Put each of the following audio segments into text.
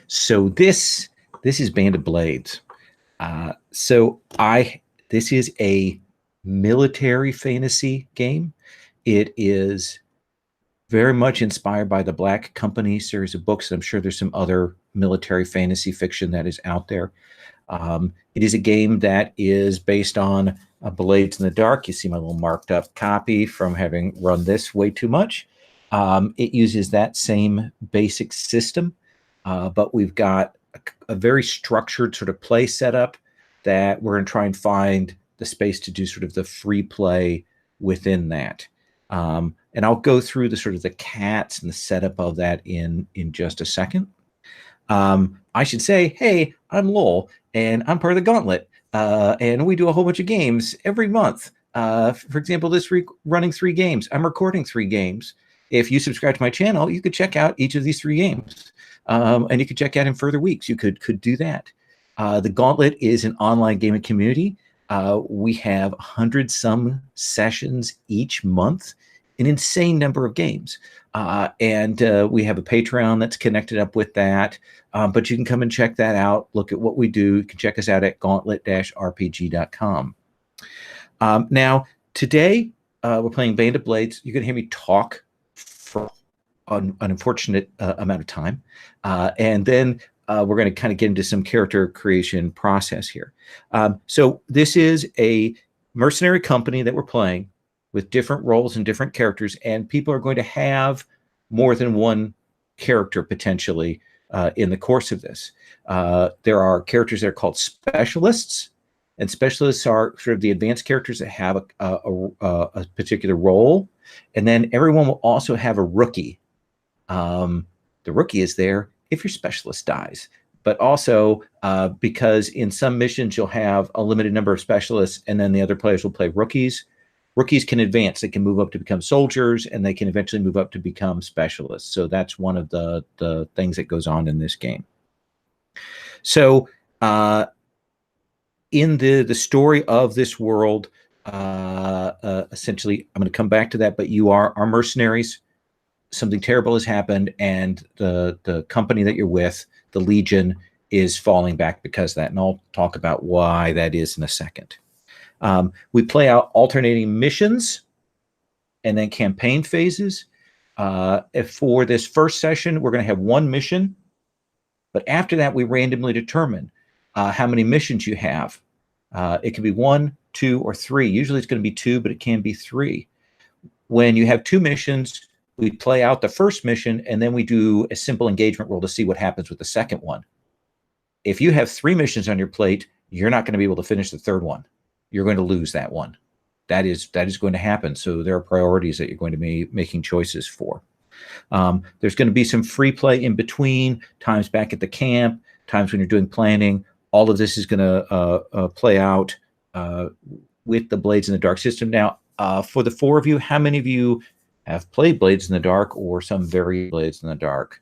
So this is Band of Blades. This is a military fantasy game. It is very much inspired by the Black Company series of books. I'm sure there's some other military fantasy fiction that is out there. It is a game that is based on Blades in the Dark. You see my little marked up copy from having run this way too much. It uses that same basic system, but we've got a very structured sort of play setup that we're going to try and find the space to do sort of the free play within that. And I'll go through the sort of the cats and the setup of that in just a second. I should say, hey, I'm Lowell, and I'm part of the Gauntlet, and we do a whole bunch of games every month. For example, this week, running 3 games. I'm recording 3 games. If you subscribe to my channel, you could check out each of these 3 games, and you could check out in further weeks. You could do that. The Gauntlet is an online gaming community. We have 100-some sessions each month, an insane number of games. And we have a Patreon that's connected up with that. But you can come and check that out. Look at what we do. You can check us out at gauntlet-rpg.com. Now, today, we're playing Band of Blades. You're going to hear me talk for an unfortunate amount of time. And then we're going to kind of get into some character creation process here. So this is a mercenary company that we're playing with different roles and different characters, and people are going to have more than one character potentially in the course of this. There are characters that are called specialists, and specialists are sort of the advanced characters that have a particular role, and then everyone will also have a rookie. The rookie is there if your specialist dies, but also because in some missions you'll have a limited number of specialists, and then the other players will play rookies. Rookies can advance. They can move up to become soldiers, and they can eventually move up to become specialists. So that's one of the things that goes on in this game. So in the story of this world, essentially, I'm going to come back to that, but you are mercenaries. Something terrible has happened, and the company that you're with, the Legion, is falling back because of that. And I'll talk about why that is in a second. We play out alternating missions and then campaign phases. If for this first session, we're going to have 1 mission, but after that, we randomly determine how many missions you have. It can be 1, 2, or 3. Usually it's going to be 2, but it can be 3. When you have 2 missions, we play out the first mission, and then we do a simple engagement roll to see what happens with the second one. If you have 3 missions on your plate, you're not going to be able to finish the third one. You're going to lose that one. That is going to happen. So there are priorities that you're going to be making choices for. There's going to be some free play in between, times back at the camp, times when you're doing planning. All of this is going to play out with the Blades in the Dark system. Now, for the 4 of you, how many of you have played Blades in the Dark or some variant Blades in the Dark?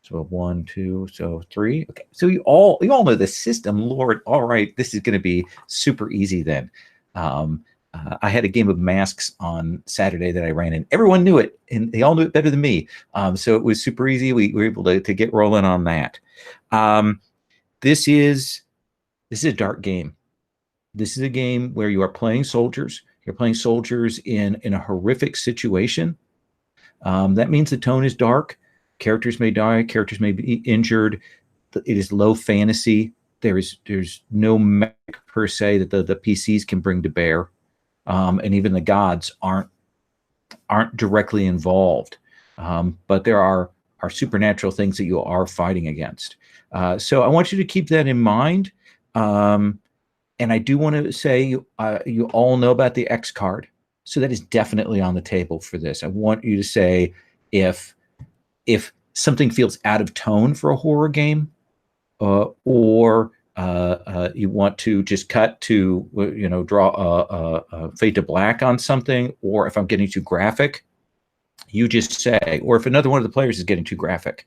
So 1, 2, so 3. Okay, so you all know the system. Lord, all right, this is going to be super easy then. I had a game of Masks on Saturday that I ran, and everyone knew it, and they all knew it better than me. So it was super easy. We were able to get rolling on that. This is a dark game. This is a game where you are playing soldiers. You're playing soldiers in a horrific situation. That means the tone is dark. Characters may die. Characters may be injured. It is low fantasy. There's no mech per se that the PCs can bring to bear, and even the gods aren't directly involved. But there are supernatural things that you are fighting against. So I want you to keep that in mind. And I do want to say you all know about the X card. So that is definitely on the table for this. I want you to say if something feels out of tone for a horror game, or you want to just cut to, draw a fade to black on something, or if I'm getting too graphic, you just say, or if another one of the players is getting too graphic,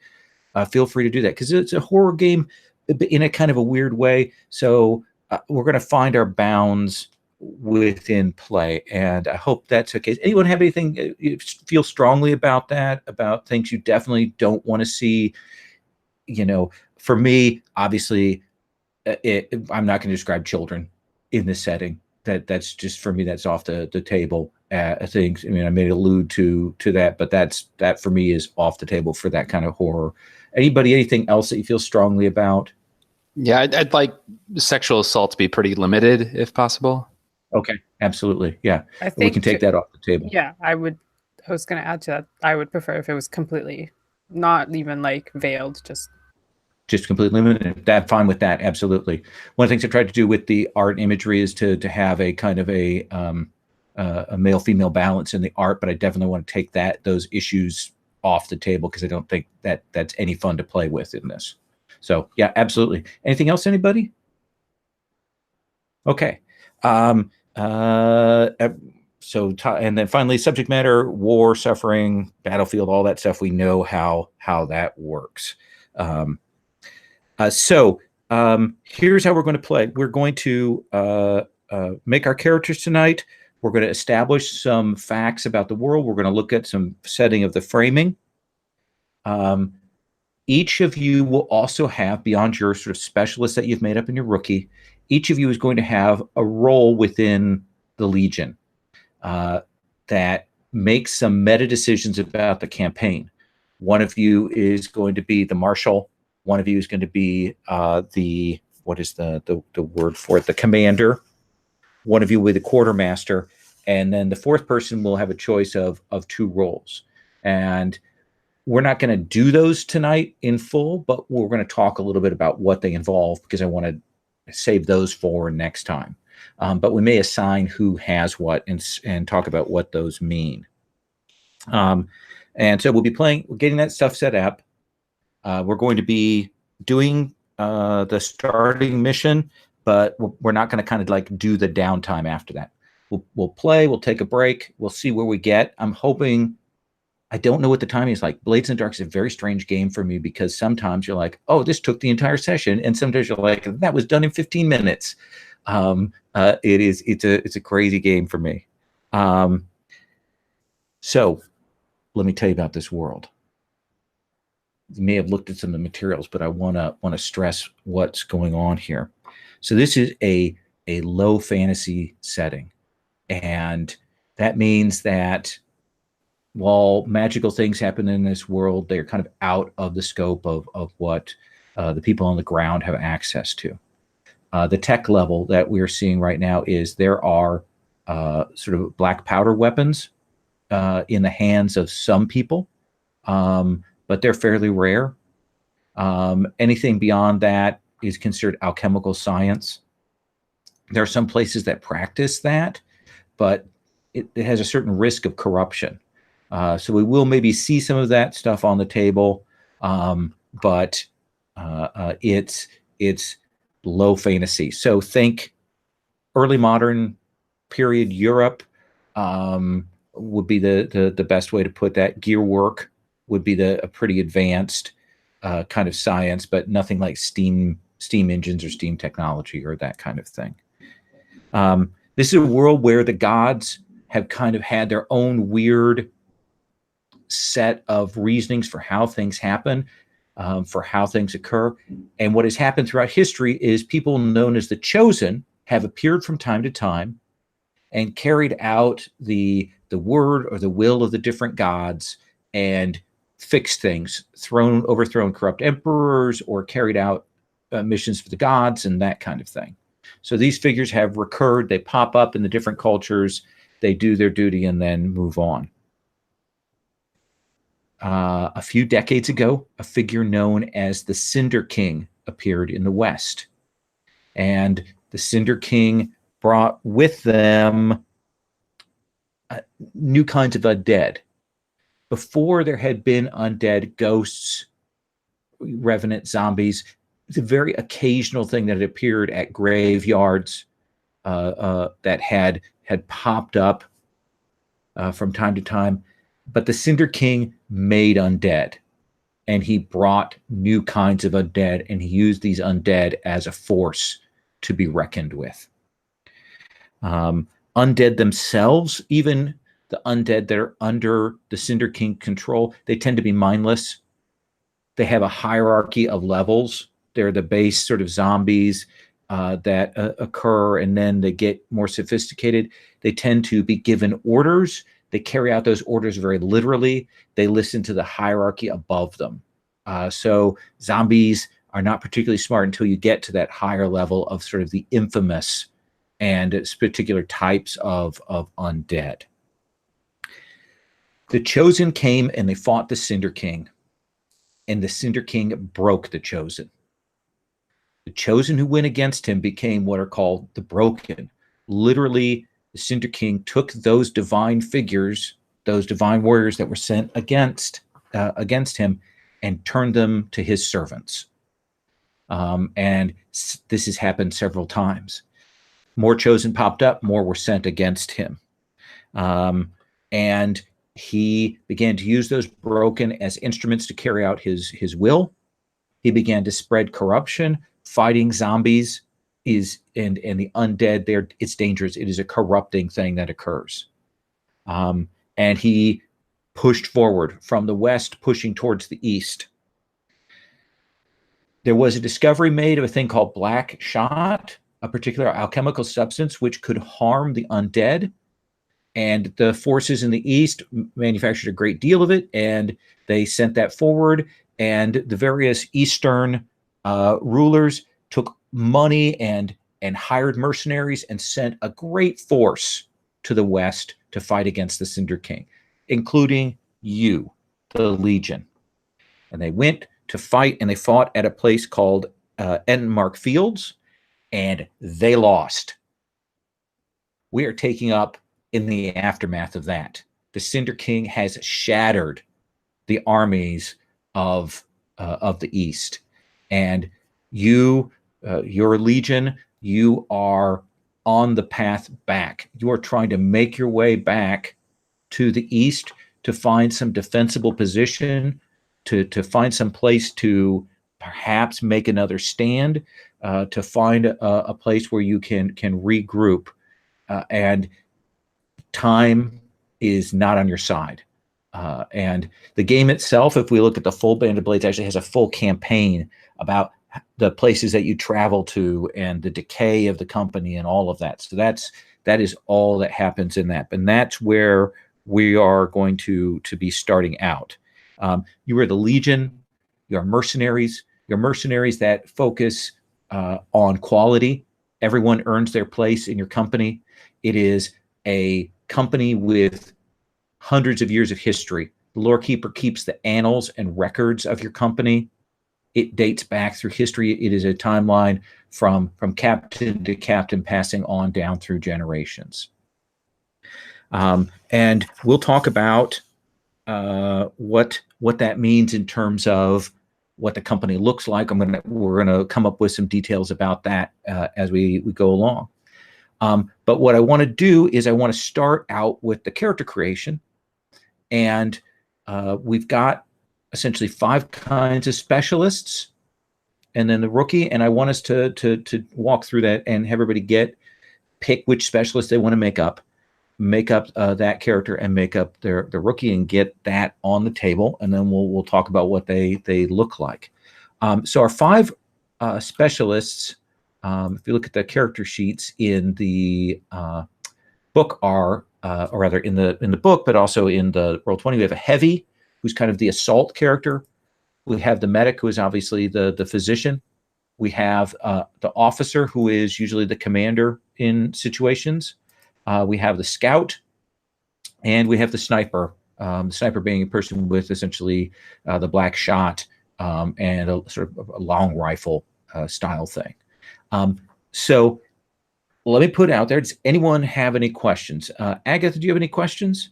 feel free to do that, because it's a horror game in a kind of a weird way. So we're going to find our bounds within play, and I hope that's okay. Does anyone have anything you feel strongly about that, about things you definitely don't want to see, For me, obviously, I'm not going to describe children in this setting. That's just, for me, that's off the table. Things. I mean, I may allude to that, but that for me is off the table for that kind of horror. Anything else that you feel strongly about? Yeah, I'd like sexual assault to be pretty limited if possible. Okay, absolutely. Yeah, I we can think, take that off the table. yeah, I was going to add to that. I would prefer if it was completely not even like veiled, Just completely limited. That fine with that. Absolutely. One of the things I tried to do with the art imagery is to have a kind of a male female balance in the art, but I definitely want to take those issues off the table because I don't think that's any fun to play with in this. So yeah, absolutely. Anything else, anybody? Okay. And then finally, subject matter: war, suffering, battlefield, all that stuff. We know how that works. Here's how we're going to play. We're going to make our characters tonight. We're going to establish some facts about the world. We're going to look at some setting of the framing. Each of you will also have, beyond your sort of specialist that you've made up in your rookie, each of you is going to have a role within the Legion that makes some meta decisions about the campaign. One of you is going to be the marshal. One of you is going to be what is the word for it? The commander. One of you will be the quartermaster. And then the fourth person will have a choice of two roles. And we're not going to do those tonight in full, but we're going to talk a little bit about what they involve because I want to save those for next time. But we may assign who has what and talk about what those mean. And so we'll be getting that stuff set up. We're going to be doing the starting mission, but we're not going to kind of like do the downtime after that. We'll play, we'll take a break, we'll see where we get. I'm hoping, I don't know what the timing is like. Blades in the Dark is a very strange game for me because sometimes you're like, oh, this took the entire session, and sometimes you're like, that was done in 15 minutes. It's a crazy game for me. So let me tell you about this world. You may have looked at some of the materials, but I want to stress what's going on here. So this is a low fantasy setting, and that means that while magical things happen in this world, they're kind of out of the scope of what the people on the ground have access to. The tech level that we're seeing right now is there are sort of black powder weapons in the hands of some people. But they're fairly rare. Anything beyond that is considered alchemical science. There are some places that practice that, but it has a certain risk of corruption. So we will maybe see some of that stuff on the table, but it's low fantasy. So think early modern period Europe would be the best way to put that. Gear work would be a pretty advanced kind of science, but nothing like steam engines or steam technology or that kind of thing. This is a world where the gods have kind of had their own weird set of reasonings for how things happen, for how things occur. And what has happened throughout history is people known as the Chosen have appeared from time to time and carried out the word or the will of the different gods and fixed things, overthrown corrupt emperors, or carried out missions for the gods and that kind of thing. So these figures have recurred. They pop up in the different cultures. They do their duty and then move on. A few decades ago, a figure known as the Cinder King appeared in the West. And the Cinder King brought with them new kinds of undead. Before there had been undead, ghosts, revenant, zombies. It's a very occasional thing that had appeared at graveyards that had popped up from time to time. But the Cinder King made undead, and he brought new kinds of undead, and he used these undead as a force to be reckoned with. Undead themselves, even the undead that are under the Cinder King control, they tend to be mindless. They have a hierarchy of levels. they're the base sort of zombies that occur, and then they get more sophisticated. They tend to be given orders. They carry out those orders very literally. They listen to the hierarchy above them. So zombies are not particularly smart until you get to that higher level of sort of the infamous and its particular types of undead. The Chosen came and they fought the Cinder King, and the Cinder King broke the Chosen. The Chosen who went against him became what are called the Broken. Literally, the Cinder King took those divine figures, those divine warriors that were sent against him, and turned them to his servants. And this has happened several times. More Chosen popped up, more were sent against him. And he began to use those Broken as instruments to carry out his will. He began to spread corruption. Fighting zombies and the undead, it's dangerous. It is a corrupting thing that occurs. And he pushed forward from the west, pushing towards the east. There was a discovery made of a thing called black shot, a particular alchemical substance which could harm the undead. And the forces in the east manufactured a great deal of it, and they sent that forward. And the various eastern rulers took money and hired mercenaries and sent a great force to the west to fight against the Cinder King, including you, the Legion. And they went to fight, and they fought at a place called Entenmark Fields, and they lost. We are taking up in the aftermath of that. The Cinder King has shattered the armies of the East, and you, your Legion, you are on the path back. You are trying to make your way back to the East to find some defensible position, to find some place to perhaps make another stand, to find a place where you can regroup, and time is not on your side. And the game itself, if we look at the full Band of Blades, actually has a full campaign about the places that you travel to and the decay of the company and all of that. So that is all that happens in that. And that's where we are going to be starting out. You are the Legion. You are mercenaries. You're mercenaries that focus on quality. Everyone earns their place in your company. It is a company with hundreds of years of history. The Lore Keeper keeps the annals and records of your company. It dates back through history. It is a timeline from captain to captain, passing on down through generations. And we'll talk about what that means in terms of what the company looks like. We're gonna come up with some details about that as we go along. But what I want to do is I want to start out with the character creation, and we've got essentially 5 kinds of specialists, and then the rookie. And I want us to walk through that and have everybody pick which specialist they want to make up that character, and make up their rookie, and get that on the table. And then we'll talk about what they look like. So our 5 specialists, if you look at the character sheets in the book, or rather in the book, but also in the Roll20, we have a heavy, who's kind of the assault character. We have the medic, who is obviously the physician. We have the officer, who is usually the commander in situations. We have the scout, and we have the sniper. The sniper being a person with essentially the black shot and a sort of a long rifle style thing. So let me put it out there. Does anyone have any questions? Agatha, do you have any questions?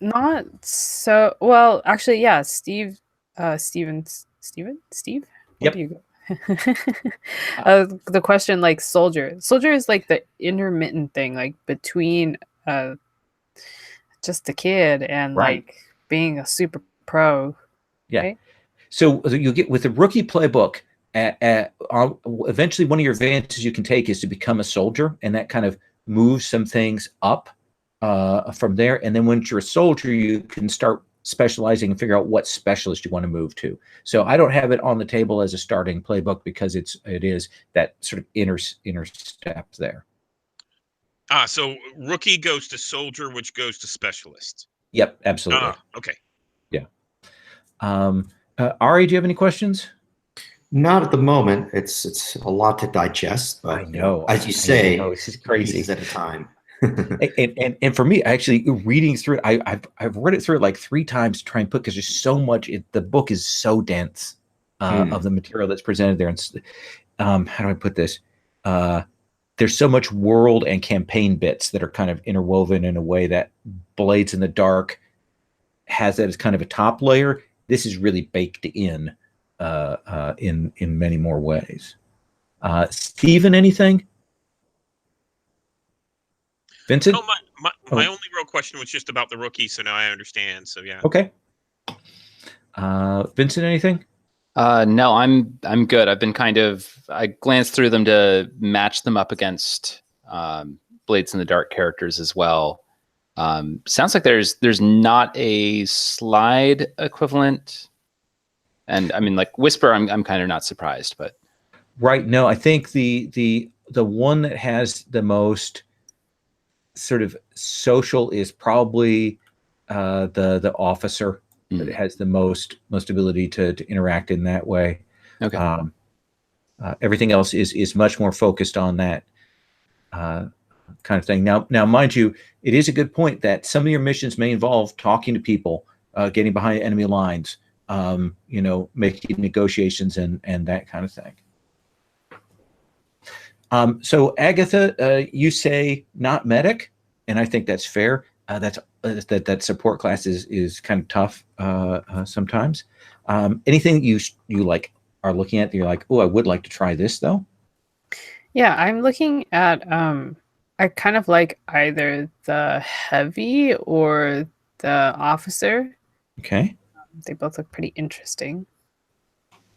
Not so well. Actually, yeah. Steve. Yep. Where do you go? The question, like soldier is like the intermittent thing, like between just a kid and Right. like being a super pro. Yeah. Right? So you get with the rookie playbook. Eventually, one of your advantages you can take is to become a soldier, and that kind of moves some things up from there. And then once you're a soldier, you can start specializing and figure out what specialist you want to move to. So I don't have it on the table as a starting playbook because it is that sort of inner step there. So rookie goes to soldier, which goes to specialist. Yep, absolutely. Okay. Yeah. Ari, do you have any questions? Not at the moment. It's a lot to digest, but I know, as you say, it's just crazy pieces at a time. and for me, actually reading through it, I've read it through like 3 times to try and put, because there's so much. The book is so dense of the material that's presented there. And how do I put this? There's so much world and campaign bits that are kind of interwoven in a way that Blades in the Dark has that as kind of a top layer. This is really baked in many more ways. Stephen, anything? Vincent? No, my only real question was just about the rookie, so now I understand. So yeah. Okay. Vincent, anything? No, I'm good. I glanced through them to match them up against Blades in the Dark characters as well. Sounds like there's not a slide equivalent, and I mean, like Whisper, I'm kind of not surprised, but right. No, I think the one that has the most sort of social is probably the officer. That it has the most ability to interact in that way. okay. Everything else is much more focused on that kind of thing. Now, mind you, it is a good point that some of your missions may involve talking to people, getting behind enemy lines, making negotiations and that kind of thing. So Agatha, you say not medic, and I think that's fair. That support class is kind of tough sometimes. Anything you like are looking at that you're like, oh, I would like to try this though? Yeah, I'm looking at I kind of like either the heavy or the officer. Okay. They both look pretty interesting.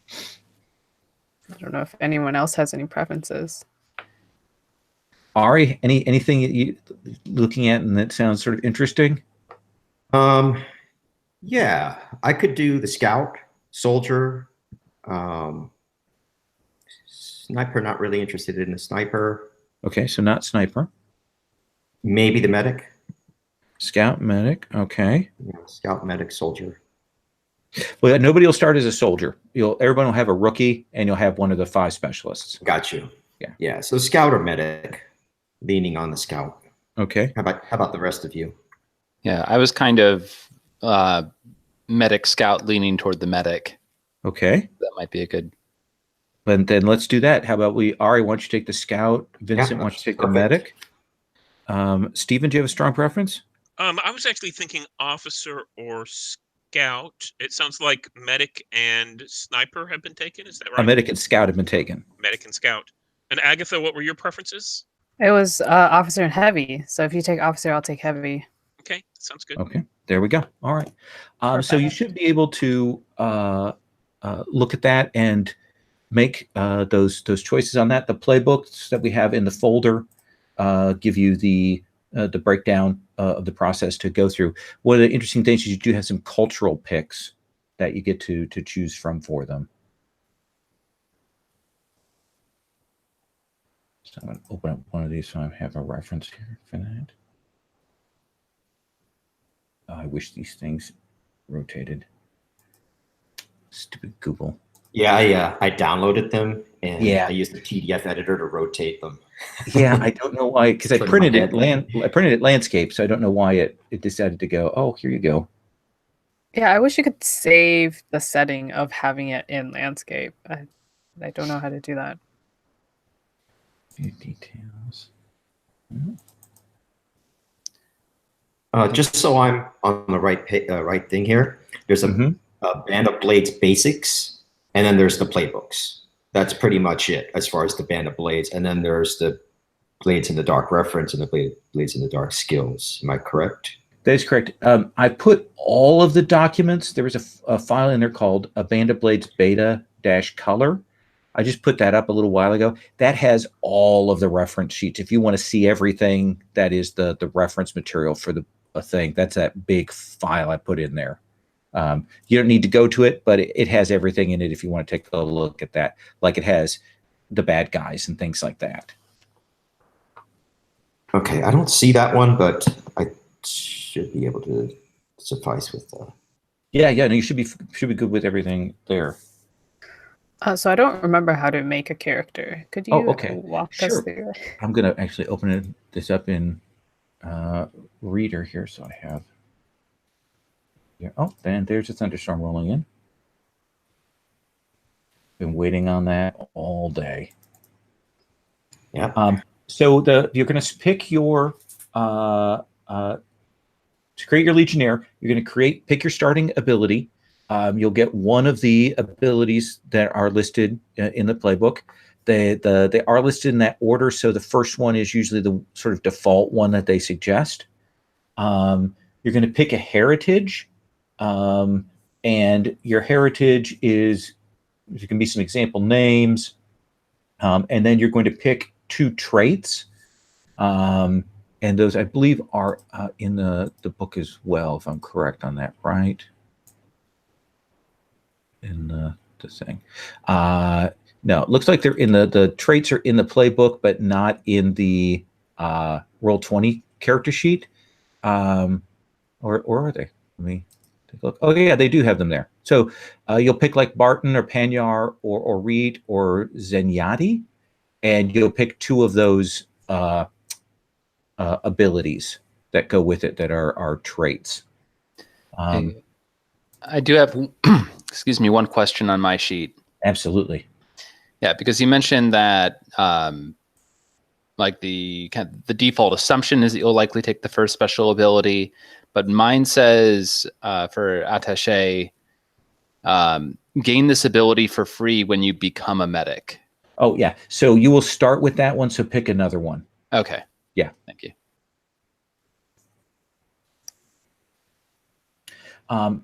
I don't know if anyone else has any preferences. Ari, anything you looking at and that sounds sort of interesting? Yeah, I could do the scout, soldier, sniper. Not really interested in the sniper. Okay, so not sniper. Maybe the medic. Scout, medic. Okay. Yeah, scout, medic, soldier. Well, nobody will start as a soldier. Everyone will have a rookie, and you'll have one of the 5 specialists. Got you. Yeah. Yeah. So scout or medic, leaning on the scout. Okay. How about the rest of you? Yeah, I was kind of medic scout leaning toward the medic. Okay. That might be a good. Then let's do that. How about Ari, why don't you take the scout? Vincent, why don't you take the medic? Stephen, do you have a strong preference? I was actually thinking officer or scout. It sounds like medic and sniper have been taken. Is that right? A medic and scout have been taken. Medic and scout. And Agatha, what were your preferences? It was officer and heavy. So if you take officer, I'll take heavy. Okay, sounds good. Okay, there we go. All right. So you should be able to look at that and make those choices on that. The playbooks that we have in the folder give you the breakdown of the process to go through. One of the interesting things is you do have some cultural picks that you get to choose from for them. So I'm going to open up one of these so I have a reference here for that. I wish these things rotated. Stupid Google. Yeah, I downloaded them and Yeah. I used the PDF editor to rotate them. Yeah, I don't know why, because I printed it landscape, so I don't know why it decided to go, oh, here you go. Yeah, I wish you could save the setting of having it in landscape. I don't know how to do that. Few details. Just so I'm on the right thing here, there's a Band of Blades basics, and then there's the playbooks. That's pretty much it as far as the Band of Blades. And then there's the Blades in the Dark reference and the Blades in the Dark skills. Am I correct? That is correct. I put all of the documents. There was a file in there called a Band of Blades beta-color. I just put that up a little while ago. That has all of the reference sheets. If you want to see everything that is the reference material for a thing, that's that big file I put in there. You don't need to go to it, but it has everything in it if you want to take a look at that. Like it has the bad guys and things like that. Okay, I don't see that one, but I should be able to suffice with that. Yeah, no, you should be good with everything there. So I don't remember how to make a character. Could you walk us through it? I'm going to actually open this up in Reader here, so I have. Yeah. Oh, and there's a thunderstorm rolling in. Been waiting on that all day. Yeah. So you're going to pick your to create your Legionnaire. You're going to pick your starting ability. You'll get one of the abilities that are listed in the playbook. They are listed in that order. So the first one is usually the sort of default one that they suggest. You're going to pick a heritage, and your heritage is there can be some example names, and then you're going to pick 2 traits, and those I believe are in the book as well, if I'm correct on that, right? In the thing. No, it looks like they're in the traits are in the playbook, but not in the Roll20 character sheet. Or are they? Let me take a look. Oh yeah, they do have them there. So you'll pick like Barton or Panyar or Reed or Zenyatta, and you'll pick 2 of those abilities that go with it that are traits. I do have, excuse me, one question on my sheet. Absolutely. Yeah, because you mentioned that like the default assumption is that you'll likely take the first special ability, but mine says for Attaché, gain this ability for free when you become a medic. Oh yeah, so you will start with that one. So pick another one. Okay. Yeah. Thank you.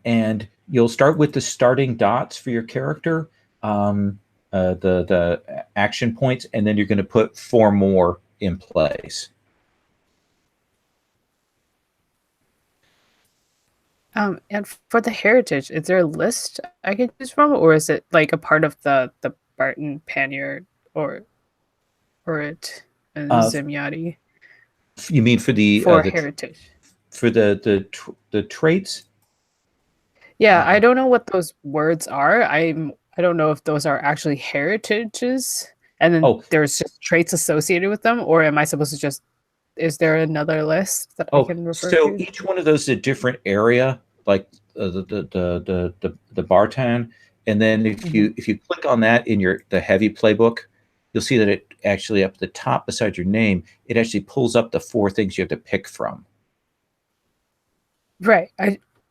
And you'll start with the starting dots for your character, the action points, and then you're going to put 4 more in place. And for the heritage, is there a list I can choose from, or is it like a part of the Barton, Panyard, or Zenyatta? You mean for the heritage? For the traits? Yeah, I don't know what those words are. I don't know if those are actually heritages, and then there's just traits associated with them, or am I supposed to just? Is there another list that I can refer to? So each one of those is a different area, like the Bartan, and then if you click on that in the heavy playbook, you'll see that it actually up at the top beside your name, it actually pulls up the 4 things you have to pick from. Right.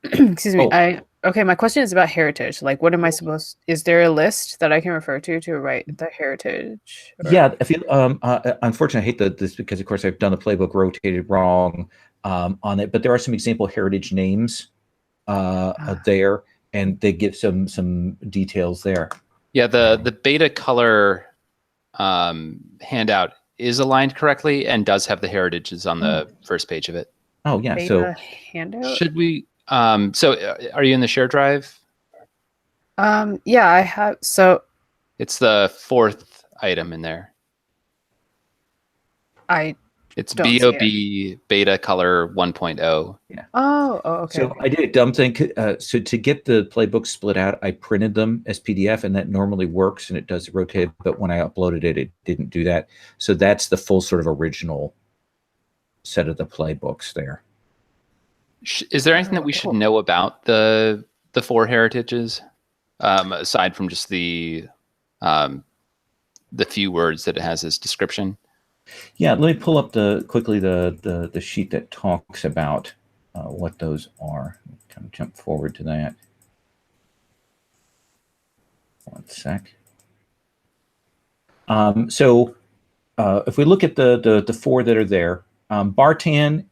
Excuse me. Okay, my question is about heritage. Like, what am I supposed? Is there a list that I can refer to write the heritage? Yeah, if you unfortunately, I hate this because, of course, I've done the playbook rotated wrong on it. But there are some example heritage names there, and they give some details there. Yeah, the beta color handout is aligned correctly and does have the heritages on the first page of it. Oh yeah, beta so handout. Should we? So are you in the share drive? Yeah, I have. So it's the 4th item in there. It's BOB beta color 1.0. Yeah. Oh, okay. So I did a dumb thing. So to get the playbook split out, I printed them as PDF, and that normally works and it does rotate. But when I uploaded it, it didn't do that. So that's the full sort of original set of the playbooks there. Is there anything that we should know about the 4 heritages, aside from just the few words that it has as description? Yeah, let me pull up quickly the sheet that talks about what those are. Kind of jump forward to that. One sec. So if we look at the 4 that are there, Bartan,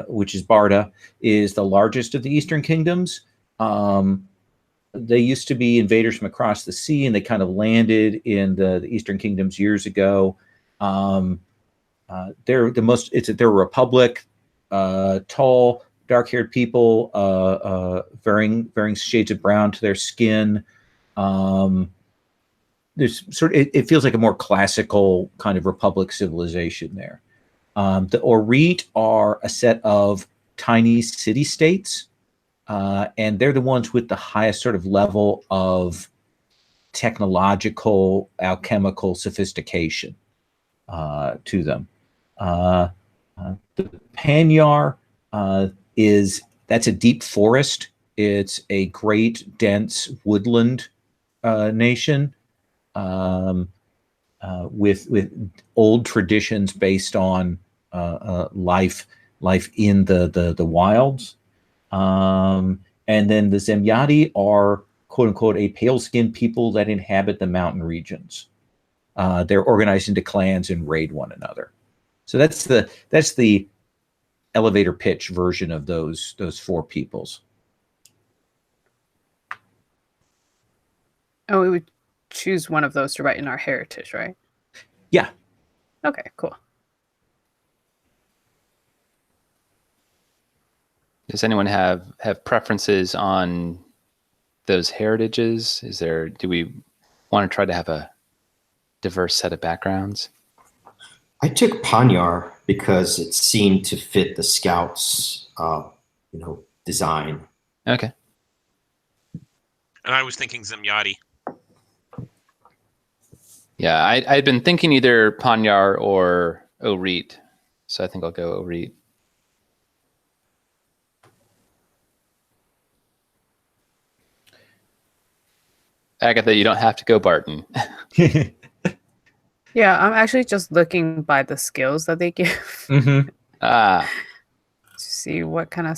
which is Barda, is the largest of the Eastern Kingdoms. they used to be invaders from across the sea, and they kind of landed in the Eastern Kingdoms years ago. They're they're a republic, tall, dark-haired people, varying shades of brown to their skin. There's it feels like a more classical kind of republic civilization there. The Orit are a set of tiny city-states, and they're the ones with the highest sort of level of technological, alchemical sophistication to them. The Panyar that's a deep forest. It's a great, dense woodland nation with old traditions based on life in the wilds. And then the Zemyati are, quote unquote, a pale-skinned people that inhabit the mountain regions. They're organized into clans and raid one another. So that's the elevator pitch version of those four peoples. Oh, we would choose one of those to write in our heritage, right? Yeah. Okay, cool. Does anyone have preferences on those heritages? Do we want to try to have a diverse set of backgrounds? I took Panyar because it seemed to fit the scouts, design. Okay. And I was thinking Zemyati. Yeah, I'd been thinking either Panyar or Orit, so I think I'll go Orit. Agatha, you don't have to go Barton. Yeah, I'm actually just looking by the skills that they give. Mm-hmm. To see what kind of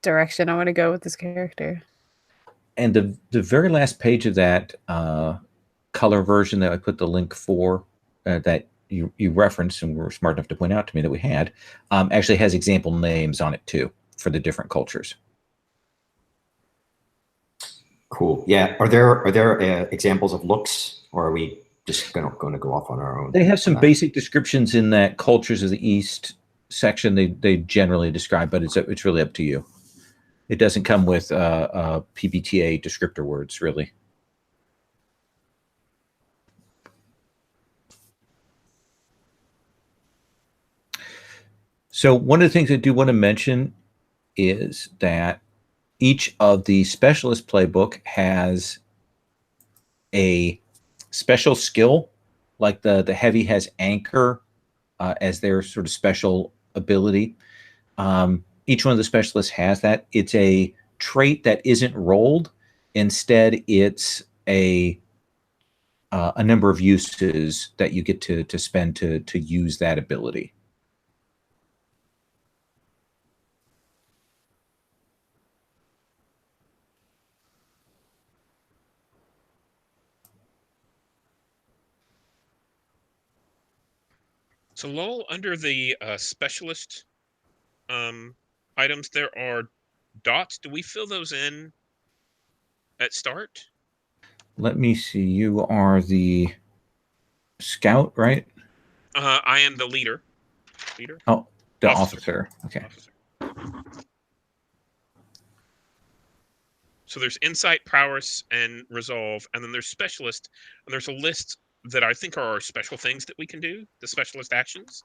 direction I want to go with this character. And the very last page of that color version that I put the link for that you referenced and were smart enough to point out to me that we had actually has example names on it too for the different cultures. Cool. Yeah. Are there examples of looks, or are we just going to go off on our own? They have some basic descriptions in that cultures of the East section. They generally describe, but it's really up to you. It doesn't come with PBTA descriptor words, really. So one of the things I do want to mention is that each of the specialist playbook has a special skill, like the heavy has anchor as their sort of special ability. Each one of the specialists has that. It's a trait that isn't rolled. Instead, it's a number of uses that you get to spend to use that ability. So Lowell, under the specialist items, there are dots. Do we fill those in at start? Let me see. You are the scout, right? I am the leader. Oh, the officer. Okay. Officer. So there's insight, prowess, and resolve, and then there's specialist, and there's a list that I think are our special things that we can do, the specialist actions.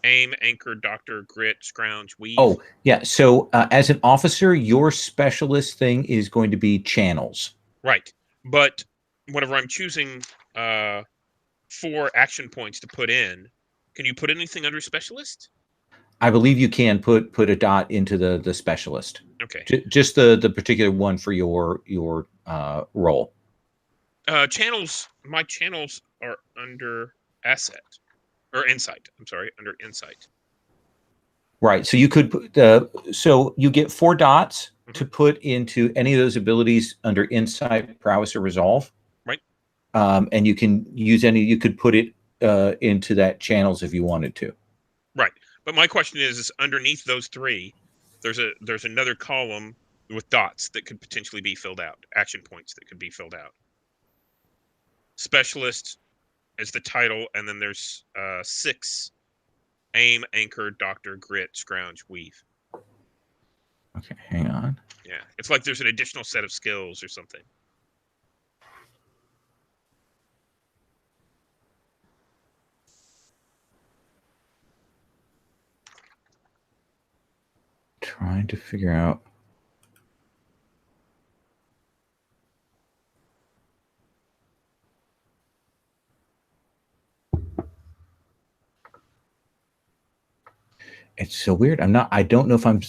Aim, anchor, doctor, grit, scrounge, weave. Oh, yeah. So as an officer, your specialist thing is going to be channels. Right. But whenever I'm choosing 4 action points to put in, can you put anything under specialist? I believe you can put a dot into the specialist. Okay. Just the particular one for your role. Channels. My channels are under asset or insight. I'm sorry, under insight. Right. So you could so you get 4 dots to put into any of those abilities under insight, prowess, or resolve. Right. And you can use any. You could put it into that channels if you wanted to. Right. But my question is underneath those 3, there's another column with dots that could potentially be filled out, action points that could be filled out. Specialist is the title, and then there's 6: aim, anchor, doctor, grit, scrounge, weave. Okay, hang on. Yeah, it's like there's an additional set of skills or something. Trying to figure out. It's so weird. I don't know if I'm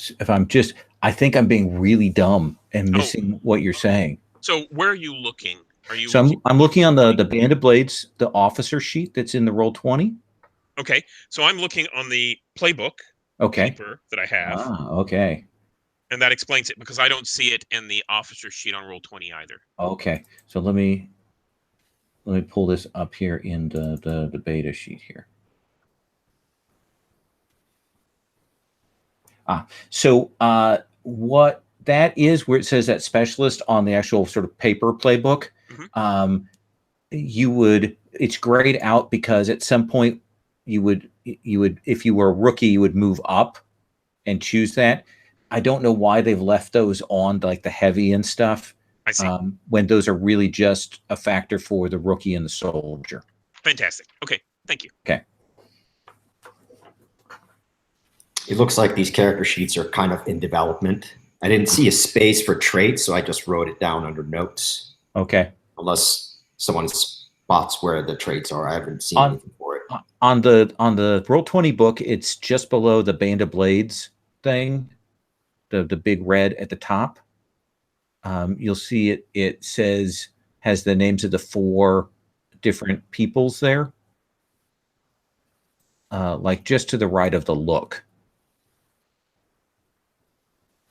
just, I think I'm being really dumb and missing what you're saying. So where are you looking? Are you I'm looking on the Band of Blades, the officer sheet that's in the Roll20. Okay. So I'm looking on the playbook paper that I have. Okay. And that explains it, because I don't see it in the officer sheet on Roll20 either. Okay. So let me pull this up here in the beta sheet here. So what that is, where it says that specialist on the actual sort of paper playbook, it's grayed out because at some point you would, if you were a rookie, you would move up and choose that. I don't know why they've left those on, like the heavy and stuff. I see. When those are really just a factor for the rookie and the soldier. Fantastic. Okay. Thank you. Okay. It looks like these character sheets are kind of in development. I didn't see a space for traits, so I just wrote it down under notes. Okay. Unless someone spots where the traits are. I haven't seen anything for it. On the Roll20 book, it's just below the Band of Blades thing, the big red at the top. You'll see it has the names of the 4 different peoples there. Like just to the right of the look.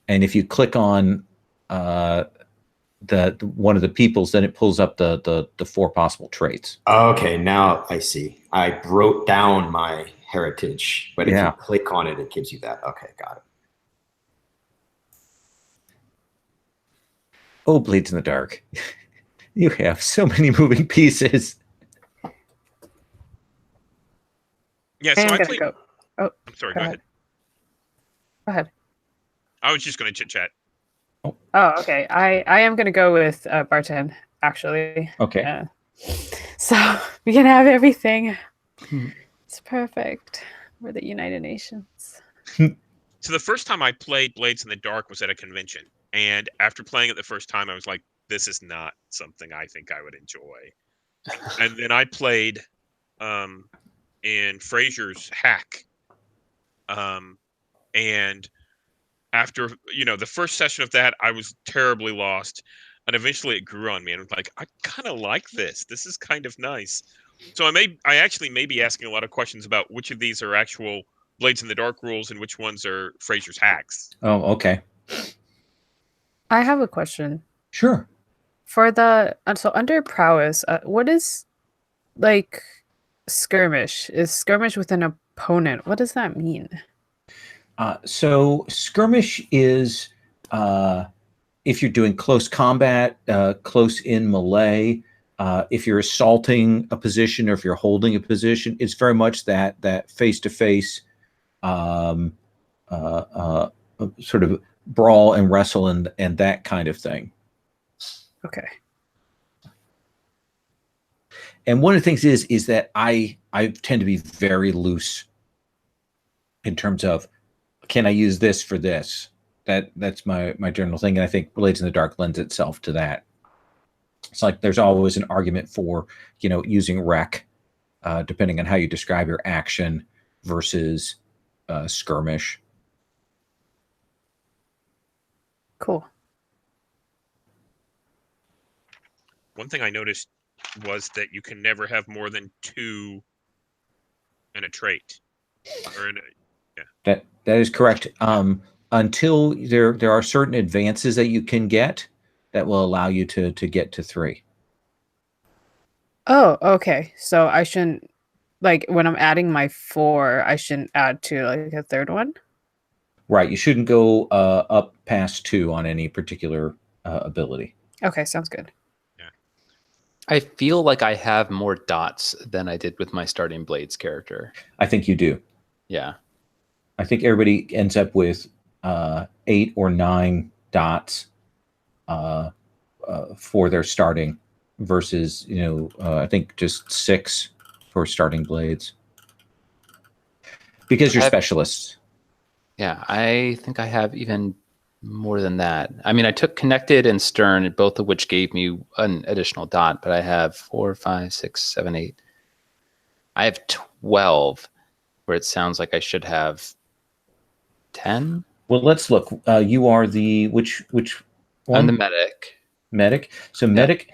And if you click on the one of the peoples, then it pulls up the 4 possible traits. Okay, now I see. I wrote down my heritage, but if you click on it, it gives you that. Okay, got it. Oh, Blades in the Dark. You have so many moving pieces. Yeah, so I go. Oh, I'm sorry, go ahead. Go ahead. I was just going to chit-chat. Oh, okay. I am going to go with Barton, actually. Okay. So we can have everything. It's perfect. We're the United Nations. So the first time I played Blades in the Dark was at a convention. And after playing it the first time, I was like, this is not something I think I would enjoy. And then I played in Fraser's Hack. And after, the first session of that, I was terribly lost. And eventually it grew on me. And I was like, I kind of like this. This is kind of nice. So I actually may be asking a lot of questions about which of these are actual Blades in the Dark rules and which ones are Fraser's Hacks. Oh, okay. I have a question. Sure. For so under prowess, what is like skirmish? Is skirmish with an opponent? What does that mean? So skirmish is if you're doing close combat, close in melee. If you're assaulting a position or if you're holding a position, it's very much that face-to-face sort of brawl and wrestle and that kind of thing. Okay. And one of the things is that I tend to be very loose in terms of, can I use this for this? That's my general thing, and I think Blades in the Dark lends itself to that. It's like there's always an argument for using rec, depending on how you describe your action versus skirmish. Cool. One thing I noticed was that you can never have more than 2 in a trait. That is correct. Until there are certain advances that you can get that will allow you to get to 3. Oh, okay. So I shouldn't, like, when I'm adding my 4, I shouldn't add to like a third one? Right. You shouldn't go up past 2 on any particular ability. Okay, sounds good. I feel like I have more dots than I did with my starting Blades character. I think you do. Yeah. I think everybody ends up with 8 or 9 dots for their starting versus, I think just 6 for starting Blades. Because you're specialists. Yeah, I think I have even more than that. I mean, I took Connected and Stern, both of which gave me an additional dot, but I have 4, 5, 6, 7, 8. I have 12, where it sounds like I should have 10. Well, let's look. You are the which one? I'm the medic. Medic. So medic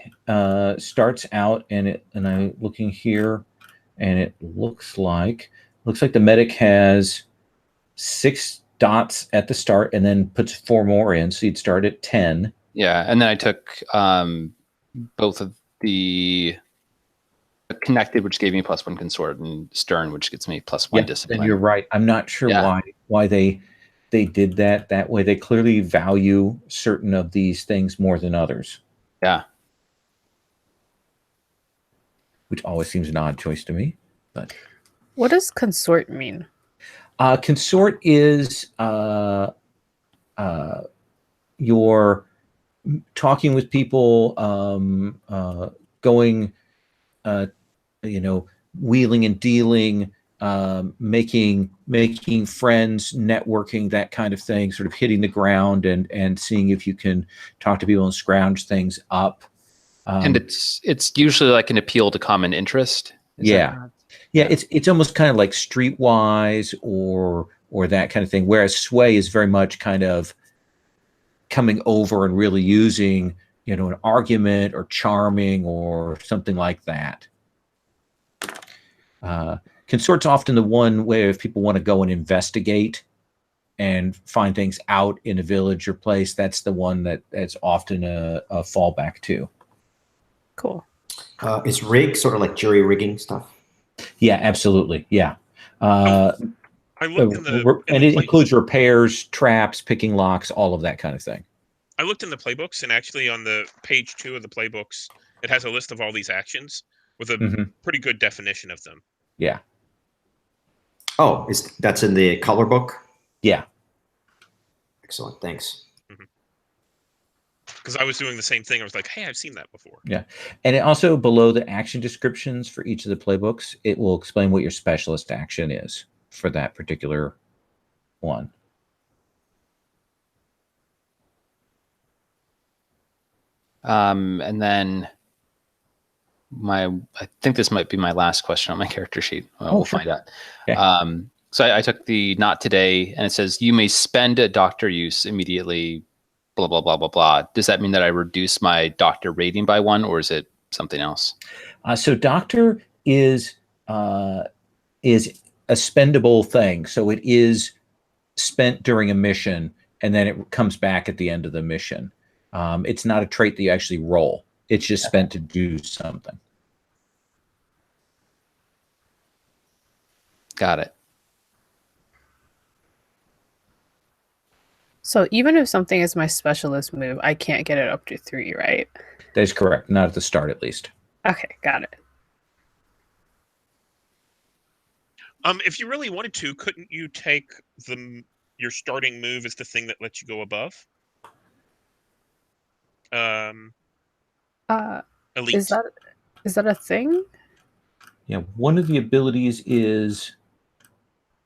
starts out, and I'm looking here, and it looks like the medic has 6 dots at the start, and then puts 4 more in, so you'd start at 10. Yeah, and then I took both of the Connected, which gave me +1 consort, and Stern, which gets me +1 discipline. And you're right. I'm not sure why they did that way. They clearly value certain of these things more than others. Yeah. Which always seems an odd choice to me. But what does consort mean? Consort is you're talking with people, going, wheeling and dealing, making friends, networking, that kind of thing, sort of hitting the ground and seeing if you can talk to people and scrounge things up. And it's usually like an appeal to common interest. Yeah. It's almost kind of like Streetwise or that kind of thing. Whereas Sway is very much kind of coming over and really using, an argument or charming or something like that. Consort's often the one way if people want to go and investigate and find things out in a village or place. That's the one that's often a fallback too. Cool. Is rig sort of like jury rigging stuff? Yeah, absolutely. Yeah. I looked it includes repairs, traps, picking locks, all of that kind of thing. I looked in the playbooks, and actually on the page 2 of the playbooks, it has a list of all these actions with a pretty good definition of them. Yeah. Oh, that's in the color book? Yeah. Excellent. Thanks. Because I was doing the same thing. I was like, hey, I've seen that before. Yeah. And it also, below the action descriptions for each of the playbooks, it will explain what your specialist action is for that particular one. And then I think this might be my last question on my character sheet. We'll find out. Okay. So I took the not today, and it says you may spend a doctor use immediately, blah, blah, blah, blah, blah. Does that mean that I reduce my doctor rating by 1, or is it something else? So doctor is a spendable thing. So it is spent during a mission, and then it comes back at the end of the mission. It's not a trait that you actually roll. It's just spent to do something. Got it. So even if something is my specialist move, I can't get it up to 3, right? That is correct. Not at the start, at least. Okay, got it. If you really wanted to, couldn't you take your starting move as the thing that lets you go above? Elite. Is that a thing? Yeah, one of the abilities is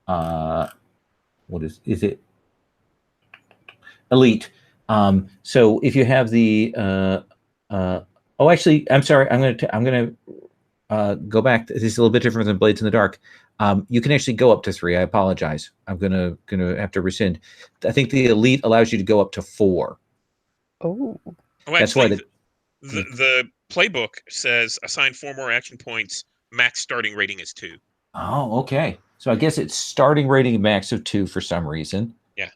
what is it? Elite. So if you have the actually, I'm sorry. I'm gonna go back. This is a little bit different than Blades in the Dark. You can actually go up to 3. I apologize. I'm gonna have to rescind. I think the Elite allows you to go up to 4. Oh. That's why the playbook says assign 4 more action points. Max starting rating is 2. Oh, okay. So I guess it's starting rating max of 2 for some reason. Yeah.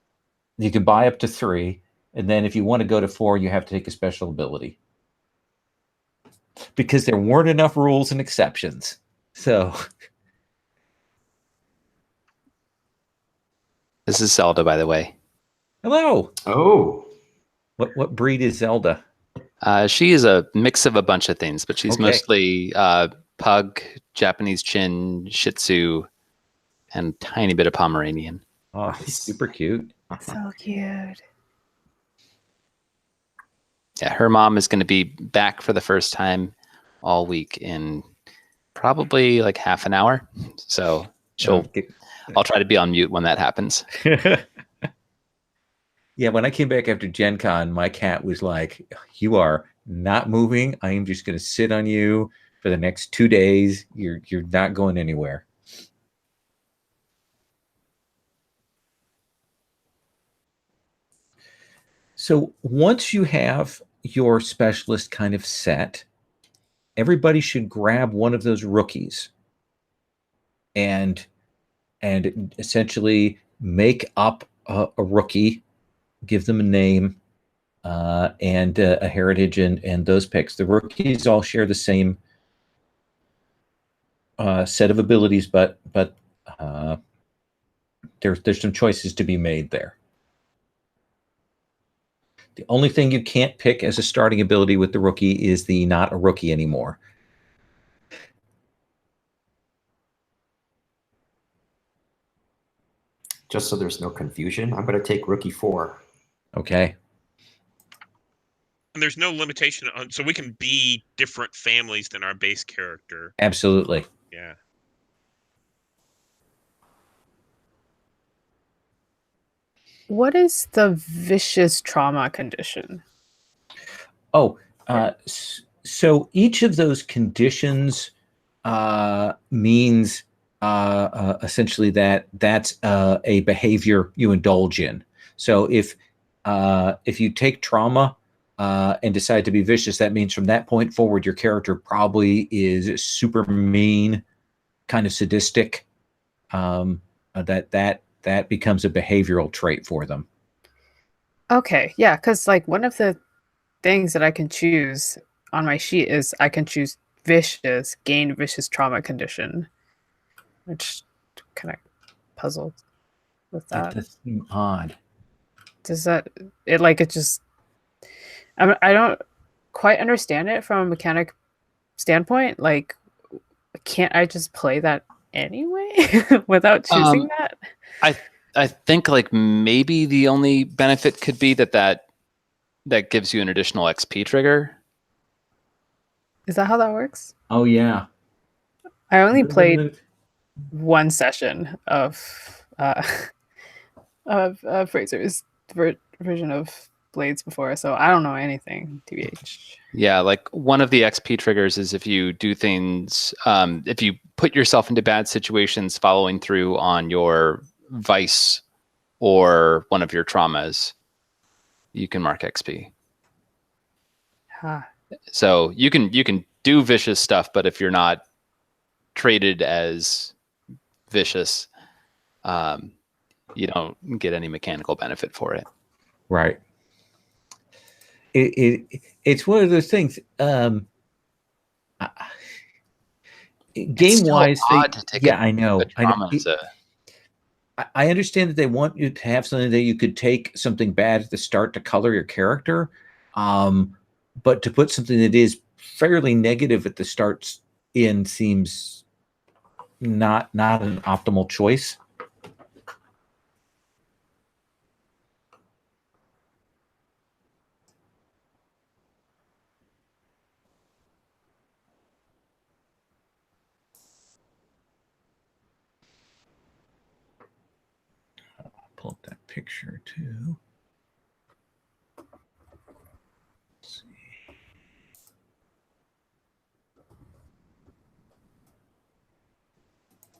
You can buy up to 3, and then if you want to go to 4, you have to take a special ability. Because there weren't enough rules and exceptions. So This is Zelda, by the way. Hello. Oh. What breed is Zelda? She is a mix of a bunch of things, but she's Okay. mostly pug, Japanese chin, Shih Tzu, and a tiny bit of Pomeranian. Oh, Nice. super cute. So cute. Yeah, her mom is going to be back for the first time all week in probably like half an hour. So I'll try to be on mute when that happens. Yeah, when I came back after Gen Con, my cat was like, "You are not moving. I am just going to sit on you for the next 2 days. You're not going anywhere." So once you have your specialist kind of set, everybody should grab one of those rookies and essentially make up a rookie, give them a name and a heritage and those picks. The rookies all share the same set of abilities, but there's some choices to be made there. The only thing you can't pick as a starting ability with the rookie is the not a rookie anymore. Just so there's no confusion, I'm going to take rookie 4. Okay. And there's no limitation on, so we can be different families than our base character. Absolutely. Yeah. What is the vicious trauma condition? Oh, so each of those conditions means essentially that's a behavior you indulge in. So if you take trauma and decide to be vicious, that means from that point forward, your character probably is super mean, kind of sadistic. That becomes a behavioral trait for them. Okay, yeah, because like one of the things that I can choose on my sheet is I can choose vicious, gain vicious trauma condition, which kind of puzzled with That that. does seem odd. Does that it just I don't quite understand it from a mechanic standpoint. Like, can't I just play that anyway without choosing that? I think like maybe the only benefit could be that gives you an additional XP trigger. Is that how that works? Oh yeah. I only played one session of Fraser's version of Blades before, so I don't know anything. TBH. Yeah, like one of the XP triggers is if you do things, if you put yourself into bad situations following through on your vice or one of your traumas, you can mark XP. Huh. So you can do vicious stuff, but if you're not traded as vicious, you don't get any mechanical benefit for it. Right. It's one of those things. Game wise, I know. I understand that they want you to have something that you could take something bad at the start to color your character, but to put something that is fairly negative at the start in seems not an optimal choice. Pull up that picture too. Let's see.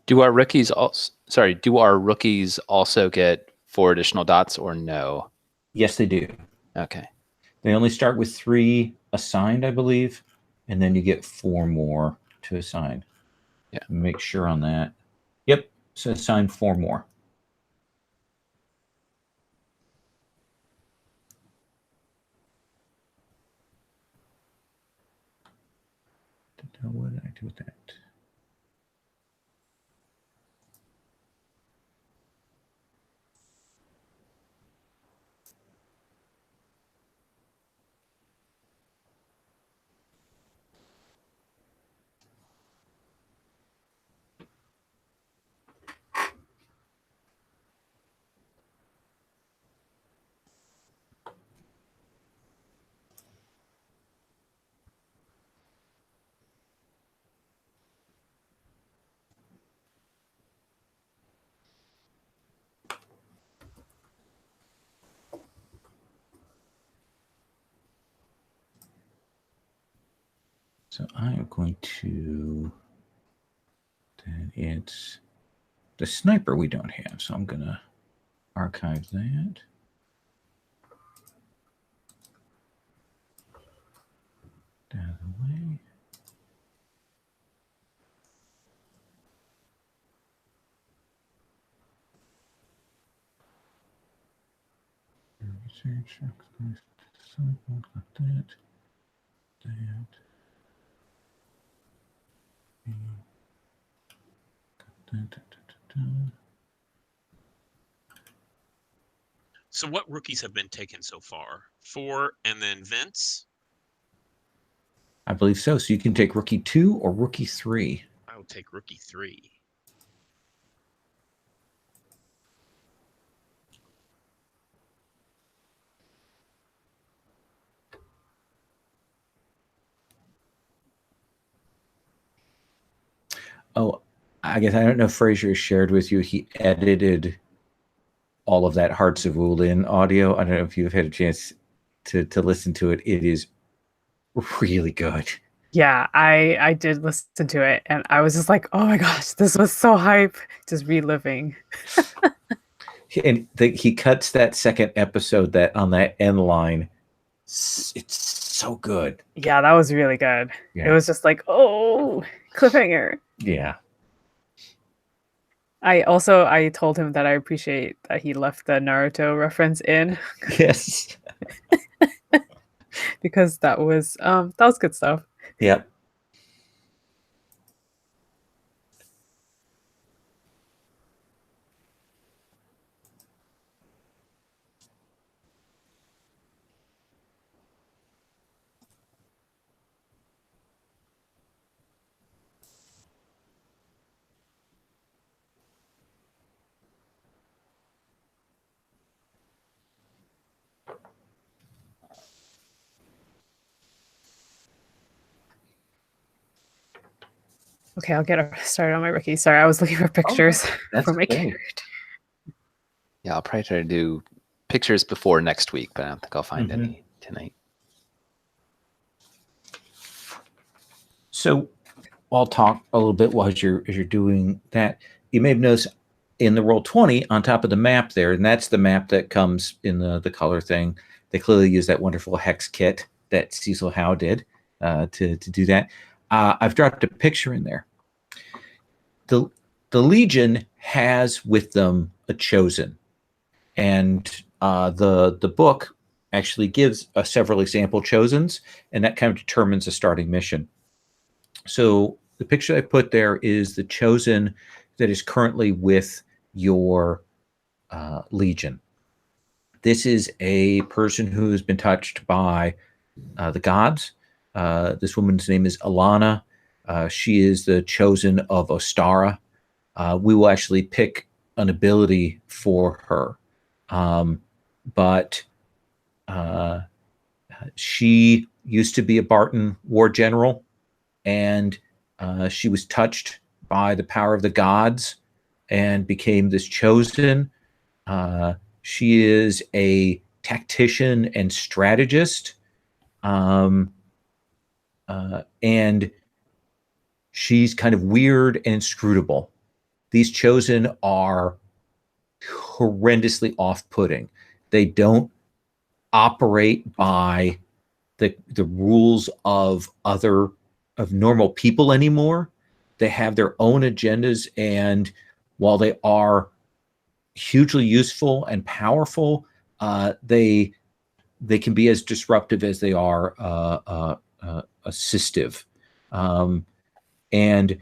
Do our rookies also get 4 additional dots or no? Yes, they do. Okay. They only start with 3 assigned, I believe, and then you get 4 more to assign. Yeah. Make sure on that. Yep. So assign 4 more. What did I do with that? So I am going to. Then it's the sniper we don't have, so I'm going to archive that. Down away. Research, got that. So what rookies have been taken so far? 4 and then Vince? I believe so. So you can take rookie 2 or rookie 3. I will take rookie 3. Oh, I guess I don't know if Fraser shared with you. He edited all of that Hearts of Wulin audio. I don't know if you've had a chance to listen to it. It is really good. Yeah, I did listen to it, and I was just like, oh my gosh, this was so hype. Just reliving. And he cuts that second episode that on that end line. It's so good. Yeah, that was really good. Yeah. It was just like, oh, cliffhanger. Yeah. I told him that I appreciate that he left the Naruto reference in. Yes. Because that was good stuff. Yep. Okay, I'll get started on my rookie. Sorry, I was looking for pictures for my character. Yeah, I'll probably try to do pictures before next week, but I don't think I'll find any tonight. So I'll talk a little bit as you're doing that. You may have noticed in the Roll20 on top of the map there, and that's the map that comes in the color thing. They clearly use that wonderful hex kit that Cecil Howe did to do that. I've dropped a picture in there. The Legion has with them a chosen, and the book actually gives several example chosens, and that kind of determines a starting mission. So the picture I put there is the chosen that is currently with your Legion. This is a person who has been touched by the gods. This woman's name is Alana. She is the chosen of Ostara. We will actually pick an ability for her. But she used to be a Barton war general, and she was touched by the power of the gods and became this chosen. She is a tactician and strategist. And she's kind of weird and inscrutable. These chosen are horrendously off-putting. They don't operate by the rules of normal people anymore. They have their own agendas, and while they are hugely useful and powerful, they can be as disruptive as they are assistive. And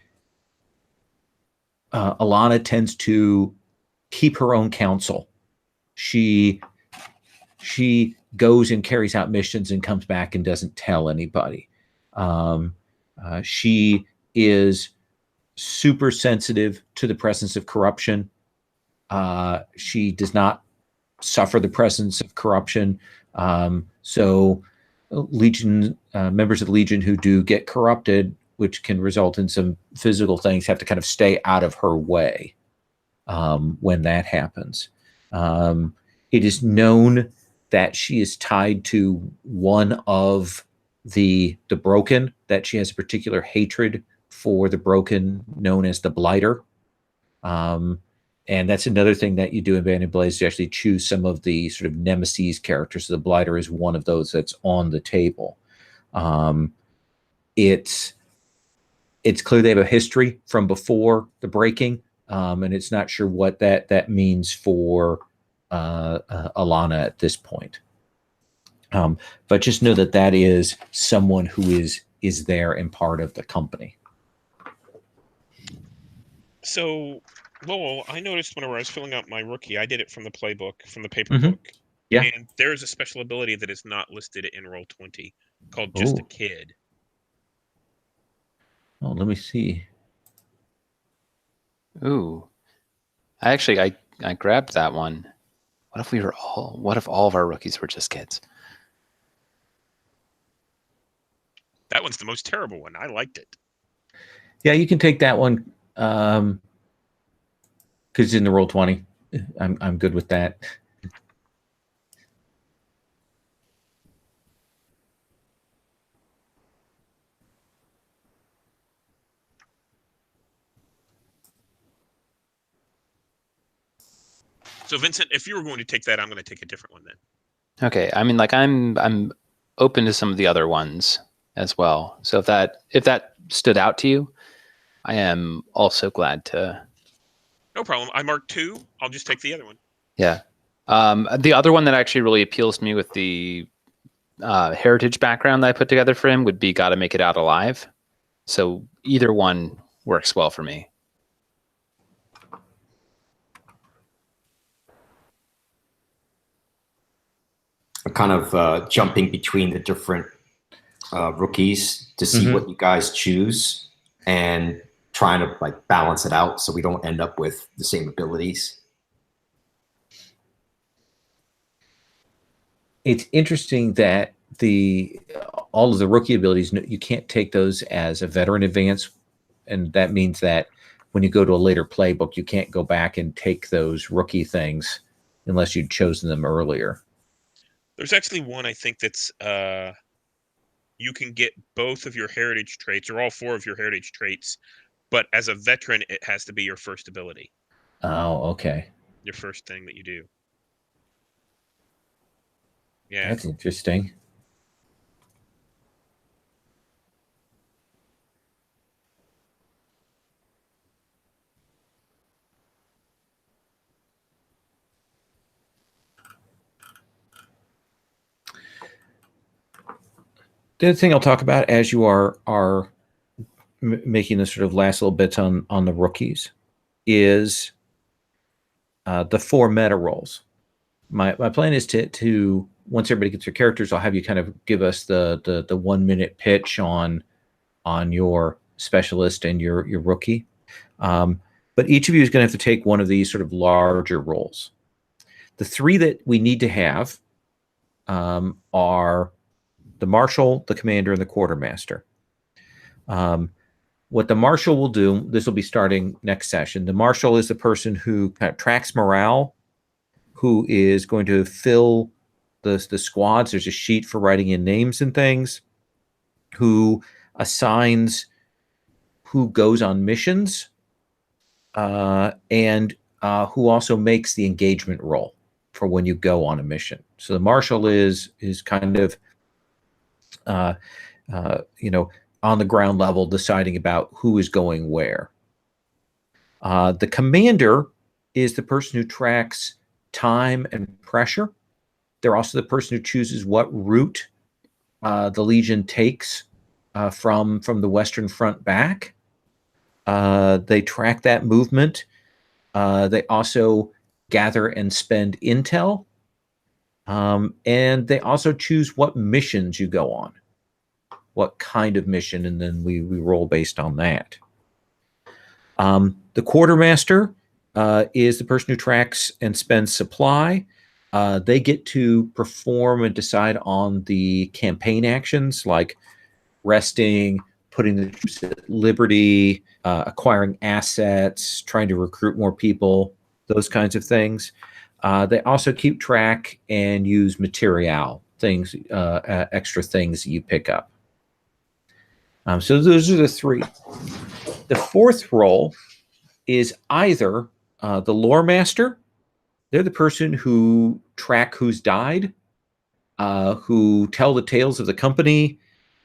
Alana tends to keep her own counsel. She goes and carries out missions and comes back and doesn't tell anybody. She is super sensitive to the presence of corruption. She does not suffer the presence of corruption. So Legion members of the Legion who do get corrupted, which can result in some physical things, have to kind of stay out of her way when that happens. It is known that she is tied to one of the broken that she has a particular hatred for the broken, known as the Blighter. And that's another thing that you do in Band of Blades. You actually choose some of the sort of nemesis characters. So the Blighter is one of those that's on the table. It's clear they have a history from before the breaking, and it's not sure what that means for Alana at this point. But just know that is someone who is there and part of the company. So, Lowell, I noticed whenever I was filling out my rookie, I did it from the playbook, from the paper book. Yeah. And there's a special ability that is not listed in Roll20 called Just a Kid. Oh, let me see. Ooh. I grabbed that one. What if all of our rookies were just kids? That one's the most terrible one. I liked it. Yeah, you can take that one because it's in the Roll20. I'm good with that. So, Vincent, if you were going to take that, I'm going to take a different one then. Okay, I mean, like I'm open to some of the other ones as well. So if that stood out to you, I am also glad to. No problem. I marked 2. I'll just take the other one. Yeah. The other one that actually really appeals to me with the heritage background that I put together for him would be Gotta Make It Out Alive. So either one works well for me. Kind of jumping between the different rookies to see what you guys choose and trying to like balance it out so we don't end up with the same abilities. It's interesting that all of the rookie abilities, you can't take those as a veteran advance, and that means that when you go to a later playbook, you can't go back and take those rookie things unless you'd chosen them earlier. There's actually one I think that's you can get both of your heritage traits or all 4 of your heritage traits, but as a veteran, it has to be your first ability. Oh, okay. Your first thing that you do. Yeah. That's interesting. The other thing I'll talk about as you are making the sort of last little bits on the rookies is the 4 meta rolls. My plan is to once everybody gets their characters, I'll have you kind of give us the 1 minute pitch on your specialist and your rookie. But each of you is going to have to take one of these sort of larger roles. The 3 that we need to have are the Marshal, the Commander, and the Quartermaster. What the Marshal will do, this will be starting next session. The Marshal is the person who kind of tracks morale, who is going to fill the squads. There's a sheet for writing in names and things, who assigns who goes on missions, and who also makes the engagement roll for when you go on a mission. So the Marshal is kind of on the ground level deciding about who is going where. The Commander is the person who tracks time and pressure. They're also the person who chooses what route the Legion takes from the Western Front back. They track that movement. They also gather and spend intel. And they also choose what missions you go on, what kind of mission, and then we roll based on that. The Quartermaster is the person who tracks and spends supply. They get to perform and decide on the campaign actions like resting, putting the troops at liberty, acquiring assets, trying to recruit more people, those kinds of things. They also keep track and use material, things, extra things that you pick up. So those are the three. The fourth role is either the lore master. They're the person who track who's died, who tell the tales of the company,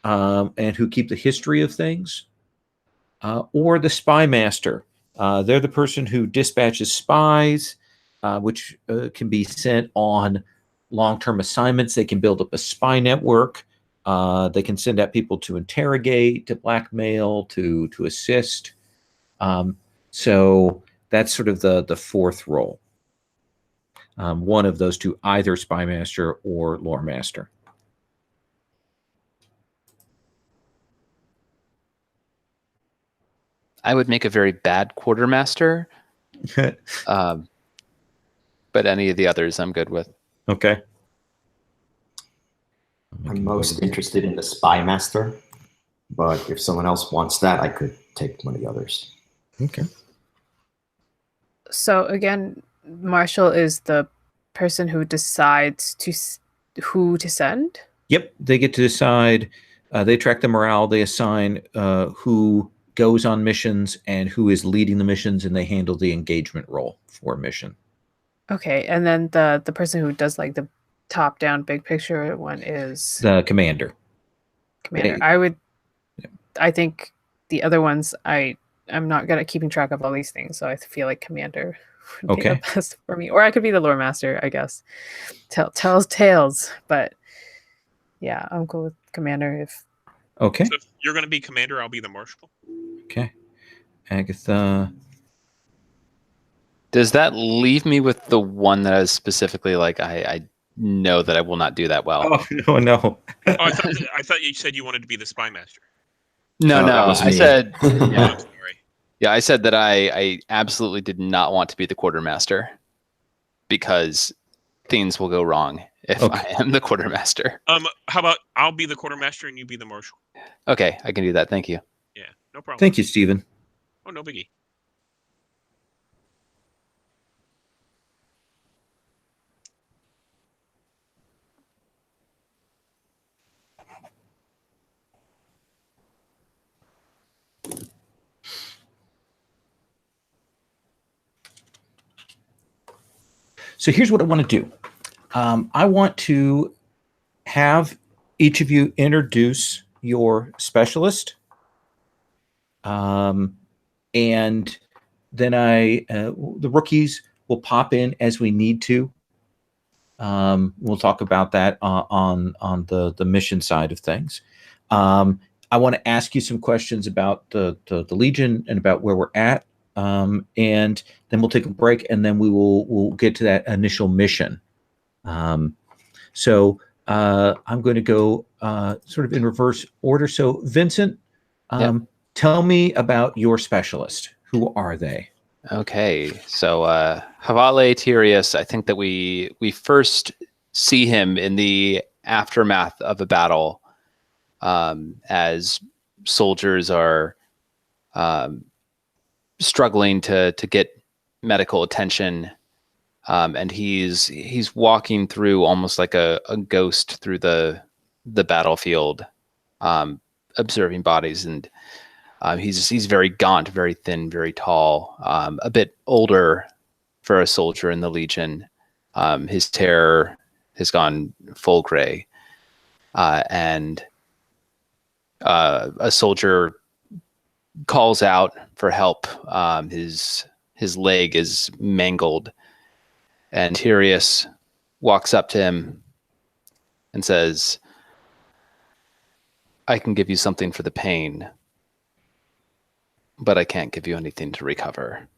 and who keep the history of things, or the spy master. They're the person who dispatches spies, which can be sent on long-term assignments. They can build up a spy network. They can send out people to interrogate, to blackmail, to assist. So that's sort of the fourth role. One of those two, either spy master or lore master. I would make a very bad quartermaster, but any of the others I'm good with. Okay. I'm most interested in the spy master, but if someone else wants that, I could take one of the others. Okay. So again, Marshall is the person who decides who to send. Yep, they get to decide. They track the morale. They assign who goes on missions and who is leading the missions, and they handle the engagement role for a mission. Okay, and then the person who does like the top-down big picture one is the commander. Commander. I think the other ones I'm not good at keeping track of all these things, so I feel like commander would be the best for me. Or I could be the lore master, I guess. Tells tales, but yeah, I'll go with commander if. Okay. So if you're going to be commander, I'll be the marshal. Okay. Agatha. Does that leave me with the one that is specifically like I know that I will not do that well? Oh no. Oh, I thought you said you wanted to be the spy master. No. I said Yeah. I'm sorry. Yeah, I said that I absolutely did not want to be the quartermaster because things will go wrong if I am the quartermaster. How about I'll be the quartermaster and you be the marshal? Okay, I can do that. Thank you. Yeah, no problem. Thank you, Stephen. Oh, no biggie. So here's what I want to do. I want to have each of you introduce your specialist. And then the rookies will pop in as we need to. We'll talk about that on the mission side of things. I want to ask you some questions about the Legion and about where we're at. And then we'll take a break, and then we'll get to that initial mission. So I'm going to go sort of in reverse order. So Vincent, tell me about your specialist. Who are they? Okay, so Havale Tyrius, I think that we first see him in the aftermath of a battle, as soldiers are struggling to get medical attention, and he's walking through almost like a ghost through the battlefield, observing bodies, and he's very gaunt, very thin, very tall, a bit older for a soldier in the Legion. His hair has gone full gray, and a soldier calls out for help. His leg is mangled, and Tyrius walks up to him and says, "I can give you something for the pain, but I can't give you anything to recover."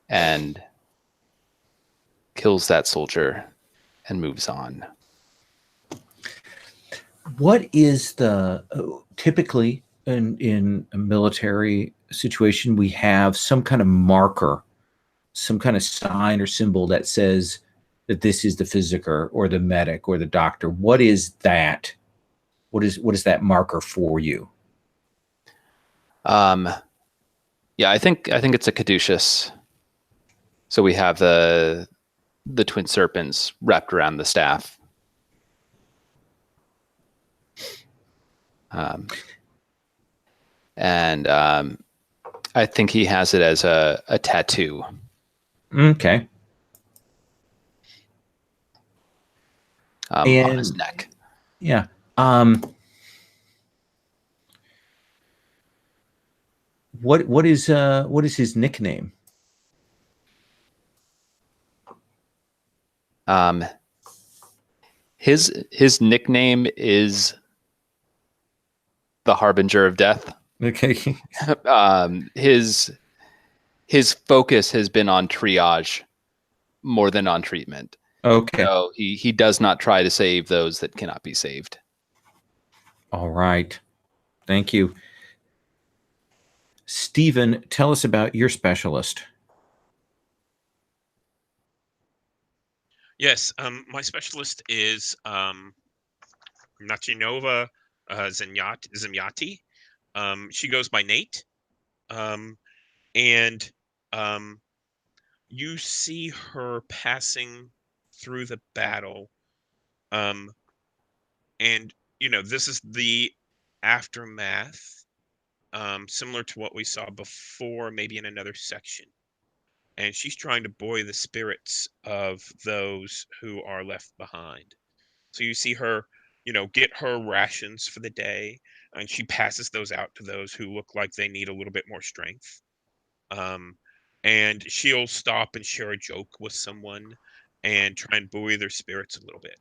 And kills that soldier and moves on. What is the typically in a military situation, we have some kind of marker, some kind of sign or symbol that says that this is the physiker or the medic or the doctor. What is that? What is that marker for you? Yeah, I think it's a caduceus. So we have the twin serpents wrapped around the staff. And I think he has it as a tattoo. Okay. On his neck. Yeah. What is his nickname? His nickname is the Harbinger of Death. Okay. His focus has been on triage more than on treatment. Okay. So he does not try to save those that cannot be saved. All right. Thank you. Stephen, tell us about your specialist. Yes, my specialist is Nachinova Zemyati. She goes by Nate. And you see her passing through the battle. And, this is the aftermath, similar to what we saw before, maybe in another section. And she's trying to buoy the spirits of those who are left behind. So you see her, get her rations for the day, and she passes those out to those who look like they need a little bit more strength. And she'll stop and share a joke with someone and try and buoy their spirits a little bit.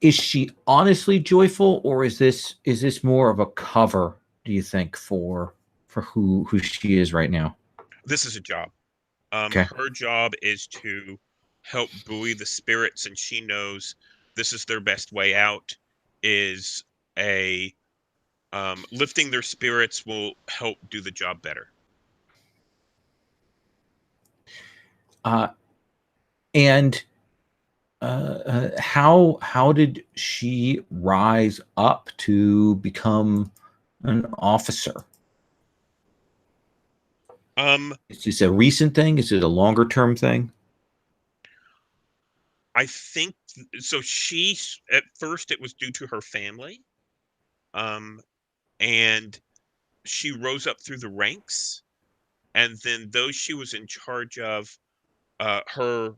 Is she honestly joyful, or is this more of a cover, do you think, for who she is right now? This is a job. Okay. Her job is to help buoy the spirits, and she knows this is their best way out, is lifting their spirits will help do the job better. And how did she rise up to become an officer? Is this a recent thing? Is it a longer term thing? I think so. She, at first, it was due to her family, and she rose up through the ranks, and then those she was in charge of, her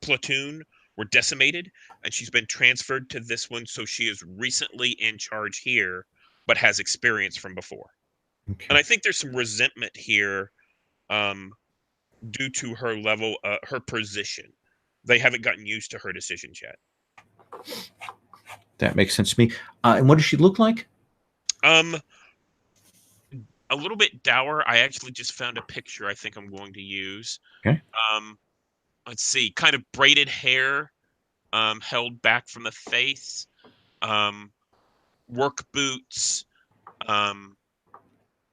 platoon were decimated, and she's been transferred to this one. So she is recently in charge here, but has experience from before. Okay. And I think there's some resentment here, due to her level, her position. They haven't gotten used to her decisions yet. That makes sense to me. And what does she look like? A little bit dour. I actually just found a picture I think I'm going to use. Okay. Let's see. Kind of braided hair, held back from the face, work boots,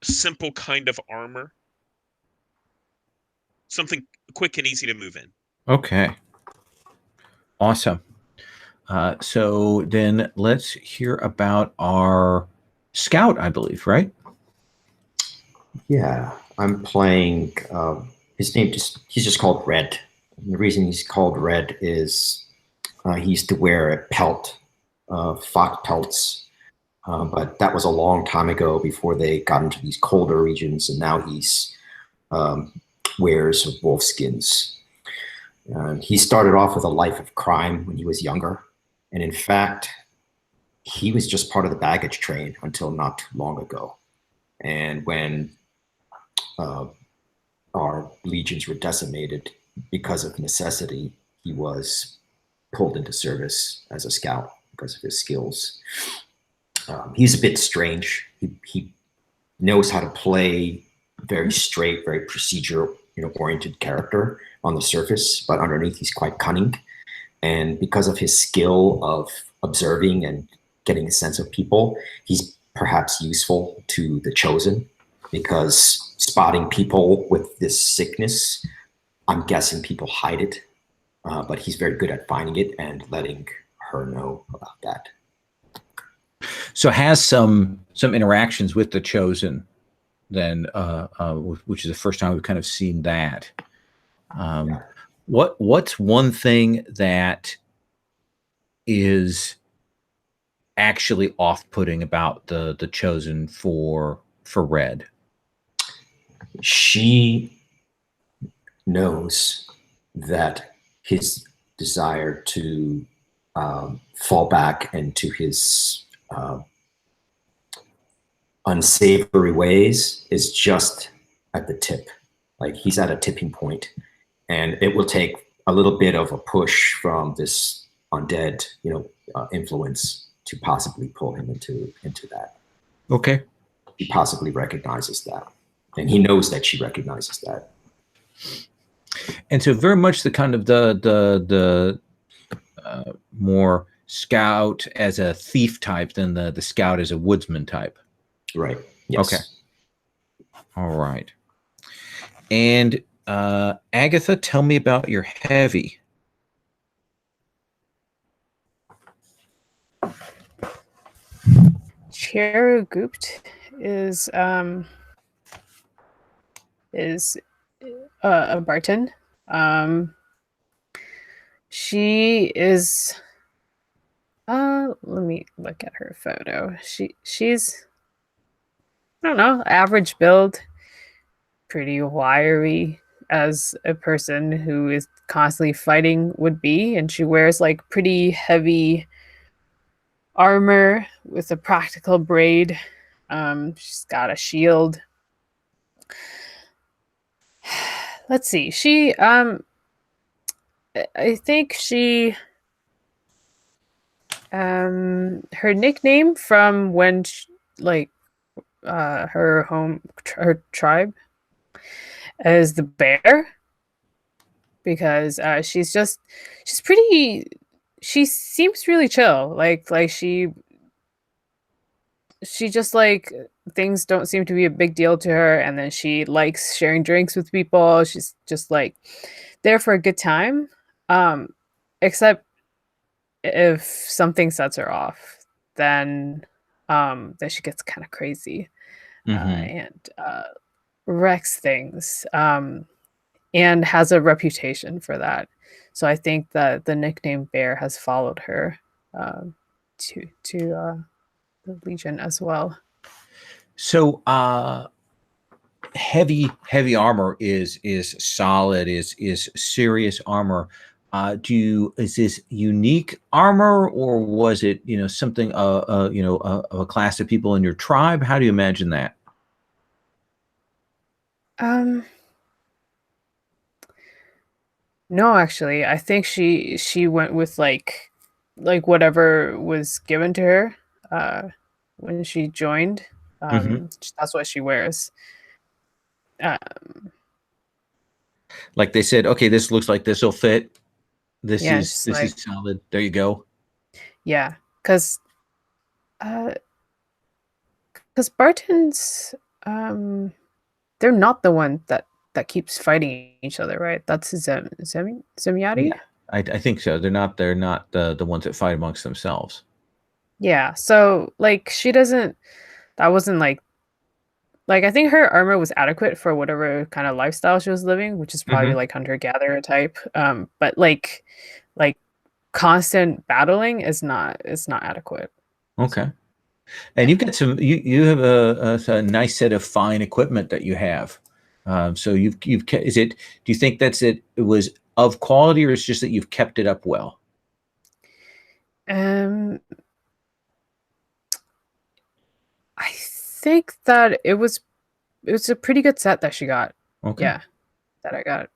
simple kind of armor. Something quick and easy to move in. Okay. Awesome. So then let's hear about our scout, I believe, right? Yeah, I'm playing. He's just called Red. And the reason he's called Red is he used to wear a pelt, fox pelts, but that was a long time ago before they got into these colder regions, and now he's wears wolf skins. He started off with a life of crime when he was younger, and in fact, he was just part of the baggage train until not too long ago. And when our legions were decimated because of necessity, he was pulled into service as a scout because of his skills. He's a bit strange. He knows how to play very straight, very procedure-oriented character on the surface, but underneath he's quite cunning. And because of his skill of observing and getting a sense of people, he's perhaps useful to the Chosen, because spotting people with this sickness, I'm guessing people hide it, but he's very good at finding it and letting her know about that. So has some interactions with the Chosen then, which is the first time we've kind of seen that. What's one thing that is actually off-putting about the chosen for Red? She knows that his desire to fall back into his unsavory ways is just at the tip. Like he's at a tipping point, and it will take a little bit of a push from this undead, influence to possibly pull him into that. Okay. He possibly recognizes that, and he knows that she recognizes that. And so very much the kind of the more scout as a thief type than the scout as a woodsman type. Right. Yes. Okay. All right. And Agatha, tell me about your heavy. Cherugupt is a Barton. She is let me look at her photo. She's I don't know, average build, pretty wiry as a person who is constantly fighting would be, and she wears like pretty heavy armor with a practical braid. She's got a shield. Let's see. I think she her nickname from when her tribe is the bear, because she seems really chill. Like she just like things don't seem to be a big deal to her, and then she likes sharing drinks with people. She's just like there for a good time, except if something sets her off, then she gets kind of crazy and wrecks things, and has a reputation for that. So I think that the nickname Bear has followed her to the Legion as well. So heavy armor is solid, is serious armor. Is this unique armor, or was it something of a class of people in your tribe? How do you imagine that? No, actually, I think she went with like whatever was given to her when she joined. That's what she wears. Like they said, okay, this looks like this will fit. This Yeah, is solid. There you go. Yeah, because Bartons, they're not the one that keeps fighting each other, right? That's Zemiati. Yeah, I think so. They're not the ones that fight amongst themselves. Yeah, so like she doesn't. That wasn't like I think her armor was adequate for whatever kind of lifestyle she was living, which is probably like hunter-gatherer type. But like constant battling is not adequate. Okay. And you've got you have a nice set of fine equipment that you have. So you've is it? Do you think that's it? It was of quality, or it's just that you've kept it up well? I think that it was a pretty good set that she got. Okay. Yeah, that I got.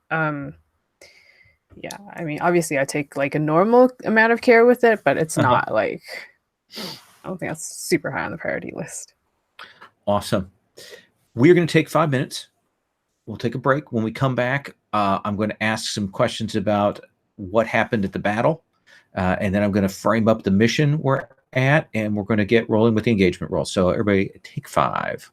Yeah, I mean, obviously, I take like a normal amount of care with it, but it's not like I don't think that's super high on the priority list. Awesome. We're going to take 5 minutes. We'll take a break. When we come back, I'm going to ask some questions about what happened at the battle, and then I'm going to frame up the mission we're at, and we're going to get rolling with the engagement roll. So everybody, take 5.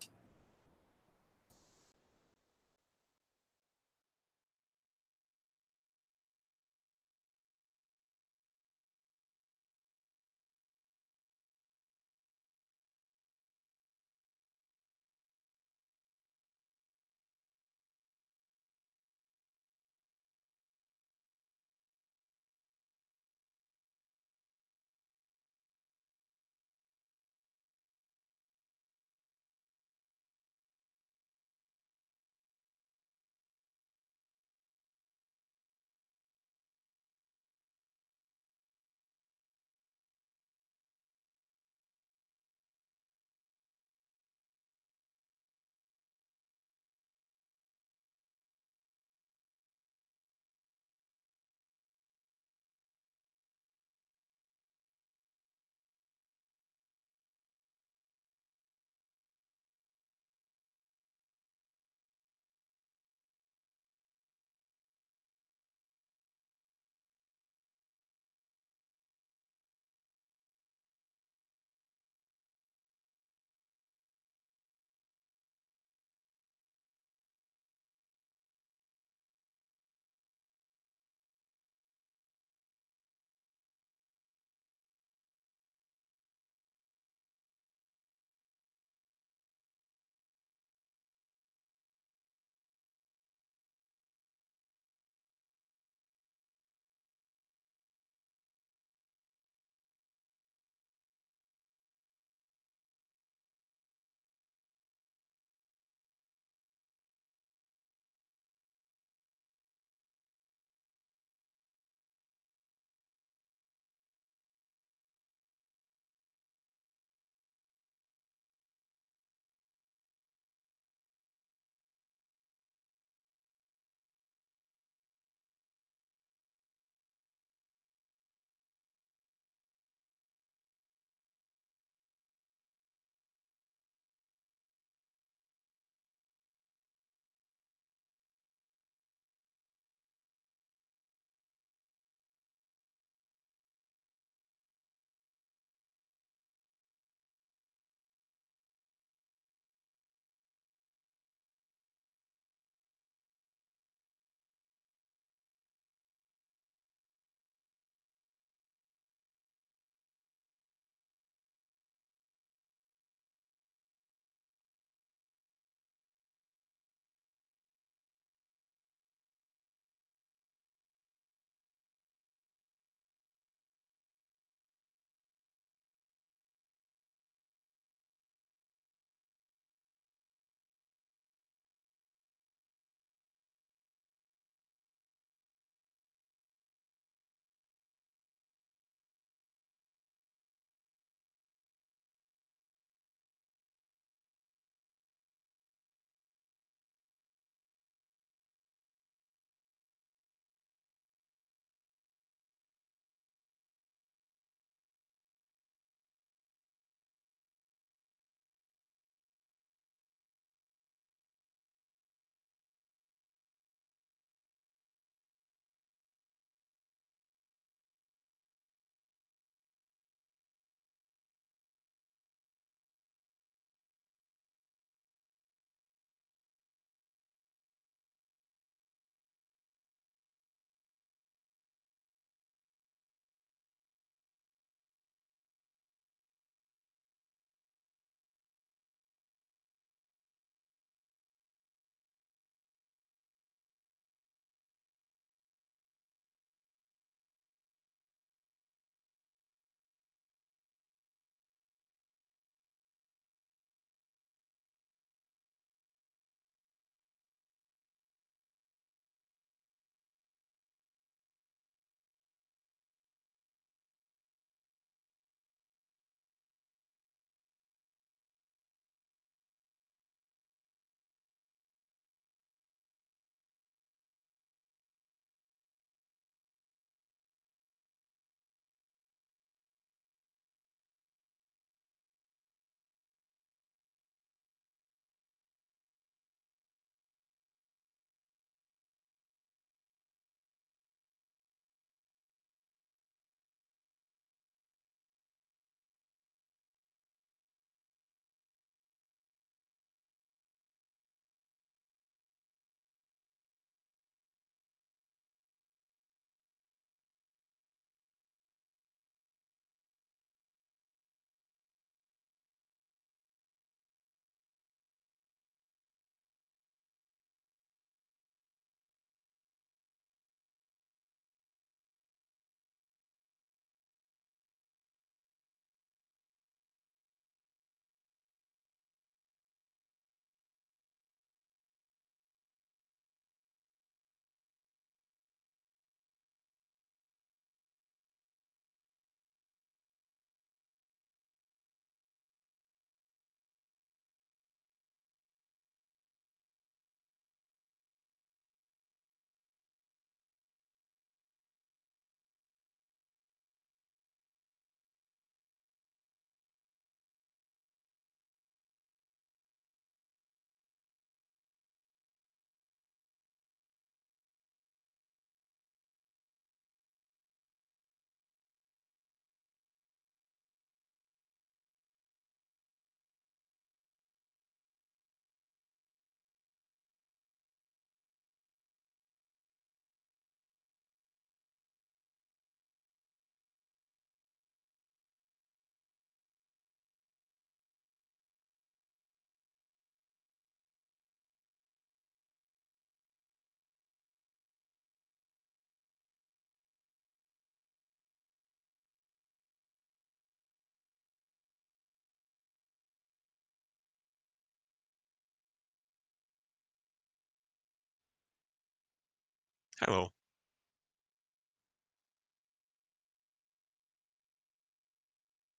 Hello.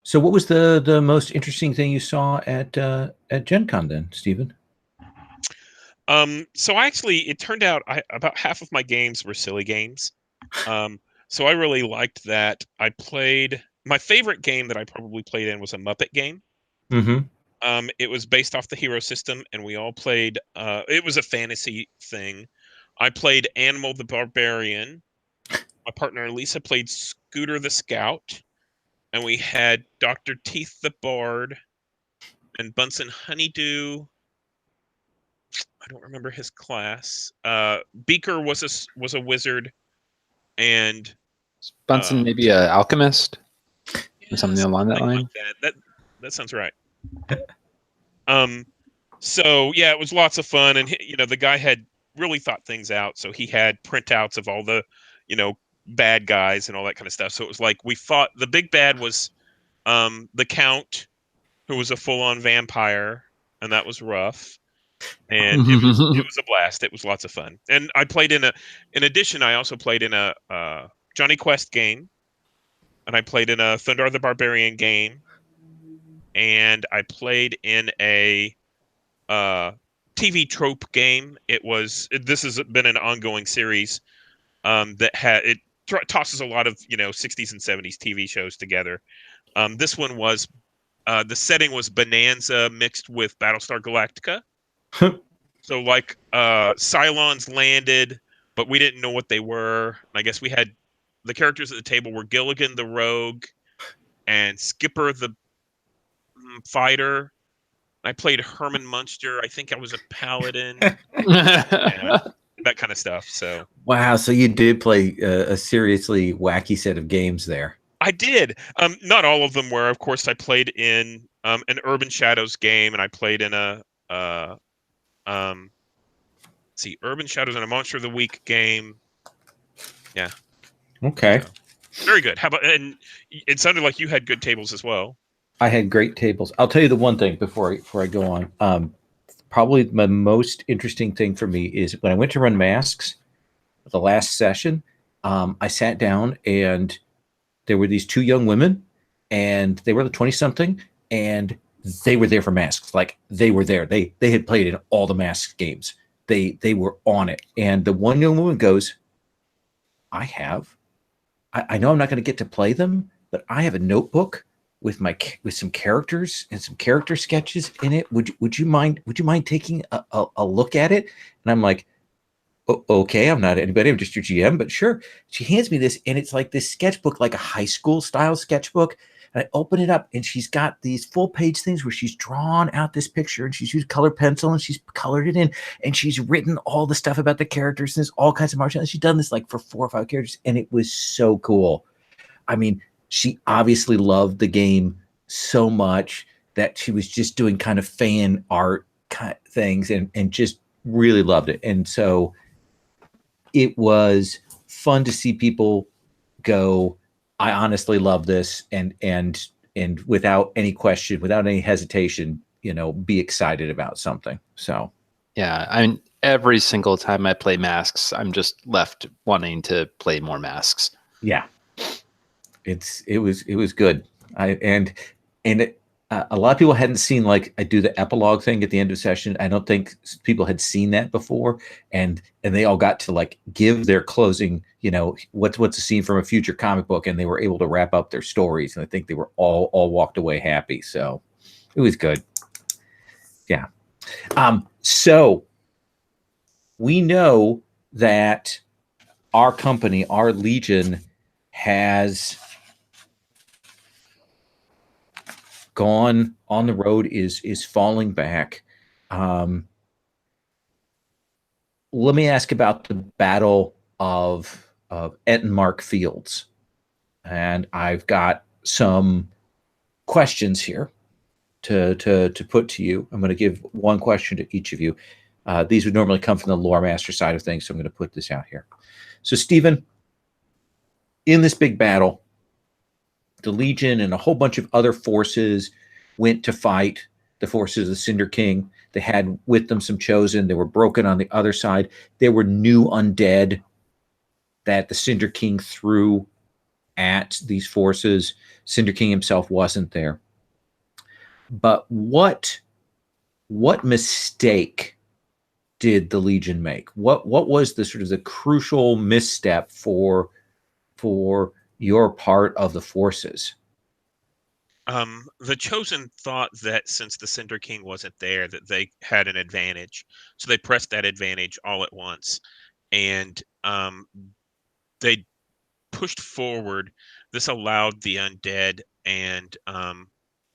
So, what was the most interesting thing you saw at Gen Con then, Stephen? So it turned out about half of my games were silly games. So I really liked that. I played my favorite game that I probably played in was a Muppet game. Mm-hmm. It was based off the hero system, and we all played. It was a fantasy thing. I played Animal the Barbarian. My partner Lisa played Scooter the Scout, and we had Dr. Teeth the Bard and Bunsen Honeydew. I don't remember his class. Beaker was a wizard, and Bunsen maybe a alchemist or something yeah, along that line. Like that sounds right. So yeah, it was lots of fun, and the guy had really thought things out. So he had printouts of all the, bad guys and all that kind of stuff. So it was like we fought. The big bad was the Count, who was a full-on vampire, and that was rough. And it was a blast. It was lots of fun. And I played in addition, I also played in a Johnny Quest game, and I played in a Thundar the Barbarian game, and I played in a TV trope game. This has been an ongoing series that tosses a lot of 60s and 70s TV shows together. This one was the setting was Bonanza mixed with Battlestar Galactica. So like Cylons landed, but we didn't know what they were. And I guess we had the characters at the table were Gilligan the Rogue and Skipper the Fighter. I played Herman Munster. I think I was a paladin. That kind of stuff. So wow, so you did play a seriously wacky set of games there. I did. Not all of them were. Of course, I played in an Urban Shadows game, and I played in a Urban Shadows and a Monster of the Week game. Yeah. Okay. So, very good. How about? And it sounded like you had good tables as well. I had great tables. I'll tell you the one thing before I go on. Probably the most interesting thing for me is when I went to run masks, the last session, I sat down and there were these two young women, and they were 20-something, and they were there for masks. Like they were there. They had played in all the mask games. They were on it. And the one young woman goes, I know I'm not going to get to play them, but I have a notebook with some characters and some character sketches in it. Would you mind taking a look at it? And I'm like, okay, I'm not anybody, I'm just your GM, but sure. She hands me this, and it's like this sketchbook, like a high school style sketchbook. And I open it up, and she's got these full page things where she's drawn out this picture, and she's used colored pencil, and she's colored it in, and she's written all the stuff about the characters, and there's all kinds of martial. And she's done this like for 4 or 5 characters, and it was so cool. I mean, she obviously loved the game so much that she was just doing kind of fan art kind of things and just really loved it. And so it was fun to see people go, I honestly love this, and without any question, without any hesitation, be excited about something. So yeah, I mean, every single time I play masks, I'm just left wanting to play more masks. Yeah. It was good. A lot of people hadn't seen, like, I do the epilogue thing at the end of session. I don't think people had seen that before, and they all got to like give their closing, what's a scene from a future comic book, and they were able to wrap up their stories, and I think they were all walked away happy. So it was good. Yeah. So we know that our company, our Legion, has gone on the road, is falling back. Let me ask about the Battle of Ettenmark Fields, and I've got some questions here to put to you. I'm going to give one question to each of you. These would normally come from the lore master side of things, so I'm going to put this out here. So, Stephen, in this big battle, the Legion and a whole bunch of other forces went to fight the forces of the Cinder King. They had with them some chosen. They were broken on the other side. There were new undead that the Cinder King threw at these forces. Cinder King himself wasn't there. But what mistake did the Legion make? What was the sort of the crucial misstep for your part of the forces? The Chosen thought that since the Cinder King wasn't there, that they had an advantage. So they pressed that advantage all at once. And they pushed forward. This allowed the undead and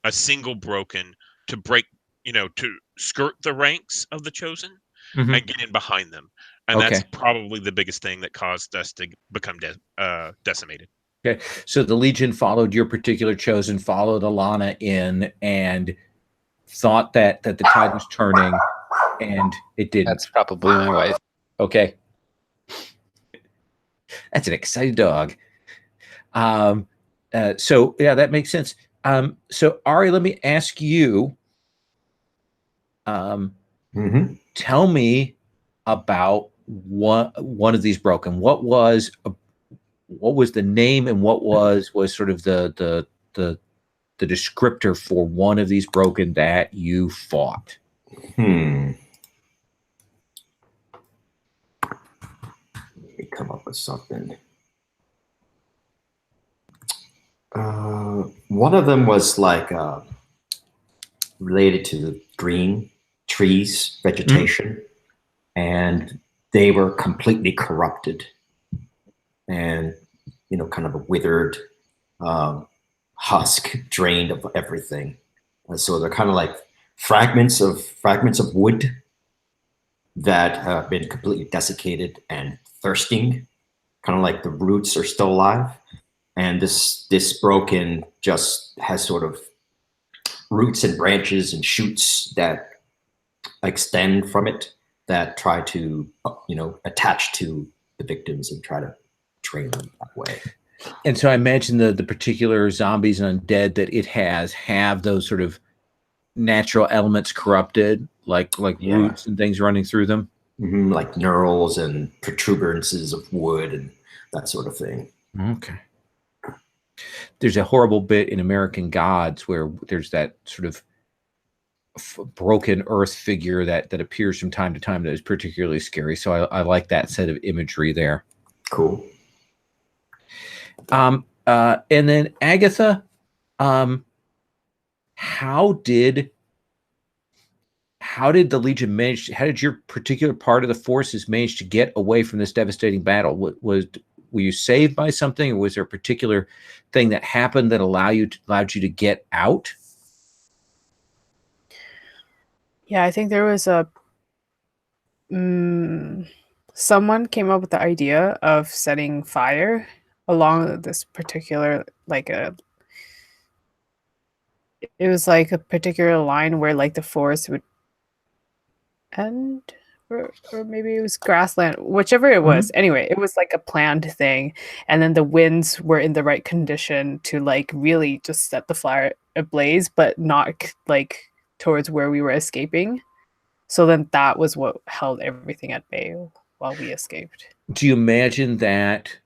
a single broken to break, to skirt the ranks of the Chosen and get in behind them. And that's probably the biggest thing that caused us to become decimated. Okay, so the Legion followed your particular Chosen, followed Alana in, and thought that the tide was turning, and it didn't. That's probably my wife. Okay. That's an excited dog. So yeah, that makes sense. So Ari, let me ask you. Tell me about one of these broken. What was the name, and what was sort of the descriptor for one of these broken that you fought? Let me come up with something. One of them was like related to the green trees, vegetation, and they were completely corrupted and, kind of a withered husk, drained of everything. So they're kind of like fragments of wood that have been completely desiccated and thirsting, kind of like the roots are still alive. And this broken just has sort of roots and branches and shoots that extend from it that try to, attach to the victims and try to train them that way. And so I imagine the particular zombies and undead that it have those sort of natural elements corrupted, like roots and things running through them. Like knurls and protuberances of wood and that sort of thing. Okay. There's a horrible bit in American Gods where there's that sort of broken earth figure that appears from time to time that is particularly scary. So I like that set of imagery there. Cool. And then Agatha, how did the Legion manage? How did your particular part of the forces manage to get away from this devastating battle? Were you saved by something, or was there a particular thing that happened that allowed you to get out? Yeah, I think there was someone came up with the idea of setting fire along this particular, it was like a particular line where like the forest would end, or maybe it was grassland, whichever it was. Anyway, it was like a planned thing, and then the winds were in the right condition to like really just set the fire ablaze, but not like towards where we were escaping. So then that was what held everything at bay while we escaped. Do you imagine that?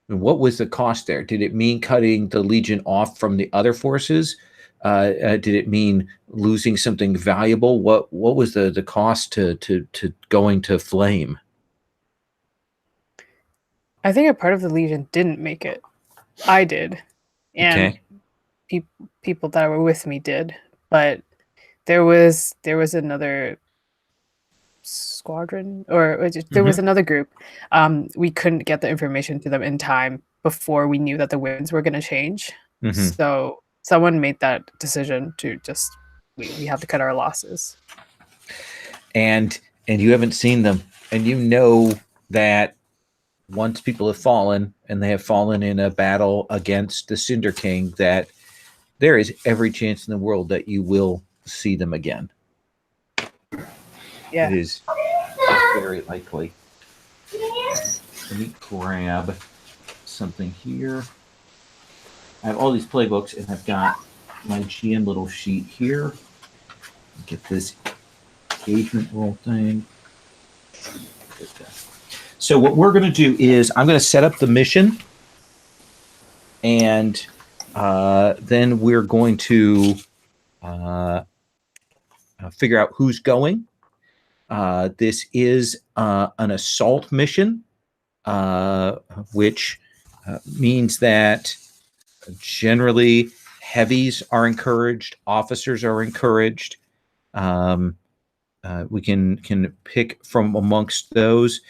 What was the cost there? Did it mean cutting the Legion off from the other forces? Did it mean losing something valuable? What was the cost to going to flame? I think a part of the Legion didn't make it. I did, and people that were with me did, but there was another squadron, or there was another group. We couldn't get the information to them in time before we knew that the winds were going to change. So someone made that decision to just we have to cut our losses. And you haven't seen them, and you know that once people have fallen, and they have fallen in a battle against the Cinder King, that there is every chance in the world that you will see them again. Yeah. It is very likely. Let me grab something here. I have all these playbooks, and I've got my GM little sheet here. Get this engagement roll thing. So what we're going to do is I'm going to set up the mission, and then we're going to figure out who's going. This is an assault mission, which means that generally heavies are encouraged, officers are encouraged. We can pick from amongst those.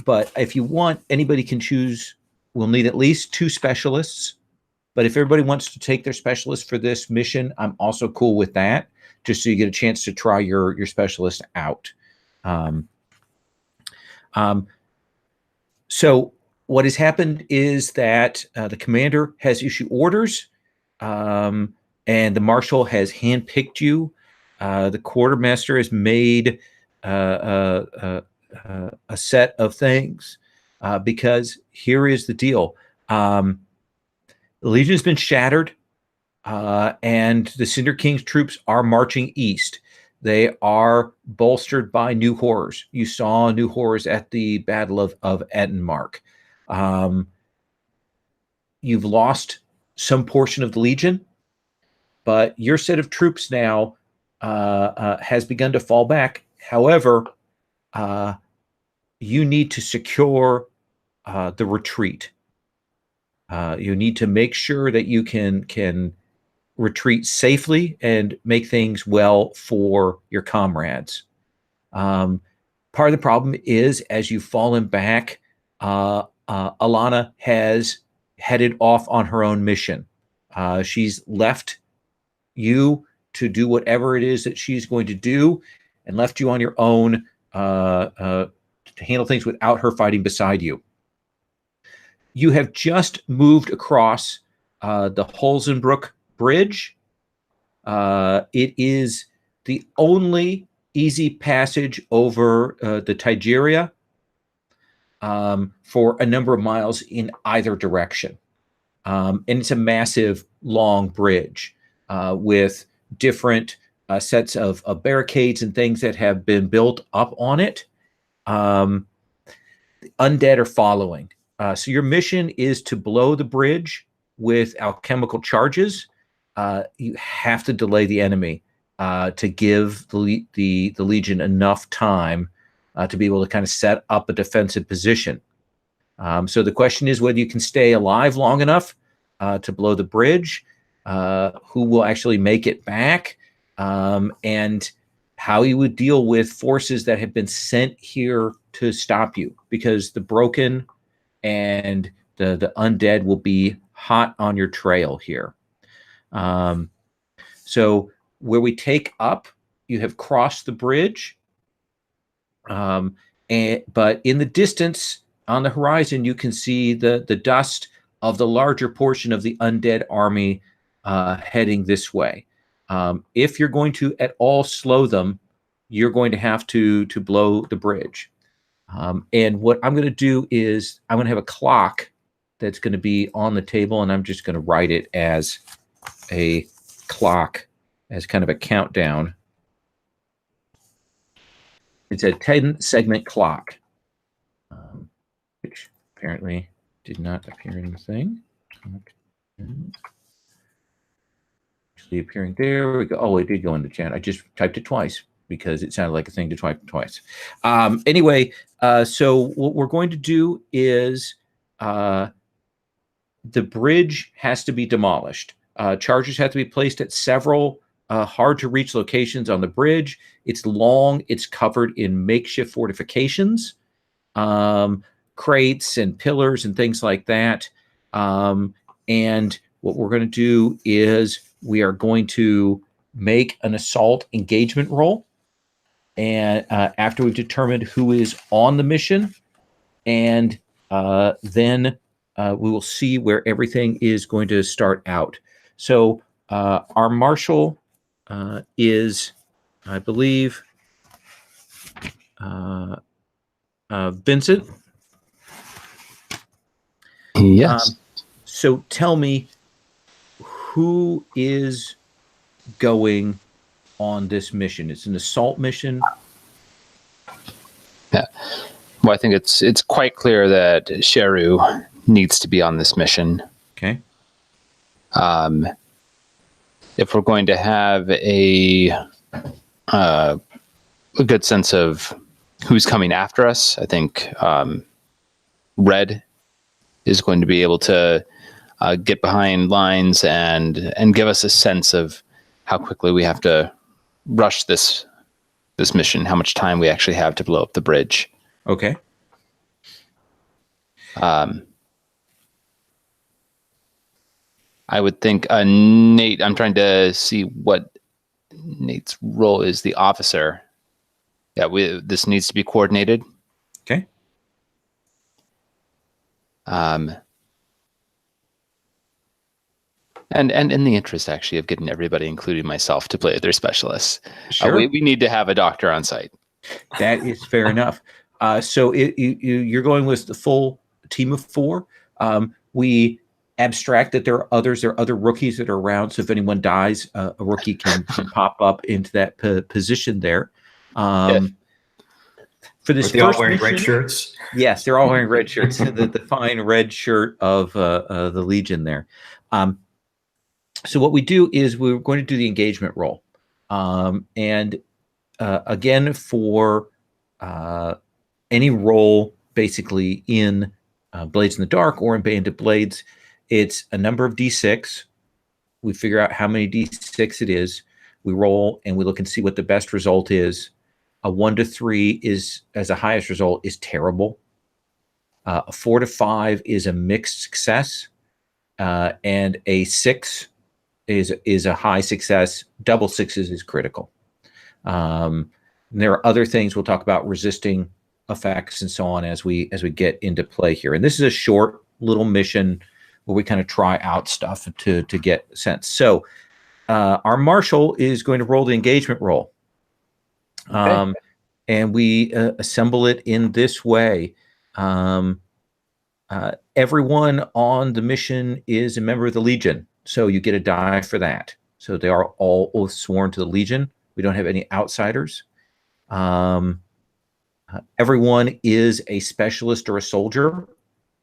But if you want, anybody can choose. We'll need at least 2 specialists. But if everybody wants to take their specialist for this mission, I'm also cool with that, just so you get a chance to try your specialist out. So what has happened is that the commander has issued orders, and the marshal has handpicked you. The quartermaster has made a set of things, because here is the deal. The Legion has been shattered, and the Cinder King's troops are marching east. They are bolstered by new horrors. You saw new horrors at the Battle of Ettenmark. You've lost some portion of the Legion, but your set of troops now has begun to fall back. However, you need to secure the retreat. You need to make sure that you can retreat safely and make things well for your comrades. Part of the problem is, as you've fallen back, Alana has headed off on her own mission. She's left you to do whatever it is that she's going to do, and left you on your own to handle things without her fighting beside you. You have just moved across the Holzenbrook Bridge. It is the only easy passage over the Tigeria for a number of miles in either direction. And it's a massive, long bridge with different sets of barricades and things that have been built up on it. The undead are following. So your mission is to blow the bridge with alchemical charges. You have to delay the enemy to give the Legion enough time to be able to kind of set up a defensive position. So the question is whether you can stay alive long enough to blow the bridge, who will actually make it back, and how you would deal with forces that have been sent here to stop you, because the broken and the undead will be hot on your trail here. So where we take up, you have crossed the bridge, but in the distance on the horizon, you can see the dust of the larger portion of the undead army heading this way. If you're going to at all slow them, you're going to have to blow the bridge. And what I'm going to do is I'm going to have a clock that's going to be on the table, and I'm just going to write it as a clock, as kind of a countdown. It's a 10-segment clock, which apparently did not appear in the thing. Actually appearing there. We go. Oh, it did go in the chat. I just typed it twice because it sounded like a thing to type twice. Anyway, so what we're going to do is the bridge has to be demolished. Charges have to be placed at several hard-to-reach locations on the bridge. It's long. It's covered in makeshift fortifications, crates and pillars and things like that. And what we're going to do is we are going to make an assault engagement roll. And after we've determined who is on the mission, and then we will see where everything is going to start out. So our marshal is, I believe, Vincent. Yes. So tell me, who is going on this mission? It's an assault mission. Yeah. Well, I think it's quite clear that Sheru needs to be on this mission. Okay. If we're going to have a good sense of who's coming after us, I think Red is going to be able to get behind lines and give us a sense of how quickly we have to rush this mission, how much time we actually have to blow up the bridge. Okay. I would think Nate, I'm trying to see what Nate's role is, the officer. Yeah, this needs to be coordinated. Okay. And in the interest, actually, of getting everybody, including myself, to play their specialists, Sure. We need to have a doctor on site. That is fair enough. So you're going with the full team of 4. We abstract that there are other rookies that are around. So if anyone dies, a rookie can pop up into that position there. For this Are they all first wearing mission, red shirts? Yes, they're all wearing red shirts. the fine red shirt of the Legion there. So what we do is we're going to do the engagement roll. And again, for any roll basically in Blades in the Dark or in Bandit Blades, it's a number of D6. We figure out how many D6 it is. We roll and we look and see what the best result is. A 1 to 3 is, as a highest result, is terrible. A 4 to 5 is a mixed success. And a 6 is a high success. Double sixes is critical. There are other things we'll talk about, resisting effects and so on as we get into play here. And this is a short little mission where we kind of try out stuff to get a sense. So our marshal is going to roll the engagement roll. Okay. And we assemble it in this way. Everyone on the mission is a member of the Legion, so you get a die for that. So they are all oath sworn to the Legion. We don't have any outsiders. Everyone is a specialist or a soldier,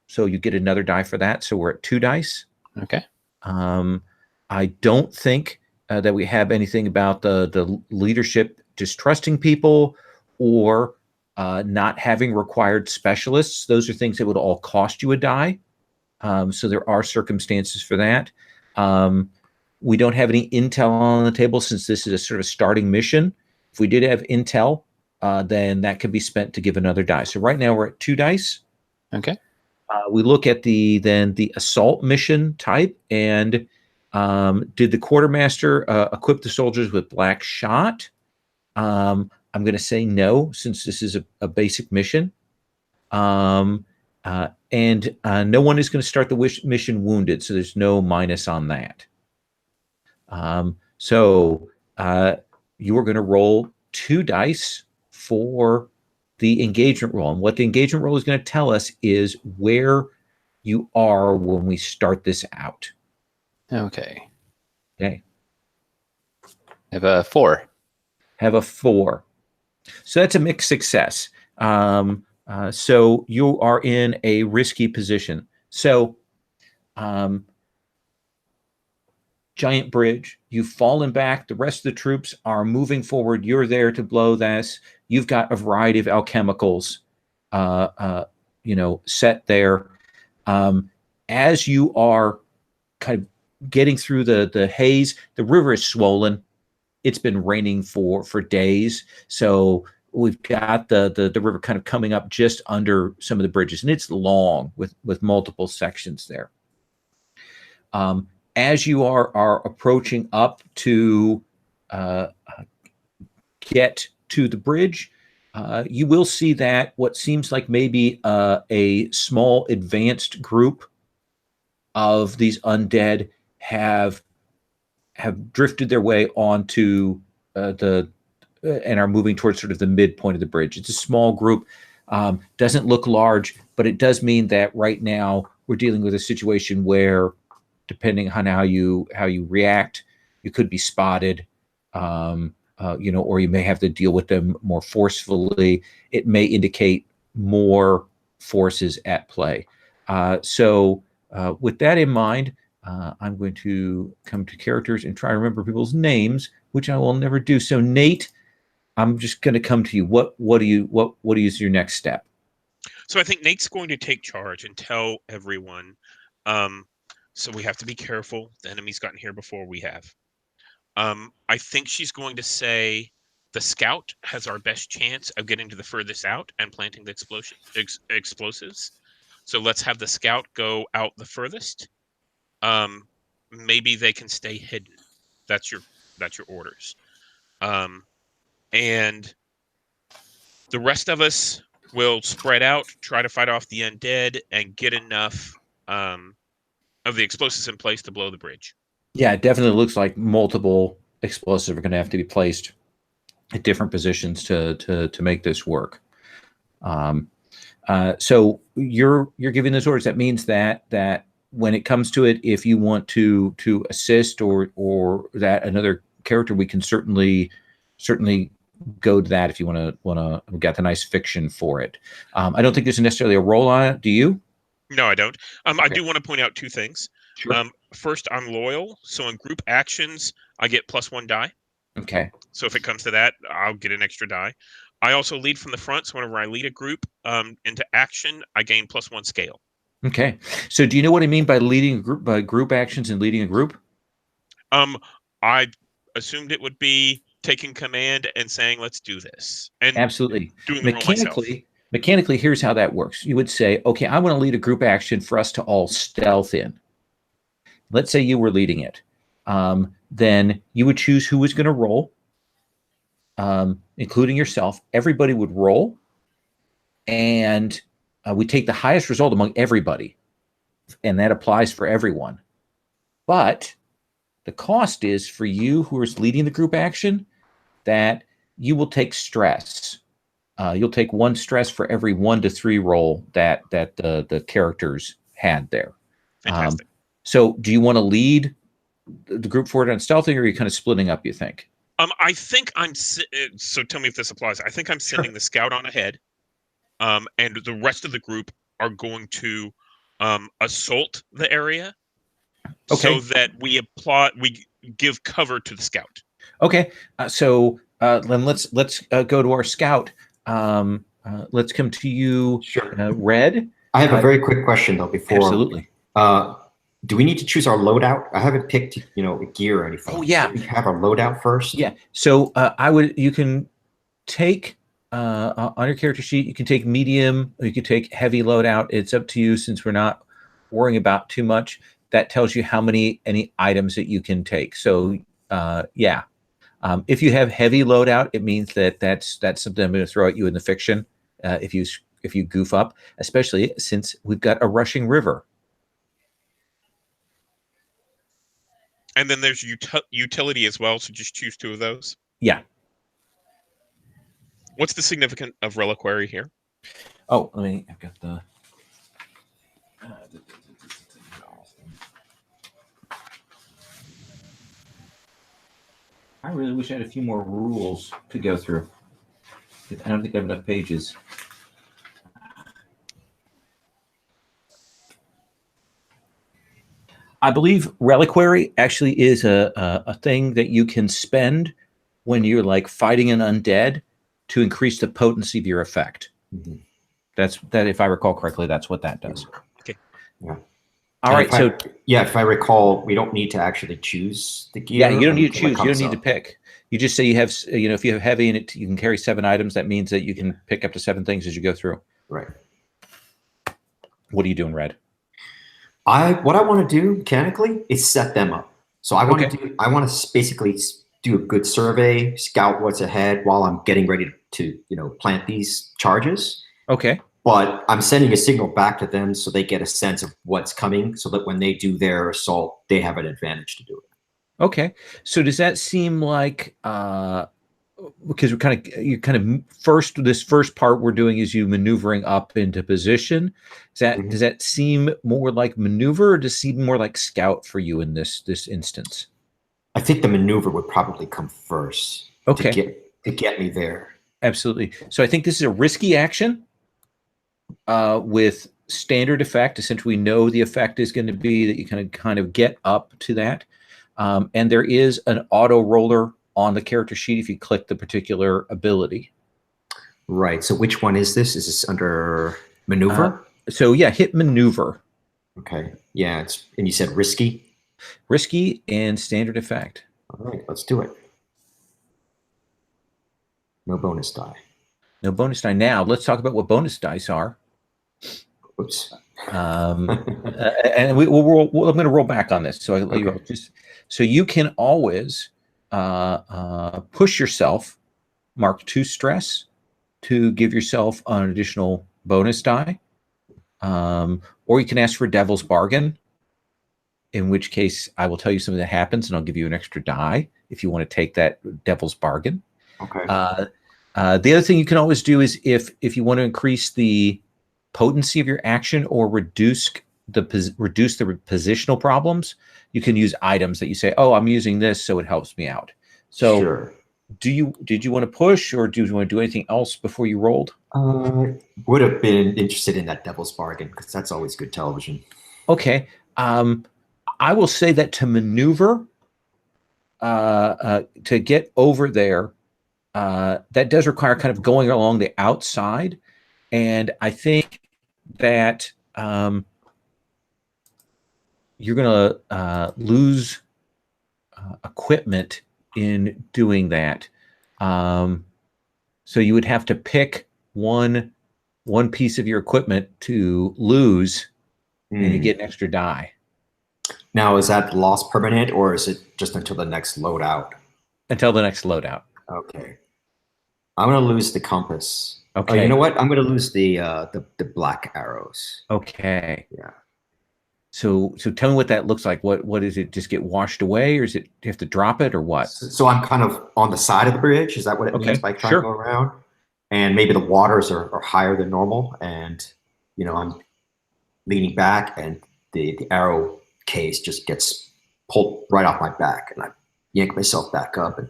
so you get another die for that. So we're at 2 dice. Okay. I don't think that we have anything about the leadership distrusting people or not having required specialists. Those are things that would all cost you a die. So there are circumstances for that. We don't have any intel on the table since this is a sort of starting mission. If we did have intel, then that could be spent to give another die. So right now we're at 2 dice. Okay. We look at the assault mission type, and did the quartermaster equip the soldiers with black shot? I'm going to say no, since this is a basic mission. And no one is going to start the mission wounded, so there's no minus on that. So you are going to roll 2 dice for the engagement roll. And what the engagement roll is going to tell us is where you are when we start this out. Okay. Okay. I have a 4. Have a 4. So that's a mixed success. So you are in a risky position. So giant bridge, you've fallen back. The rest of the troops are moving forward. You're there to blow this. You've got a variety of alchemicals, set there. As you are kind of getting through the haze, the river is swollen. It's been raining for days, so we've got the river kind of coming up just under some of the bridges, and it's long with multiple sections there. As you are approaching up to get to the bridge, you will see that what seems like maybe a small advanced group of these undead have drifted their way onto and are moving towards sort of the midpoint of the bridge. It's a small group, doesn't look large, but it does mean that right now we're dealing with a situation where, depending on how you react, you could be spotted, or you may have to deal with them more forcefully. It may indicate more forces at play. So with that in mind, I'm going to come to characters and try to remember people's names, which I will never do. So Nate, I'm just going to come to you. What is your next step? So I think Nate's going to take charge and tell everyone. So we have to be careful. The enemy's gotten here before we have. I think she's going to say the scout has our best chance of getting to the furthest out and planting the explosives. So let's have the scout go out the furthest. Maybe they can stay hidden. That's your orders. And the rest of us will spread out, try to fight off the undead, and get enough of the explosives in place to blow the bridge. Yeah, it definitely looks like multiple explosives are going to have to be placed at different positions to make this work. So you're giving those orders. That means that when it comes to it, if you want to assist or that another character, we can certainly go to that if you want to get the nice fiction for it. I don't think there's necessarily a roll on it. Do you? No, I don't. Okay. I do want to point out 2 things. Sure. First, I'm loyal, so in group actions, I get +1 die. Okay. So if it comes to that, I'll get an extra die. I also lead from the front, so whenever I lead a group into action, I gain +1 scale. Okay. So do you know what I mean by leading a group, by group actions and leading a group? I assumed it would be taking command and saying, let's do this. And absolutely. Doing the role myself. Mechanically, here's how that works. You would say, okay, I want to lead a group action for us to all stealth in. Let's say you were leading it. Then you would choose who was going to roll, including yourself. Everybody would roll, and we take the highest result among everybody, and that applies for everyone. But the cost is for you who is leading the group action that you will take stress. You'll take 1 stress for every 1 to 3 roll that the characters had there. Fantastic. So do you want to lead the group forward on stealthing, or are you kind of splitting up, you think? I think so tell me if this applies. I think I'm sending the scout on ahead, and the rest of the group are going to assault the area, so that we give cover to the scout. Okay, so then let's go to our scout. Let's come to you, Sure. Red. I have a very quick question though before. Absolutely. Do we need to choose our loadout? I haven't picked, gear or anything. Oh yeah. So we have our loadout first. Yeah. So you can take on your character sheet, you can take medium, or you can take heavy loadout. It's up to you, since we're not worrying about too much. That tells you how many items that you can take. So yeah. If you have heavy loadout, it means that's something I'm going to throw at you in the fiction. If you goof up, especially since we've got a rushing river. And then there's utility as well, so just choose 2 of those. Yeah. What's the significance of reliquary here? Oh, I've got the. I really wish I had a few more rules to go through. I don't think I have enough pages. I believe reliquary actually is a thing that you can spend when you're like fighting an undead to increase the potency of your effect. Mm-hmm. That, if I recall correctly, that's what that does. Okay. Yeah. All right. So if I recall, we don't need to actually choose the gear. Yeah, you don't need to choose. You don't need to pick. You just say you have, if you have heavy in it, you can carry 7 items. That means that you can pick up to 7 things as you go through. Right. What are you doing, Red? What I want to do mechanically is set them up. So I want to basically do a good survey, scout what's ahead while I'm getting ready to plant these charges. Okay. But I'm sending a signal back to them so they get a sense of what's coming, so that when they do their assault, they have an advantage to do it. Okay. So does that seem like because this first part we're doing is you maneuvering up into position. Does that seem more like maneuver, or does it seem more like scout for you in this instance? I think the maneuver would probably come first. Okay. To get me there. Absolutely. So I think this is a risky action. with standard effect. Essentially, we know the effect is going to be that you kind of get up to that. And there is an auto roller on the character sheet if you click the particular ability. Right. So which one is this? Is this under maneuver? So yeah, hit maneuver. Okay. Yeah. And you said risky? Risky and standard effect. All right. Let's do it. No bonus die. No bonus die. Now let's talk about what bonus dice are. Oops. And I'm going to roll back on this. So I let you roll. So you can always push yourself, mark 2 stress to give yourself an additional bonus die. Or you can ask for Devil's Bargain, in which case I will tell you something that happens and I'll give you an extra die if you want to take that Devil's Bargain. Okay. The other thing you can always do is if you want to increase the potency of your action or reduce the positional problems, you can use items that you say, oh, I'm using this, so it helps me out. So sure. Did you want to push, or do you want to do anything else before you rolled? Would have been interested in that Devil's Bargain because that's always good television. Okay. I will say that to maneuver, to get over there, that does require kind of going along the outside. And I think that you're going to lose equipment in doing that. So you would have to pick one piece of your equipment to lose, and you get an extra die. Now, is that loss permanent, or is it just until the next loadout? Until the next loadout. Okay. I'm going to lose the compass. Okay. Oh, you know what? I'm going to lose the black arrows. Okay. Yeah. So tell me what that looks like. What is it? Just get washed away, or is it you have to drop it, or what? So I'm kind of on the side of the bridge. Is that what it means by trying to go around? And maybe the waters are higher than normal, and I'm leaning back, and the arrow case just gets pulled right off my back, and I yank myself back up, and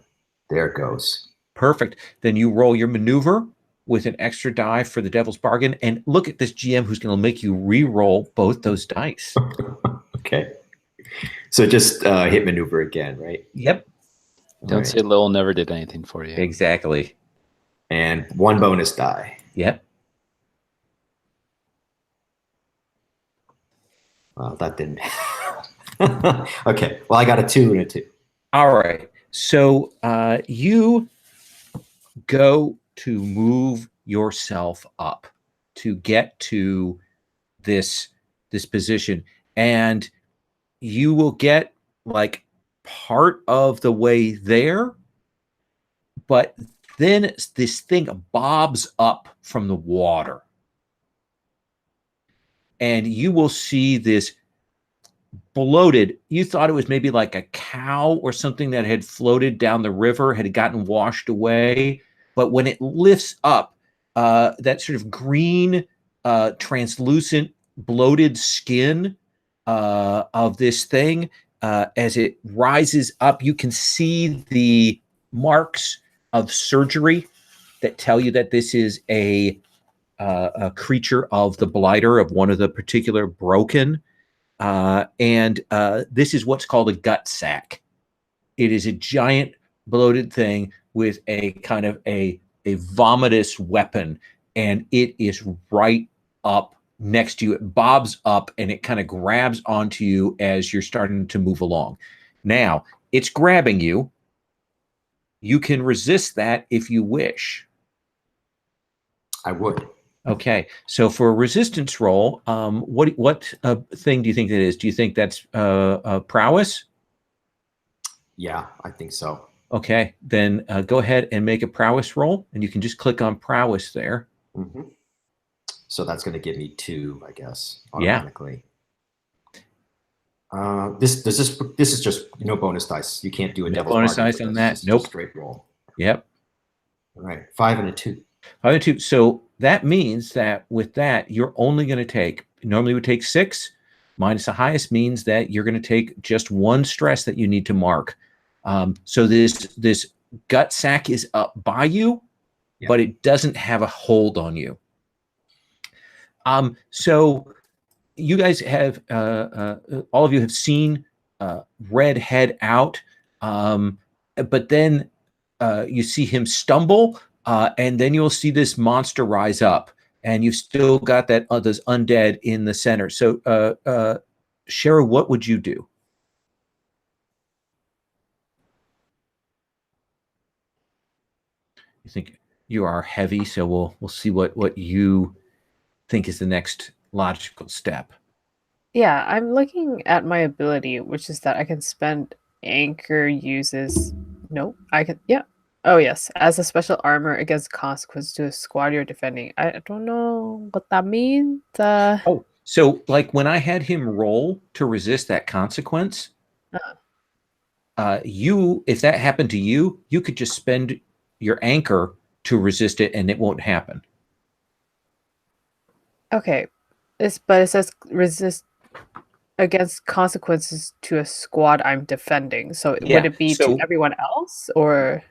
there it goes. Perfect. Then you roll your maneuver with an extra die for the Devil's Bargain, and look at this GM who's going to make you re-roll both those dice. Okay. So just hit maneuver again, right? Yep. Don't say Lil never did anything for you. Exactly. And 1 bonus die. Yep. Well, that didn't. Okay. Well, I got a 2 and a 2. All right. So you go to move yourself up to get to this position, and you will get like part of the way there, but then this thing bobs up from the water, and you will see this bloated, you thought it was maybe like a cow or something that had floated down the river, had gotten washed away. But when it lifts up, that sort of green, translucent, bloated skin of this thing, as it rises up, you can see the marks of surgery that tell you that this is a creature of the blighter, of one of the particular broken. And this is what's called a gut sack. It is a giant bloated thing with a kind of a vomitous weapon, and it is right up next to you. It bobs up and it kind of grabs onto you as you're starting to move along. Now, it's grabbing you. You can resist that if you wish. I would. Okay, so for a resistance roll, what thing do you think that is? Do you think that's prowess? Yeah, I think so. Okay, then go ahead and make a prowess roll, and you can just click on prowess there. Mm-hmm. So that's going to give me 2, I guess, automatically. Yeah. This is just no bonus dice. You can't do a Devil's bonus Bargain dice on that. Nope. Straight roll. Yep. All right, 5 and a 2. 5 and 2. So that means that with that, you're only going to take, normally would take 6, minus the highest means that you're going to take just 1 stress that you need to mark. So this gut sack is up by you, but it doesn't have a hold on you. So you guys have all of you have seen Red head out, but then you see him stumble, and then you'll see this monster rise up, and you've still got that those undead in the center. So, Shara, what would you do? You think you are heavy, so we'll see what you think is the next logical step. Yeah, I'm looking at my ability, which is that I can spend anchor uses. Nope, I can. Yeah. Oh yes, as a special armor against consequence to a squad you're defending. I don't know what that means. Oh, so like when I had him roll to resist that consequence, you, if that happened to you, you could just spend your anchor to resist it, and it won't happen. Okay, but it says resist against consequences to a squad I'm defending. So would it be to everyone else, or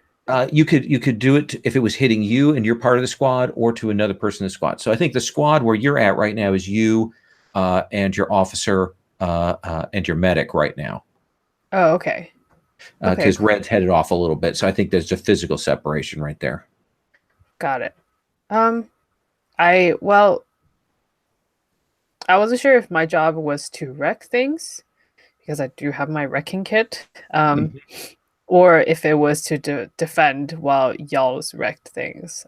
you could do it if it was hitting you and you're part of the squad, or to another person in the squad. So I think the squad where you're at right now is you and your officer and your medic right now. Oh, okay. Because Red's headed off a little bit, so I think there's a physical separation right there. Got it. I wasn't sure if my job was to wreck things, because I do have my wrecking kit, or if it was to defend while y'all's wrecked things.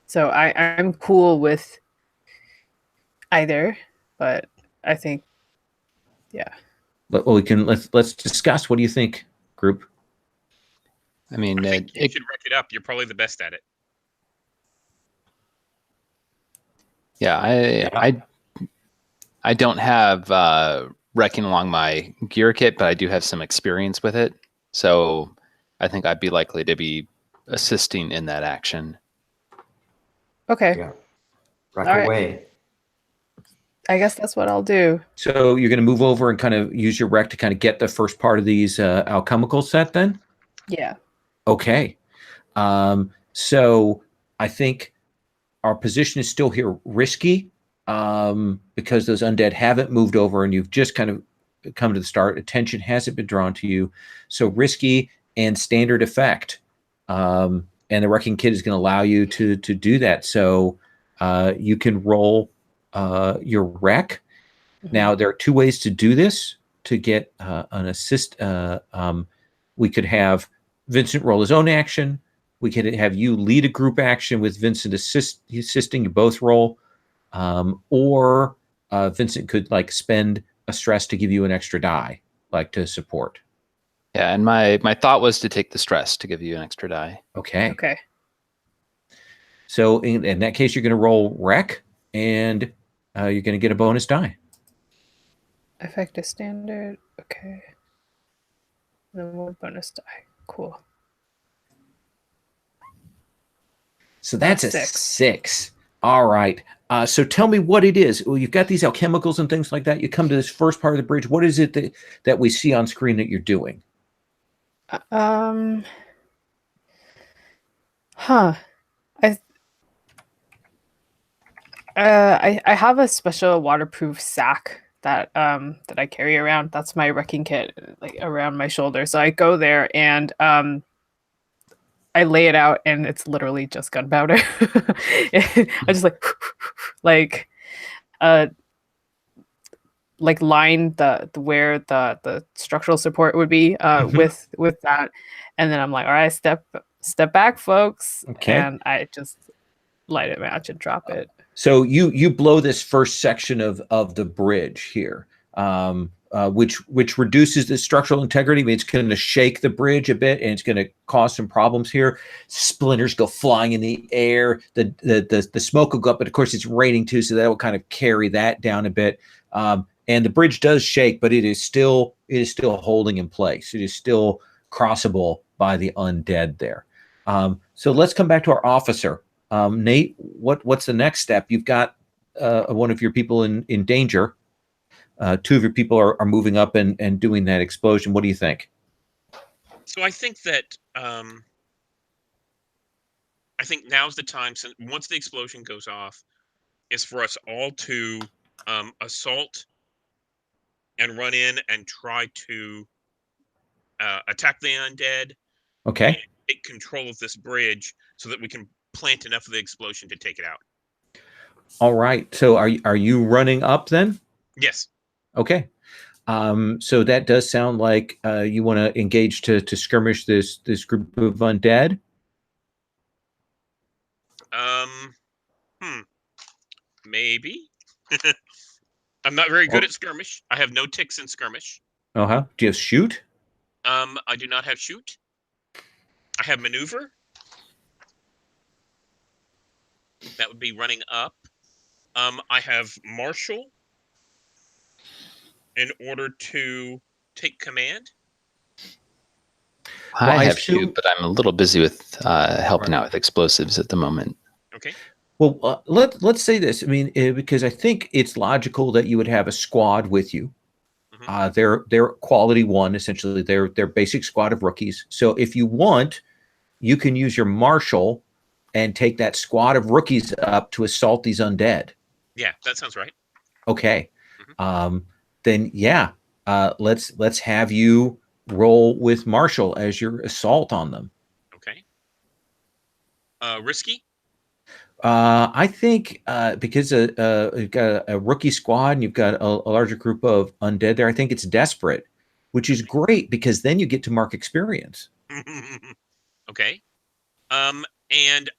So I'm cool with either, but I think, yeah. But let's discuss. What do you think, group? I mean, I think you should wreck it up. You're probably the best at it. Yeah, I don't have wrecking along my gear kit, but I do have some experience with it. So I think I'd be likely to be assisting in that action. Okay. Yeah. Wreck away. I guess that's what I'll do. So you're going to move over and kind of use your wreck to kind of get the first part of these alchemical set then? Yeah. Okay. So I think our position is still here risky because those undead haven't moved over and you've just kind of come to the start. Attention hasn't been drawn to you. So risky and standard effect. And the wrecking kit is going to allow you to do that. So you can roll your wreck. Now, there are two ways to do this to get an assist. We could have Vincent roll his own action. We could have you lead a group action with Vincent assisting. You both roll. Or Vincent could like spend a stress to give you an extra die, like to support. Yeah, and my thought was to take the stress to give you an extra die. Okay. Okay. So in that case, you're going to roll wreck, and you're going to get a bonus die. Effective standard. Okay. Then one bonus die. Cool. So that's a 6. All right. So tell me what it is. Well, you've got these alchemicals and things like that. You come to this first part of the bridge. What is it that we see on screen that you're doing? I have a special waterproof sack that I carry around. That's my wrecking kit, like around my shoulder. So I go there and I lay it out, and it's literally just gunpowder. I just like line the where the structural support would be with that, and then I'm like, all right, step back, folks. Okay. And I just light it match and drop it. So you blow this first section of the bridge here, which reduces the structural integrity. I mean, it's going to shake the bridge a bit, and it's going to cause some problems here. Splinters go flying in the air. The smoke will go up, but of course it's raining too, so that will kind of carry that down a bit. And the bridge does shake, but it is still holding in place. It is still crossable by the undead there. So let's come back to our officer. Nate, what's the next step? You've got one of your people in danger. Two of your people are moving up and doing that explosion. What do you think? So I think that I think now's the time. Since once the explosion goes off, is for us all to assault and run in and try to attack the undead. Okay. And take control of this bridge so that we can plant enough of the explosion to take it out. All right. So are you running up then? Yes. Okay. So that does sound like you want to engage to skirmish this group of undead. Maybe. I'm not very good at skirmish. I have no ticks in skirmish. Do you have shoot? I do not have shoot. I have maneuver. That would be running up. I have marshal in order to take command. I have shoot, but I'm a little busy with helping out with explosives at the moment. Okay. Well, let's say this. I mean, because I think it's logical that you would have a squad with you. Mm-hmm. They're quality one, essentially. They're basic squad of rookies. So if you want, you can use your marshal and take that squad of rookies up to assault these undead. Yeah, that sounds right. Okay. Mm-hmm. Then yeah, let's have you roll with marshal as your assault on them. Okay. Risky? I think because you've got a rookie squad and you've got a larger group of undead there, I think it's desperate, which is great because then you get to mark experience. Okay. And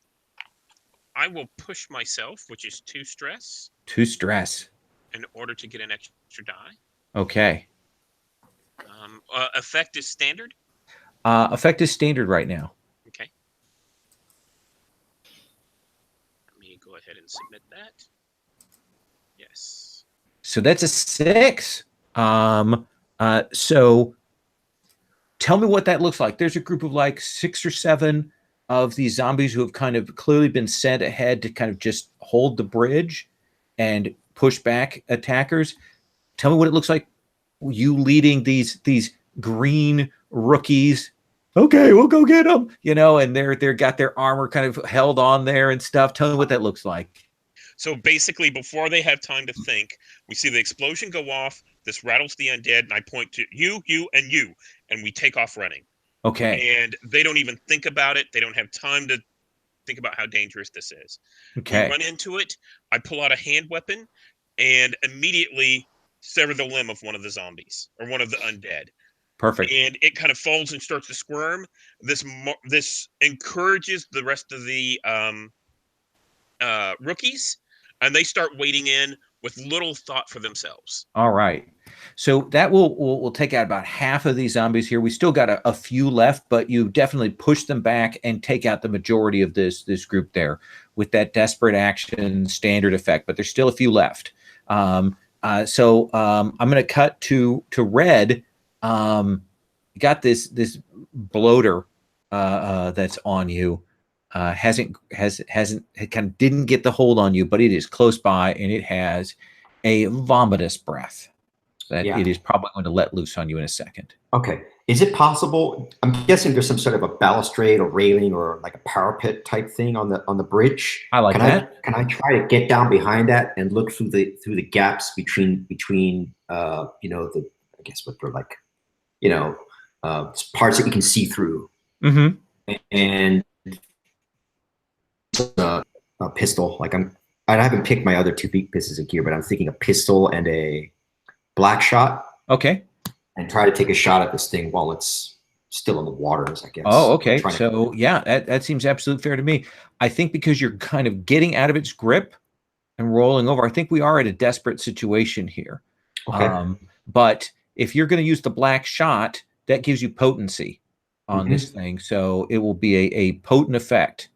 I will push myself, which is 2 stress. 2 stress. In order to get an extra die. Okay. Effect is standard? Effect is standard right now. Okay. Let me go ahead and submit that. Yes. So that's a 6. So tell me what that looks like. There's a group of like 6 or 7 of these zombies who have kind of clearly been sent ahead to kind of just hold the bridge and push back attackers. Tell me what it looks like. You leading these green rookies. Okay, we'll go get them. And they're got their armor kind of held on there and stuff. Tell me what that looks like. So basically, before they have time to think, we see the explosion go off. This rattles the undead, and I point to you, and you, and we take off running. Okay. And they don't even think about it. They don't have time to think about how dangerous this is. Okay. We run into it. I pull out a hand weapon and immediately sever the limb of one of the zombies or one of the undead. Perfect. And it kind of falls and starts to squirm. This encourages the rest of the rookies, and they start wading in with little thought for themselves. All right. So that will take out about half of these zombies here. We still got a few left, but you definitely push them back and take out the majority of this group there with that desperate action standard effect. But there's still a few left. So I'm going to cut to Red. You got this bloater that's on you. Hasn't kind of didn't get the hold on you, but it is close by, and it has a vomitous breath that it is probably going to let loose on you in a second. Okay. Is it possible? I'm guessing there's some sort of a balustrade or railing or like a parapet type thing on the bridge. I like that. Can I try to get down behind that and look through the gaps between I guess what they're like, parts that you can see through. Mm-hmm. And a pistol. I haven't picked my other 2 pieces of gear, but I'm thinking a pistol and a black shot. Okay. And try to take a shot at this thing while it's still in the waters, I guess. Oh, okay. So that seems absolutely fair to me. I think because you're kind of getting out of its grip and rolling over, I think we are at a desperate situation here. Okay. But if you're going to use the black shot, that gives you potency on this thing. So it will be a potent effect.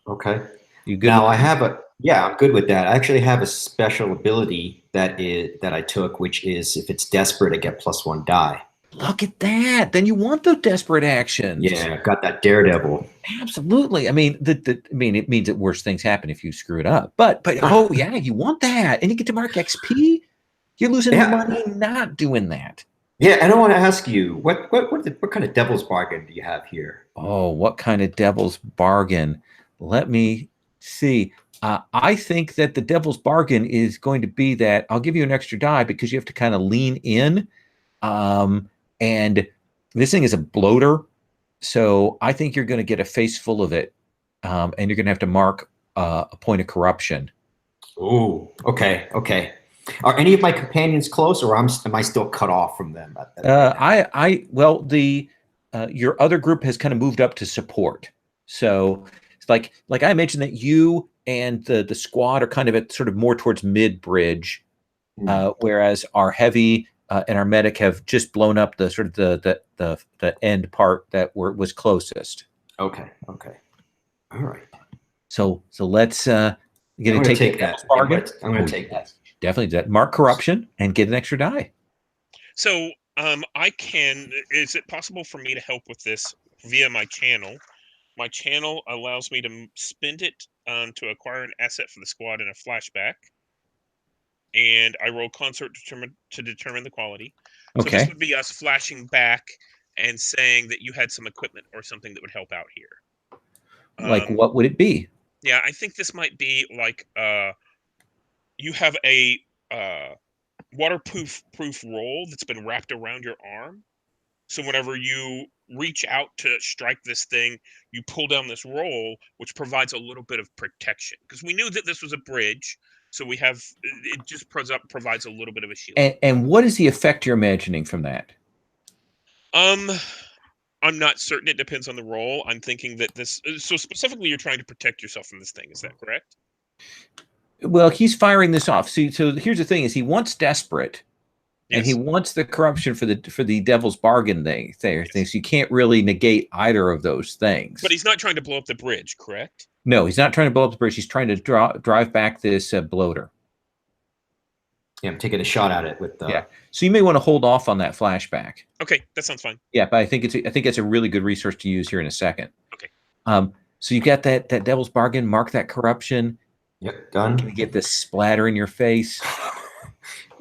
Okay. You good? Now I'm good with that. I actually have a special ability that I took, which is if it's desperate, I get +1 die. Look at that. Then you want the desperate actions. Yeah, I've got that daredevil. Absolutely. I mean, it means that worse things happen if you screw it up. But oh yeah, you want that, and you get to mark XP. You're losing money not doing that. Yeah, and I want to ask you, what kind of devil's bargain do you have here? Oh, what kind of devil's bargain? Let me see. I think that the devil's bargain is going to be that I'll give you an extra die because you have to kind of lean in. And this thing is a bloater. So I think you're going to get a face full of it. And you're going to have to mark a point of corruption. Oh, okay. Okay. Are any of my companions close, or am I still cut off from them? Well, your other group has kind of moved up to support. So it's like I mentioned that you and the squad are kind of at sort of more towards mid bridge, whereas our heavy and our medic have just blown up the sort of the end part that was closest. Okay. Okay. All right. So let's take that. I'm going to take that. Definitely do that. Mark corruption and get an extra die. So is it possible for me to help with this via my channel? My channel allows me to spend it to acquire an asset for the squad in a flashback. And I roll concert to determine the quality. So this would be us flashing back and saying that you had some equipment or something that would help out here. Like what would it be? Yeah, I think this might be like you have a waterproof roll that's been wrapped around your arm. So whenever you reach out to strike this thing, you pull down this roll, which provides a little bit of protection. Because we knew that this was a bridge, so it just provides a little bit of a shield. And what is the effect you're imagining from that? I'm not certain. It depends on the roll. I'm thinking that so specifically you're trying to protect yourself from this thing. Is that correct? Well, he's firing this off. So here's the thing: is he wants desperate, yes. And he wants the corruption for the devil's bargain thing. Yes. So you can't really negate either of those things. But he's not trying to blow up the bridge, correct? No, he's not trying to blow up the bridge. He's trying to drive back this bloater. Yeah, I'm taking a shot at it with. Yeah. So you may want to hold off on that flashback. Okay, that sounds fine. Yeah, but I think it's a really good resource to use here in a second. Okay. So you got that devil's bargain. Mark that corruption. Yep, done. Can you get this splatter in your face?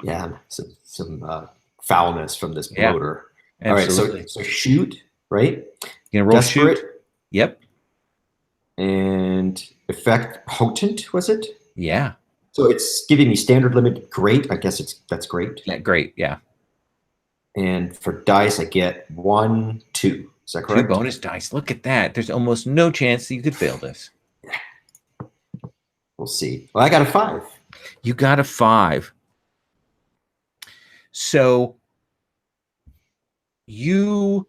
Yeah, some foulness from this bloater. Yeah, all right, so shoot, right? You're gonna roll desperate. Shoot. Yep. And effect potent, was it? Yeah. So it's giving me standard limit. Great. I guess that's great. Yeah, great. Yeah. And for dice, I get 1, 2. Is that correct? 2 bonus dice. Look at that. There's almost no chance that you could fail this. We'll see. Well, I got a 5. You got a 5. So you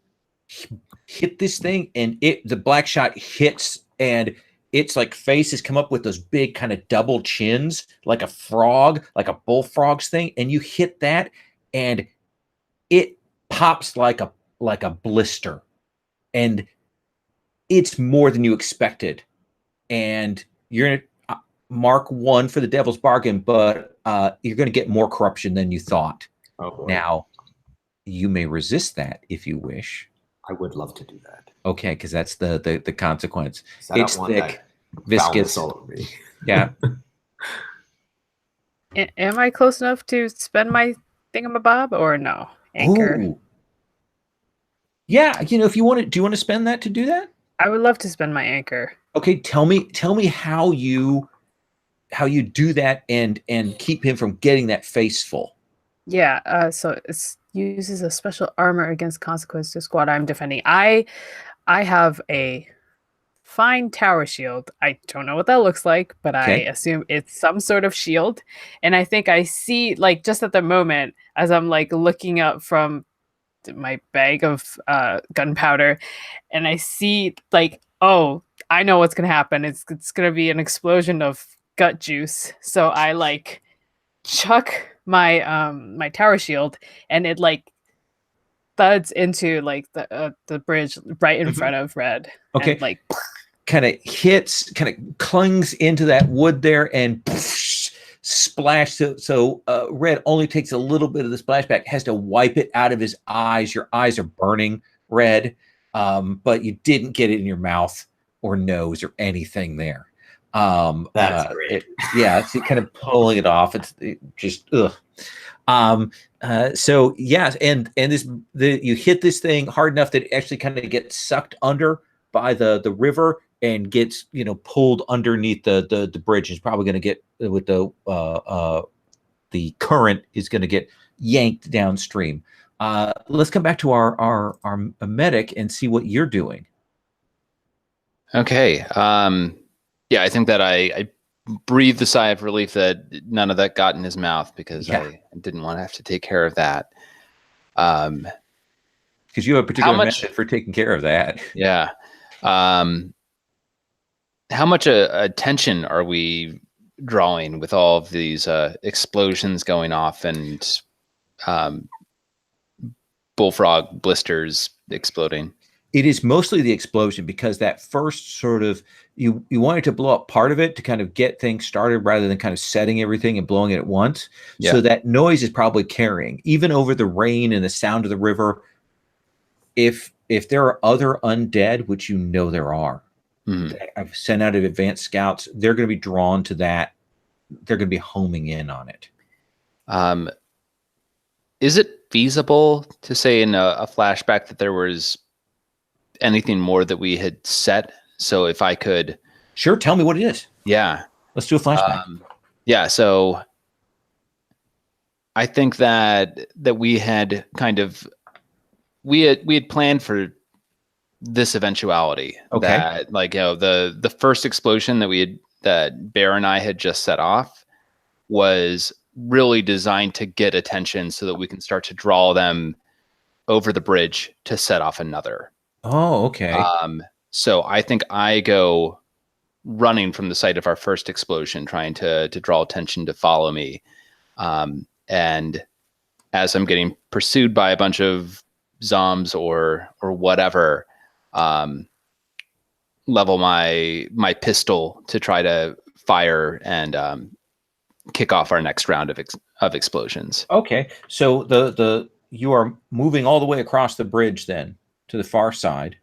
hit this thing, and the black shot hits, and its like face has come up with those big kind of double chins, like a frog, like a bullfrog's thing, and you hit that, and it pops like a blister, and it's more than you expected, and you're gonna mark 1 for the devil's bargain, but you're gonna get more corruption than you thought. Oh, boy. Now, you may resist that if you wish. I would love to do that. Okay, because that's the consequence. It's thick, viscous. All over me. Yeah. Am I close enough to spend my thingamabob or no? Anchor. Ooh. Yeah, if you want to, do you want to spend that to do that? I would love to spend my anchor. Okay, tell me how you do that and keep him from getting that face full. Yeah, so it uses a special armor against consequence to squad I'm defending. I have a fine tower shield. I don't know what that looks like, but I assume it's some sort of shield. And I think I see, like, just at the moment, as I'm like looking up from my bag of gunpowder, and I see like, oh, I know what's gonna happen. It's gonna be an explosion of gut juice. So I like chuck my my tower shield, and it like thuds into like the bridge right in front of Red. Okay, and, like kind of hits, kind of clings into that wood there, and splash. So Red only takes a little bit of the splashback, has to wipe it out of his eyes. Your eyes are burning, Red, but you didn't get it in your mouth or nose or anything there. That's great. It's kind of pulling it off. It just ugh. So yeah, and you hit this thing hard enough that it actually kind of gets sucked under by the river, and gets pulled underneath the bridge. Is probably going to get with the current is going to get yanked downstream. Let's come back to our medic and see what you're doing. Okay. Yeah, I think that I breathed a sigh of relief that none of that got in his mouth, because I didn't want to have to take care of that. Because you have a particular method for taking care of that. Yeah. How much attention are we drawing with all of these explosions going off and bullfrog blisters exploding? It is mostly the explosion, because that first sort of you wanted to blow up part of it to kind of get things started rather than kind of setting everything and blowing it at once. Yeah. So that noise is probably carrying even over the rain and the sound of the river. If there are other undead, which there are, I've sent out advanced scouts, they're going to be drawn to that. They're going to be homing in on it. Is it feasible to say in a flashback that there was anything more that we had set? So if I could... Sure, tell me what it is. Yeah. Let's do a flashback. Yeah, so I think that we had kind of... We had planned for this eventuality. Okay. That, like, the first explosion that Bear and I had just set off was really designed to get attention so that we can start to draw them over the bridge to set off another. Oh, okay. So I think I go running from the site of our first explosion, trying to draw attention to follow me. And as I'm getting pursued by a bunch of zombs or whatever, level my pistol to try to fire and kick off our next round of explosions. Okay, so you are moving all the way across the bridge then to the far side,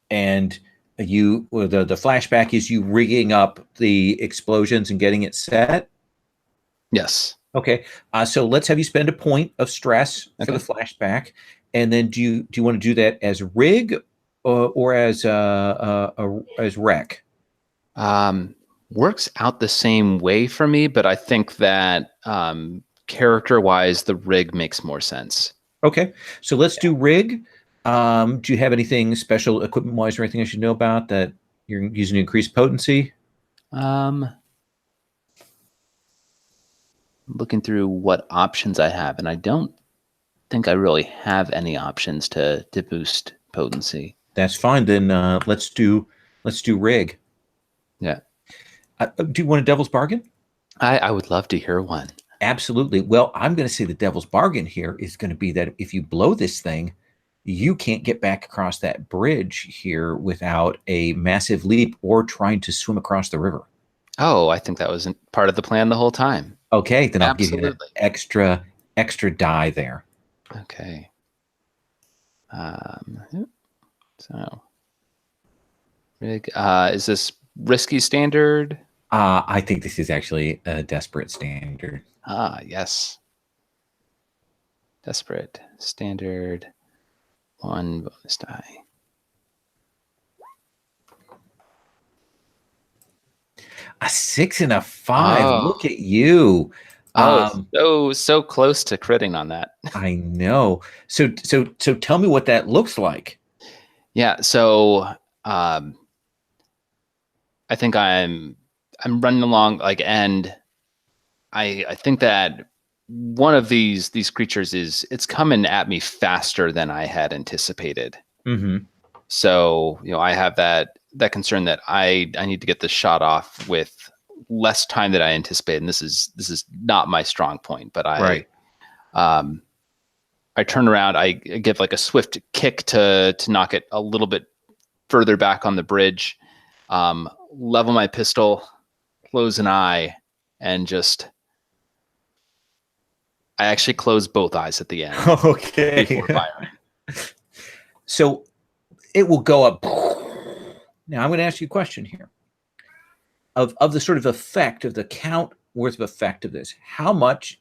and the flashback is you rigging up the explosions and getting it set. Yes. Okay. So let's have you spend a point of stress for the flashback, and then do you want to do that as rig or as rec? Works out the same way for me, but I think that character-wise, the rig makes more sense. Okay, so let's do rig. Do you have anything special equipment-wise or anything I should know about that you're using to increase potency? Looking through what options I have, and I don't think I really have any options to boost potency. That's fine. Then let's do rig. Yeah. Do you want a devil's bargain? I would love to hear one. Absolutely. Well, I'm going to say the devil's bargain here is going to be that if you blow this thing, you can't get back across that bridge here without a massive leap or trying to swim across the river. Oh, I think that was part of the plan the whole time. Okay, then I'll give you an extra die there. Okay. So, rig. Is this risky standard? I think this is actually a desperate standard. Yes. Desperate standard. 1 bonus die. A 6 and a 5. Oh. Look at you. So close to critting on that. I know. So tell me what that looks like. Yeah. So I think I'm running along and I think that one of these creatures it's coming at me faster than I had anticipated. Mm-hmm. So I have that concern that I need to get this shot off with less time than I anticipated, and this is not my strong point. But I turn around, I give like a swift kick to knock it a little bit further back on the bridge, level my pistol, close an eye, and I actually close both eyes at the end. Okay. Before firing. So it will go up. Now I'm going to ask you a question here. Of the sort of effect of the count worth of effect of this, how much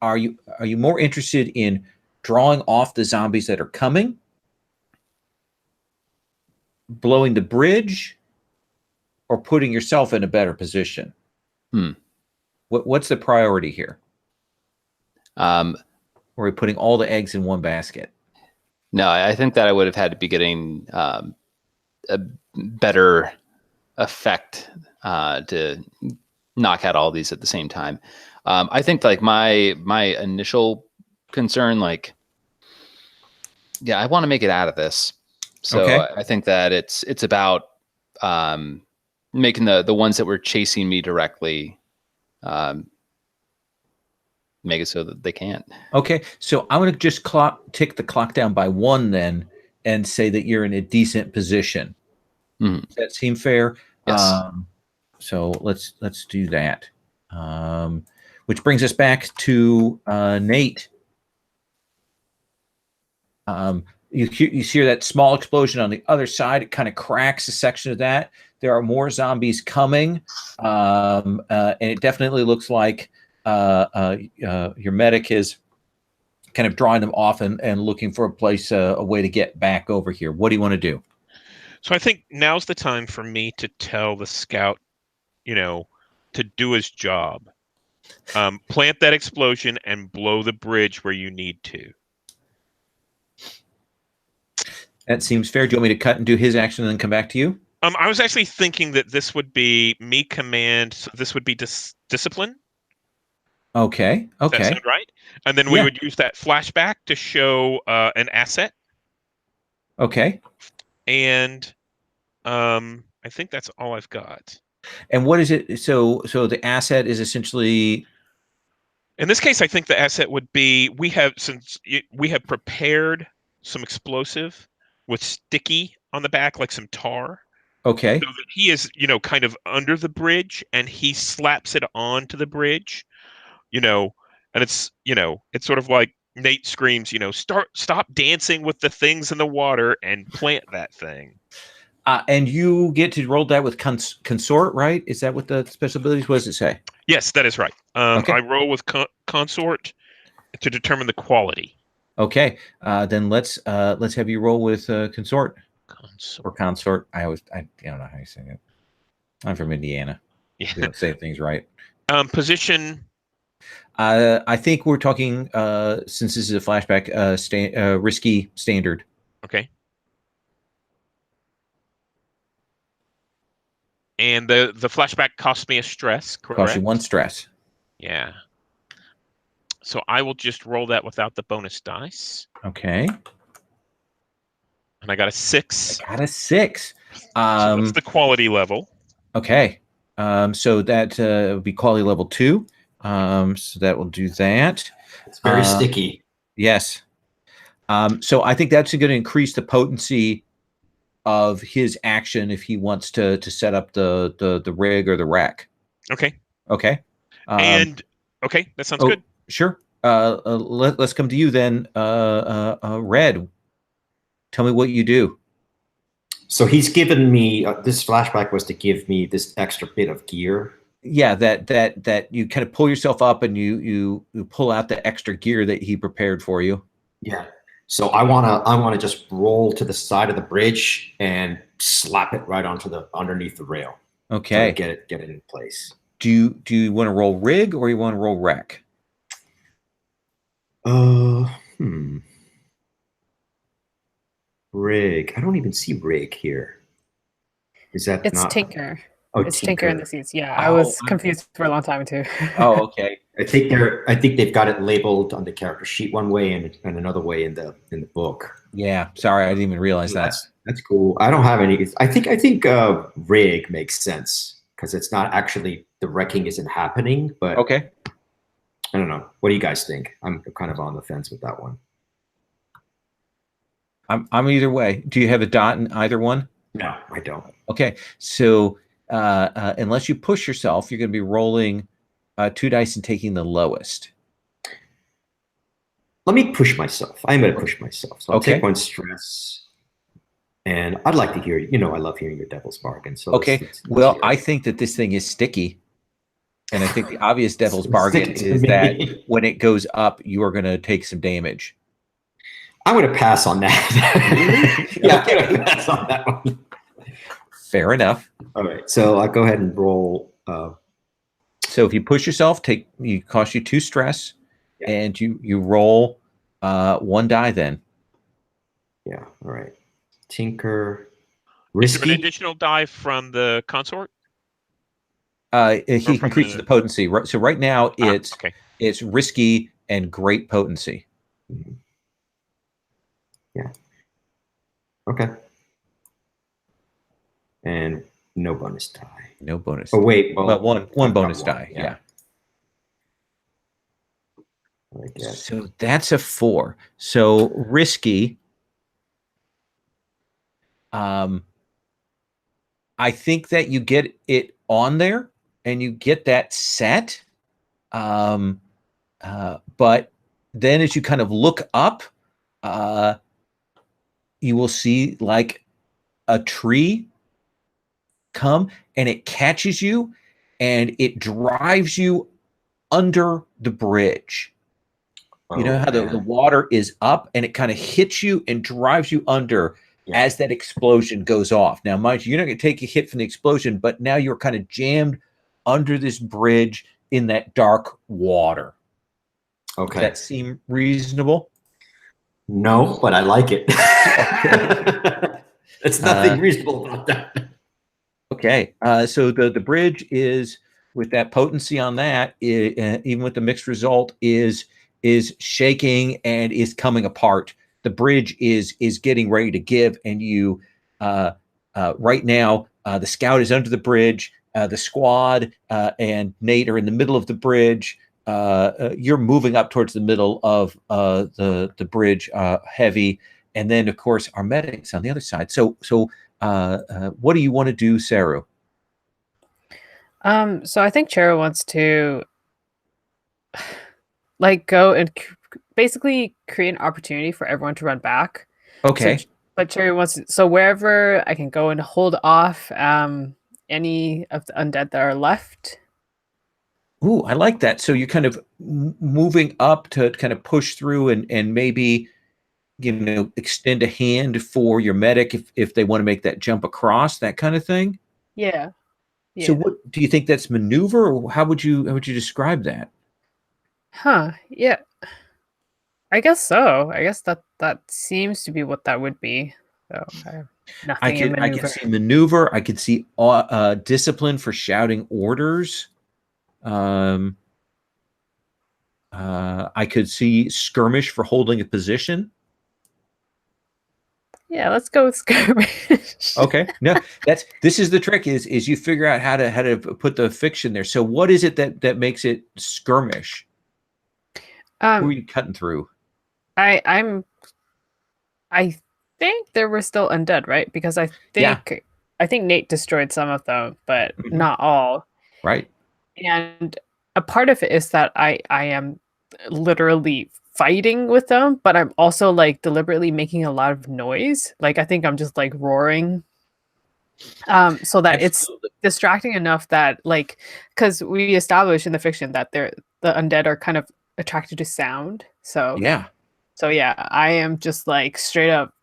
are you more interested in drawing off the zombies that are coming blowing the bridge or putting yourself in a better position? What's the priority here? Or are we putting all the eggs in one basket? No, I think that I would have had to be getting a better effect to knock out all these at the same time. I think like my initial concern, like, yeah, I want to make it out of this. So Okay. I think that it's about making the ones that were chasing me directly make it so that they can't. Okay, so I'm going to just tick the clock down by 1 then, and say that you're in a decent position. Does that seem fair? Yes. So let's do that. Which brings us back to Nate. You hear that small explosion on the other side. It kind of cracks a section of that. There are more zombies coming, and it definitely looks like your medic is kind of drawing them off and looking for a way to get back over here. What do you want to do? So I think now's the time for me to tell the scout, to do his job. Plant that explosion and blow the bridge where you need to. That seems fair. Do you want me to cut and do his action and then come back to you? I was actually thinking that this would be me command. So this would be discipline. Okay. Does that sound right? And then we would use that flashback to show an asset. Okay. And I think that's all I've got. And what is it? So the asset is essentially. In this case, I think the asset would be we have prepared some explosive with sticky on the back, like some tar. Okay. So that he is, kind of under the bridge, and he slaps it onto the bridge, and it's, it's sort of like Nate screams, stop dancing with the things in the water and plant that thing. And you get to roll that with consort, right? Is that what the special abilities? What does it say? Yes, that is right. Okay. I roll with consort to determine the quality. Okay. Then let's have you roll with consort. Or consort. I don't know how you say it. I'm from Indiana. Yeah. We don't say things right. Position. I think we're talking since this is a flashback. Risky standard. Okay. And the flashback costs me a stress, correct? Costs you 1 stress. Yeah. So I will just roll that without the bonus dice. Okay. And I got a 6. I got a 6. So that's the quality level. Okay. So that would be quality level 2. So that will do that. It's very sticky. Yes. So I think that's going to increase the potency of his action if he wants to set up the rig or the rack. Okay. Okay. Okay, that sounds good. Sure. Let's come to you then, Red. Tell me what you do. So he's given me this flashback was to give me this extra bit of gear. Yeah, that you kind of pull yourself up and you pull out the extra gear that he prepared for you. Yeah. So I wanna just roll to the side of the bridge and slap it right underneath the rail. Okay. Get it in place. Do you want to roll rig or you want to roll wreck? Rig. I don't even see rig here. Is that it's not Tinker? Oh, it's Tinker in the seats. Yeah, I Oh, was confused for a long time too. Oh, okay. I think they've got it labeled on the character sheet one way and another way in the book. Yeah, sorry, I didn't even realize that. That's cool. I don't have any. I think rig makes sense because it's not actually the wrecking isn't happening. But okay, I don't know. What do you guys think? I'm kind of on the fence with that one. I'm either way. Do you have a dot in either one? No, I don't. Okay, so unless you push yourself, you're going to be rolling 2 dice and taking the lowest. Let me push myself. I'm going to push myself. So I'll Okay. take 1 stress. And I'd like to hear, I love hearing your devil's bargain. So Okay, let's well, hear it. I think that this thing is sticky. And I think the obvious devil's Stick bargain it to is me. that when it goes up, you are going to take some damage. I'm going to pass on that. Yeah, I'm going to pass on that one. Fair enough. All right, so I'll go ahead and roll. So if you push yourself, you cost you 2 stress, Yeah. and you roll 1 die then. Yeah. All right. Tinker. Is there an Risky. additional die from the consort? He from increases the potency. So right now okay. it's risky and great potency. Mhm. Yeah. Okay. And no bonus die. No bonus. Oh wait, Well, one bonus one, die. Yeah. I guess. So that's a 4. So risky. I think that you get it on there and you get that set. But then as you kind of look up, you will see like a tree come and it catches you and it drives you under the bridge. You know how the water is up and it kind of hits you and drives you under as that explosion goes off. Now, mind you, you're not going to take a hit from the explosion, but now you're kind of jammed under this bridge in that dark water. Okay. Does that seem reasonable? No, but I like it. There's nothing reasonable about that. Okay. So the bridge is, with that potency on that, even with the mixed result, is shaking and is coming apart. The bridge is getting ready to give, and you right now the scout is under the bridge. The squad and Nate are in the middle of the bridge. You're moving up towards the middle of the bridge, heavy, and then of course our medics on the other side. So what do you want to do, Saru? So I think Chero wants to like go and basically create an opportunity for everyone to run back. Okay. So, but Cherry wants to, so wherever I can go and hold off any of the undead that are left. Ooh, I like that. So you're kind of moving up to kind of push through and maybe, extend a hand for your medic if they want to make that jump across, that kind of thing. Yeah. So what do you think that's maneuver, or how would you describe that? Huh. Yeah. I guess so. I guess that seems to be what that would be. So nothing in maneuver. I could see maneuver. I could see discipline for shouting orders. I could see skirmish for holding a position. Yeah, let's go with skirmish. Okay. No, this is the trick is you figure out how to put the fiction there. So what is it that makes it skirmish? Who are you cutting through? I think there were still undead, right? Because I think Nate destroyed some of them, but not all. Right. And a part of it is that I am literally fighting with them, but I'm also like deliberately making a lot of noise. Like I think I'm just like roaring. So that it's distracting enough that like, because we established in the fiction that the undead are kind of attracted to sound. So yeah, I am just like straight up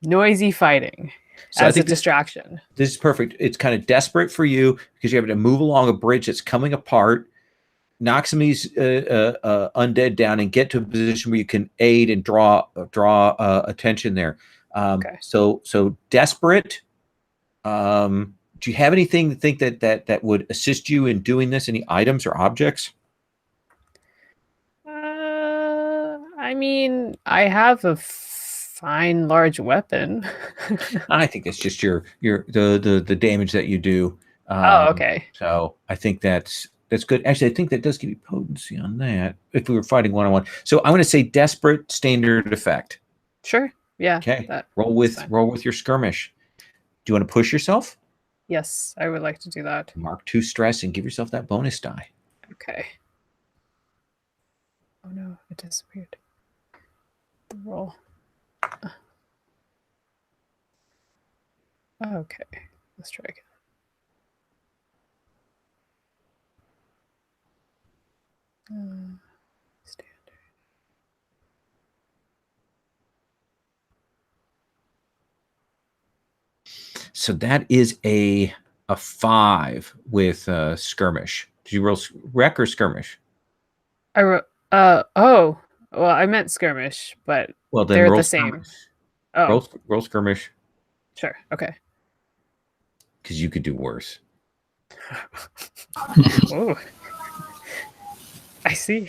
noisy fighting as a distraction. This is perfect. It's kind of desperate for you because you're having to move along a bridge that's coming apart, knock some of these undead down, and get to a position where you can aid and draw attention there. Okay. So desperate. Do you have anything to think that would assist you in doing this? Any items or objects? I mean, I have a fine large weapon. I think that's just the damage that you do. Okay. So I think that's good. Actually, I think that does give you potency on that if we were fighting one-on-one. So I'm going to say desperate standard effect. Sure. Yeah. Okay. Roll with your skirmish. Do you want to push yourself? Yes, I would like to do that. Mark 2 stress and give yourself that bonus die. Okay. Oh no, it disappeared. The roll. Okay, let's try again. Standard. So that is a 5 with skirmish. Did you roll wreck or skirmish? I wrote. Oh. Well, I meant skirmish, but Well, then they're roll the same. skirmish. Oh, Roll skirmish sure. Okay. because you could do worse. Oh, I see.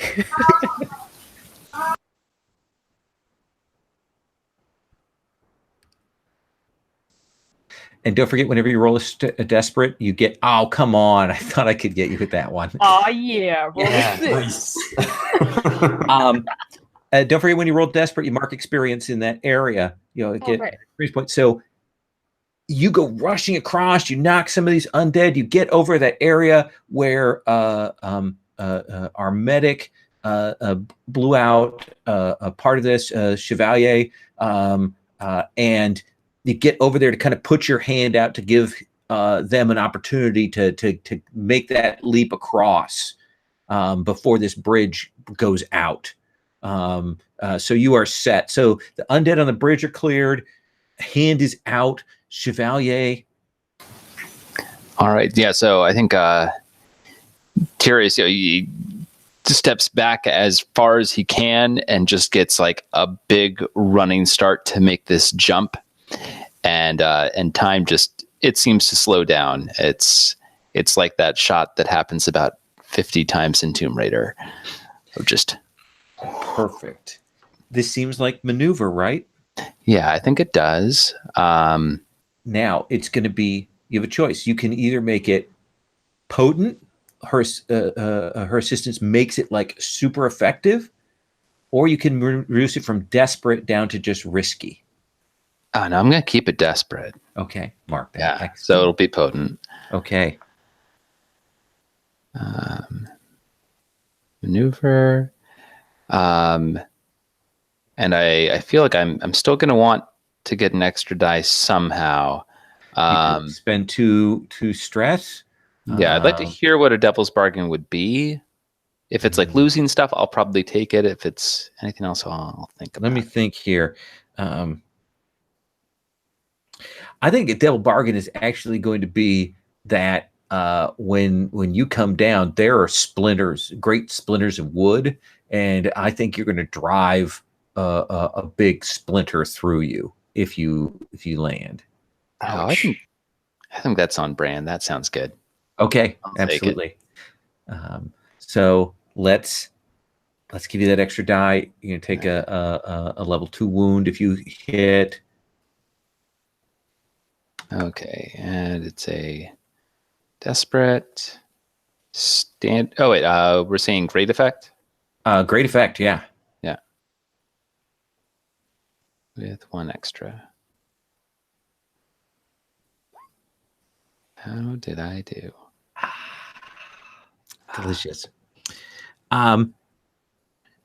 And don't forget, whenever you roll a desperate, you get. Oh, come on! I thought I could get you with that one. Oh yeah, roll Yeah, a six. nice. Don't forget, when you roll desperate, you mark experience in that area. Get right. experience points. So you go rushing across. You knock some of these undead. You get over that area where our medic blew out a part of this Chevalier, and you get over there to kind of put your hand out to give them an opportunity to make that leap across before this bridge goes out. So you are set. So the undead on the bridge are cleared. Hand is out. Chevalier. All right. Yeah. So I think Tyrus, he steps back as far as he can and just gets like a big running start to make this jump. And time just, it seems to slow down. It's like that shot that happens about 50 times in Tomb Raider. Or just perfect. This seems like maneuver, right? Yeah, I think it does. Now it's going to be, you have a choice. You can either make it potent, her assistance makes it like super effective, or you can reduce it from desperate down to just risky. Oh, no, I'm going to keep it desperate. Okay, mark that. Yeah, excellent. So it'll be potent. Okay. Maneuver. And I feel like I'm still going to want to get an extra dice somehow. You could spend two stress. Yeah, I'd like to hear what a devil's bargain would be. If it's like losing stuff, I'll probably take it. If it's anything else, I'll think about it. Let me think here. I think a devil bargain is actually going to be that when you come down, there are splinters, great splinters of wood, and I think you're going to drive a big splinter through you if you land. Oh, I think that's on brand. That sounds good. Okay, absolutely. So let's give you that extra die. You're gonna take a level 2 wound if you hit. Okay, and it's a desperate stand. Oh wait, we're saying great effect. Great effect, yeah. Yeah. With 1 extra. How did I do? Delicious.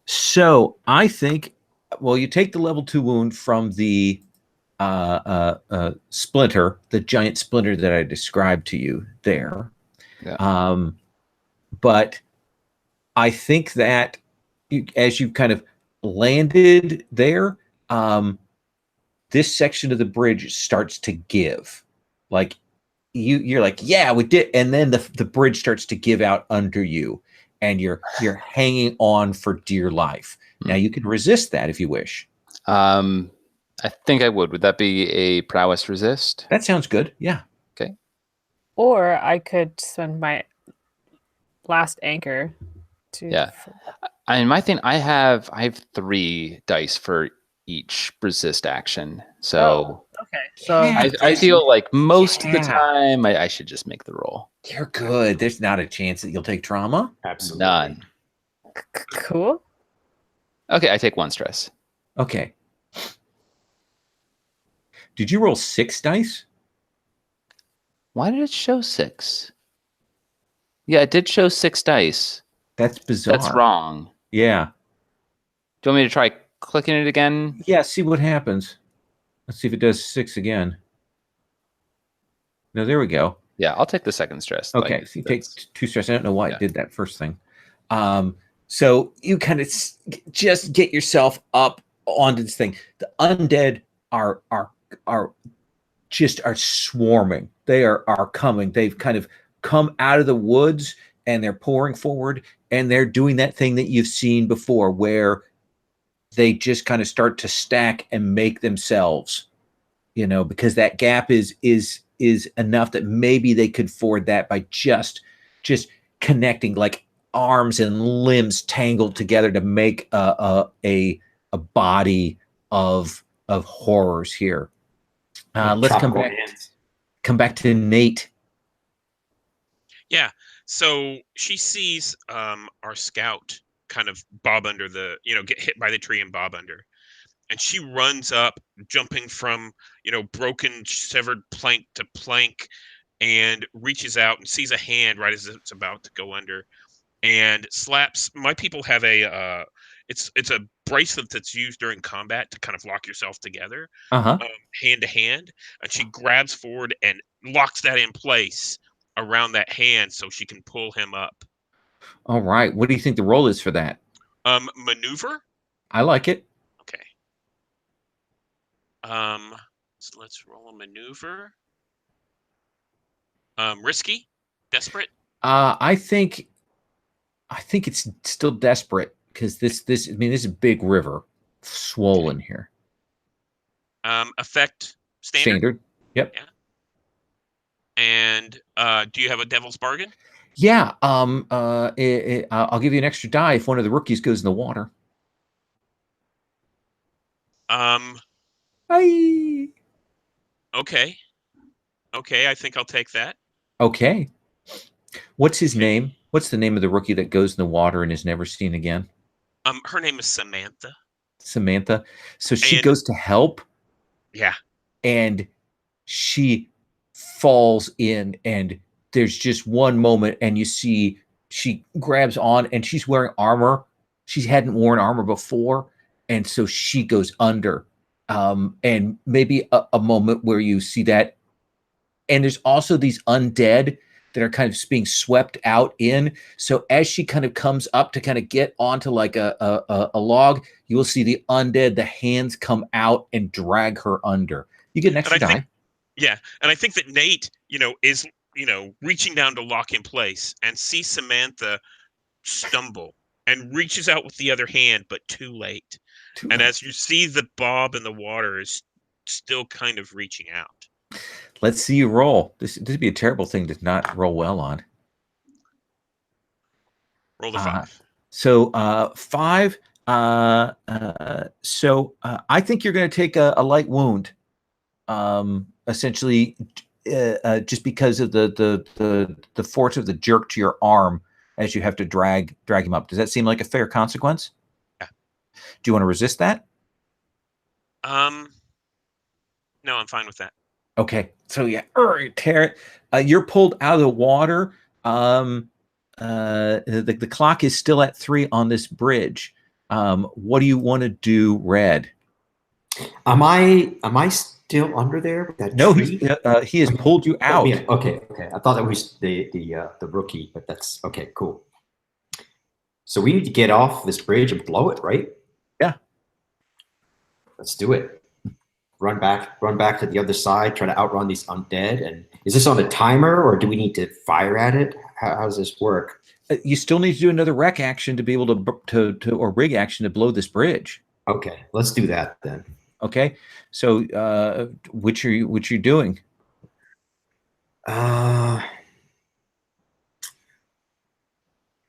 So I think, well, you take the level 2 wound from the splinter, the giant splinter that I described to you there. Yeah. But I think that as you kind of landed there, this section of the bridge starts to give. Like you're like, yeah, we did, and then the bridge starts to give out under you, and you're hanging on for dear life. Now you can resist that if you wish. I think I would. Would that be a prowess resist? That sounds good. Yeah. Okay. Or I could spend my last anchor to. Yeah. And my thing, I have 3 dice for each resist action. So okay. So I feel like most of the time I should just make the roll. You're good. There's not a chance that you'll take trauma. Absolutely. None. Cool. Okay, I take 1 stress. Okay. Did you roll 6 dice? Why did it show 6? Yeah, it did show 6 dice. That's bizarre. That's wrong. Yeah. Do you want me to try clicking it again? Yeah, see what happens. Let's see if it does 6 again. No, there we go. Yeah, I'll take the second stress. Okay, like, so you take 2 stress. I don't know why it did that first thing. So you kind of just get yourself up onto this thing. The undead are just are swarming. They are coming. They've kind of come out of the woods and they're pouring forward, and they're doing that thing that you've seen before where they just kind of start to stack and make themselves, because that gap is enough that maybe they could ford that by just connecting, like arms and limbs tangled together to make a body of horrors here. Let's come back to Nate. Yeah. So she sees our scout kind of bob under get hit by the tree and bob under. And she runs up, jumping from, broken, severed plank to plank, and reaches out and sees a hand right as it's about to go under, and slaps. My people have it's a bracelet that's used during combat to kind of lock yourself together, hand to hand, and she grabs forward and locks that in place around that hand so she can pull him up. All right. What do you think the roll is for that? Maneuver? I like it. Okay. So let's roll a maneuver. Risky? Desperate? I think it's still desperate because this is a big river, swollen here. Effect standard? Yep. Yeah. And do you have a devil's bargain? Yeah. I'll give you an extra die if one of the rookies goes in the water. Okay. Okay, I think I'll take that. Okay. What's his name? What's the name of the rookie that goes in the water and is never seen again? Her name is Samantha. Samantha. So she goes to help. Yeah. And she falls in, and there's just one moment, and you see she grabs on, and she's wearing armor. She hadn't worn armor before, and so she goes under. And maybe a moment where you see that. And there's also these undead that are kind of being swept out in. So as she kind of comes up to kind of get onto like a log, you will see the undead, the hands come out and drag her under. You get an extra die. Yeah. And I think that Nate, is, reaching down to lock in place and sees Samantha stumble and reaches out with the other hand, but too late. As you see the bob in the water is still kind of reaching out. Let's see you roll. This would be a terrible thing to not roll well on. Roll the 5. So 5. So I think you're going to take a light wound. Essentially, just because of the force of the jerk to your arm as you have to drag him up. Does that seem like a fair consequence? Yeah. Do you want to resist that? No, I'm fine with that. Okay, so yeah, tear it. You're pulled out of the water. The clock is still at 3 on this bridge. What do you want to do, Red? Am I still under there with that tree? He has pulled you out. Okay. I thought that was the rookie, but that's okay. Cool. So we need to get off this bridge and blow it, right? Yeah. Let's do it. Run back to the other side, try to outrun these undead. And is this on a timer, or do we need to fire at it? How does this work? You still need to do another rec action to be able to or rig action to blow this bridge. Okay, let's do that then. Okay, so which are you doing?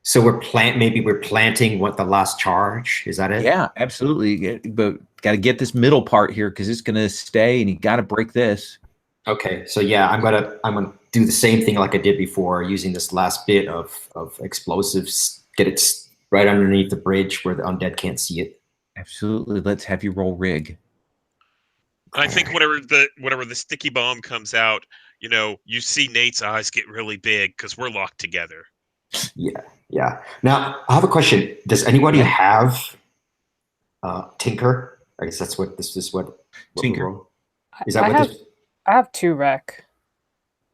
So we're planting what the last charge. Is that it? Yeah, absolutely. But got to get this middle part here because it's going to stay, and you got to break this. Okay, so yeah, I'm gonna do the same thing like I did before, using this last bit of explosives. Get it right underneath the bridge where the undead can't see it. Absolutely. Let's have you roll rig. I think whenever the sticky bomb comes out, you see Nate's eyes get really big because we're locked together. Yeah. Now I have a question. Does anybody have Tinker? I guess that's what this is. What Tinker? Is that I have 2 rec.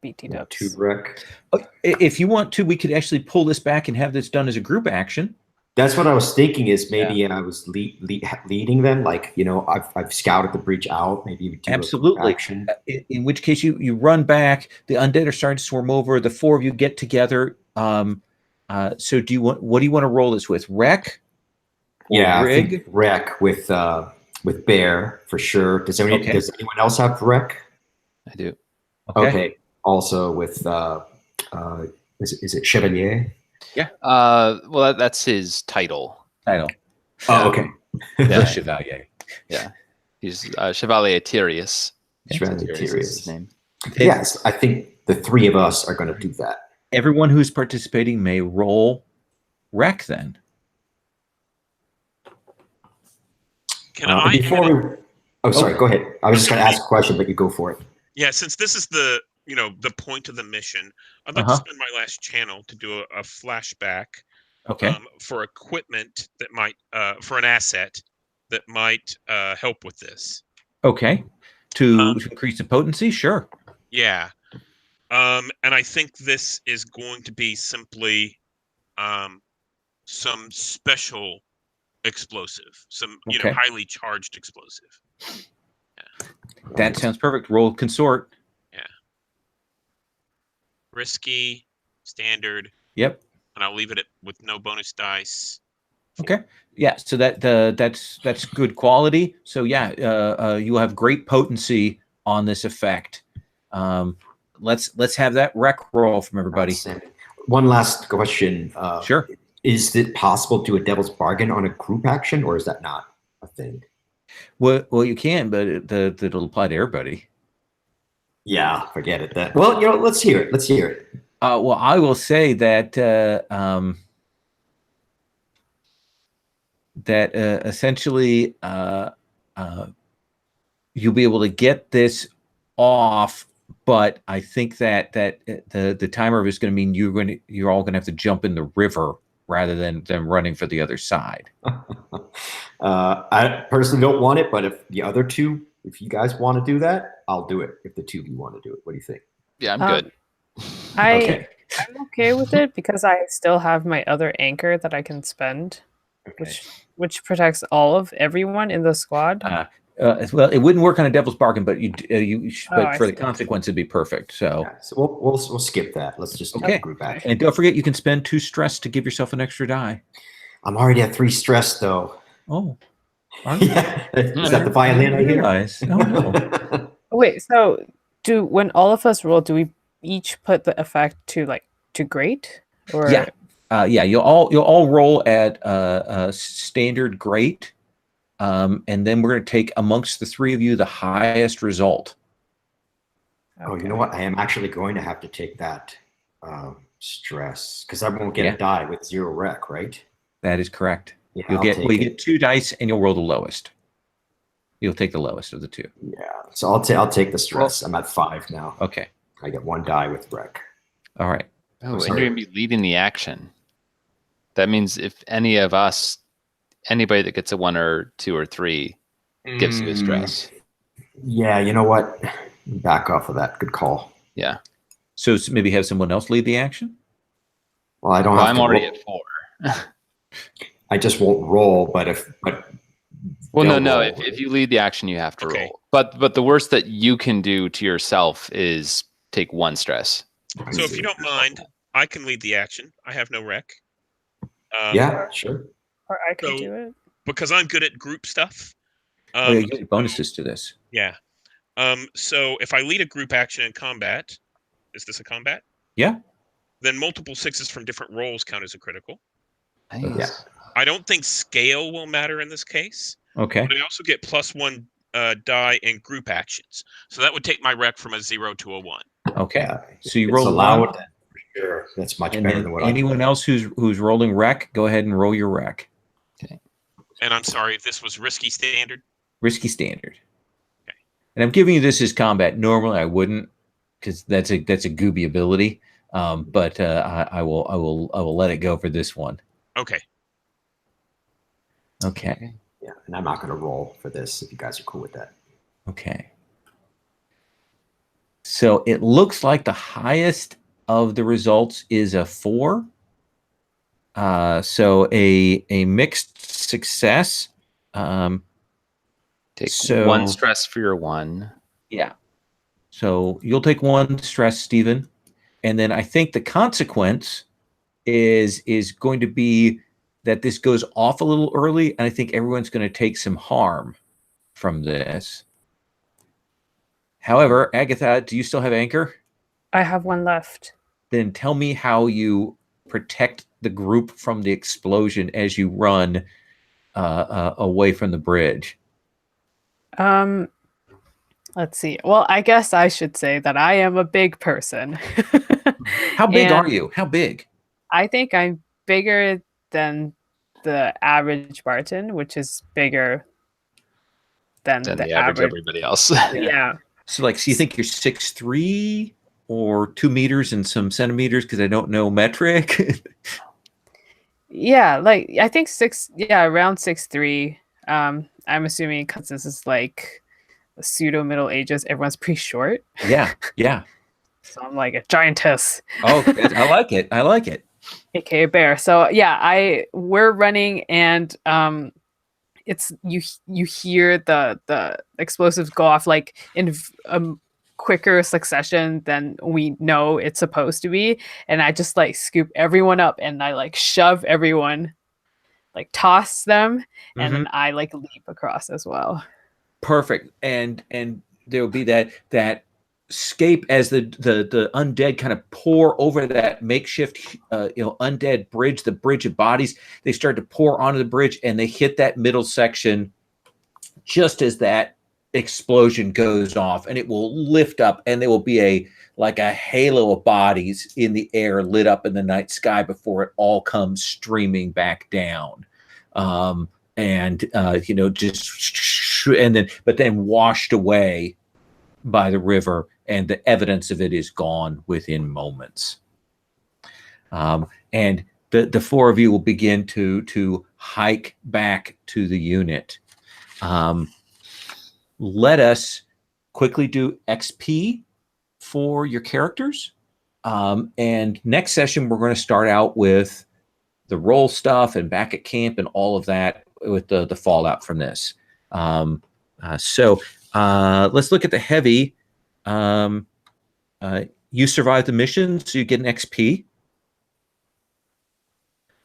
BT dubs. 2 rec. If you want to, we could actually pull this back and have this done as a group action. That's what I was thinking. Is maybe I was leading them. Like I've scouted the breach out. Maybe we do Absolutely. a action. In which case you run back. The undead are starting to swarm over. The four of you get together. So what do you want to roll this with? Wreck? Yeah, rig? I think wreck with bear for sure. Does anyone else have wreck? I do. Okay. Also with is it chevalier? Yeah. Well, that's his title. Oh, okay. The chevalier. Yeah. He's Chevalier Tyrius. Chevalier Tyrius is his name. Yes, I think the three of us are going to do that. Everyone who's participating may roll wreck then. Can I? Sorry. Go ahead. I was just going to ask a question, but you go for it. Yeah, since this is the point of the mission, I'd like to spend my last channel to do a flashback. Okay. For equipment that might, for an asset that might help with this. Okay. To increase the potency, sure. Yeah. And I think this is going to be simply some special explosive, some highly charged explosive. Yeah. That sounds perfect. Roll consort. Yeah. Risky, standard. Yep. And I'll leave it with no bonus dice. Okay. Yeah. So that's good quality. So yeah, you have great potency on this effect. Let's have that rec roll from everybody. One last question. Sure. Is it possible to do a devil's bargain on a group action, or is that not a thing? Well, you can, but it'll apply to everybody. Yeah, forget it. Well, let's hear it. Let's hear it. Well, I will say that essentially you'll be able to get this off, but I think that the timer is going to mean you're all going to have to jump in the river rather than running for the other side. I personally don't want it, but if the other two, if you guys want to do that, I'll do it. If the two of you want to do it, what do you think? Yeah, I'm good. I'm okay with it because I still have my other anchor that I can spend, which protects everyone in the squad. Well, it wouldn't work on a devil's bargain, but but for the consequence, it'd be perfect. So, so we'll skip that. Let's just do group action. And don't forget, you can spend 2 stress to give yourself an extra die. I'm already at 3 stress, though. Oh, yeah. Is that the violin I hear? Oh, no. Wait, so when all of us roll, do we each put the effect to great? Or you'll all roll at standard great. And then we're going to take amongst the three of you the highest result. Oh, you know what? I am actually going to have to take that stress because I won't get a die with 0 rec, right? That is correct. Yeah, you get 2 dice and you'll roll the lowest. You'll take the lowest of the 2. Yeah. So I'll take the stress. I'm at 5 now. Okay. I get 1 die with wreck. All right. Oh, and you're going to be leading the action. That means if anybody that gets a 1 or 2 or 3 gives you a stress. Yeah, you know what? Back off of that. Good call. Yeah. So maybe have someone else lead the action? Well, I don't have I'm to already roll. at 4. I just won't roll, no. If you lead the action, you have to roll. But the worst that you can do to yourself is take 1 stress. So if you don't mind, I can lead the action. I have no rec. Yeah, sure. Or I could do it. Because I'm good at group stuff. You get bonuses to this. Yeah. So if I lead a group action in combat, is this a combat? Yeah. Then multiple 6s from different rolls count as a critical. Nice. Yeah. I don't think scale will matter in this case. Okay. But I also get +1 die in group actions. So that would take my rec from a 0 to a 1. Okay. So you roll allowed. 1. For sure. That's much And better then than what anyone else who's rolling rec, go ahead and roll your rec. Okay. And I'm sorry, if this was risky standard. Risky standard. Okay. And I'm giving you this as combat. Normally I wouldn't, because that's a gooby ability. But I will let it go for this one. Okay. Okay. Yeah, and I'm not going to roll for this if you guys are cool with that. Okay. So it looks like the highest of the results is a 4. So a mixed success. Take So- 1 stress for your 1. Yeah. So you'll take 1 stress, Stephen, and then I think the consequence is going to be that this goes off a little early, and I think everyone's going to take some harm from this. However, Agatha, do you still have anchor? I have 1 left. Then tell me how you protect the group from the explosion as you run away from the bridge. Let's see. Well, I guess I should say that I am a big person. How big And are you? How big? I think I'm bigger than the average Barton, which is bigger than Than the the average average. everybody else. Yeah. So, like, so you think you're 6'3" or 2 meters and some centimeters? Because I don't know metric. Yeah, like I think around 6'3". I'm assuming because this is like pseudo Middle Ages, everyone's pretty short. Yeah, yeah. So I'm like a giantess. Oh, I like it. I like it. AKA bear. So yeah, we're running and it's you hear the explosives go off like in a quicker succession than we know it's supposed to be, and I just like scoop everyone up and I like shove everyone, like toss them, and then I like leap across as well. Perfect. And there will be that scape as the undead kind of pour over that makeshift undead bridge, the bridge of bodies. They start to pour onto the bridge and they hit that middle section just as that explosion goes off, and it will lift up and there will be a halo of bodies in the air lit up in the night sky before it all comes streaming back down. But then washed away by the river, and the evidence of it is gone within moments. And the 4 of you will begin to hike back to the unit. Let us quickly do XP for your characters. And next session, we're going to start out with the roll stuff and back at camp and all of that with the fallout from this. So let's look at the heavy. You survive the mission, so you get an XP.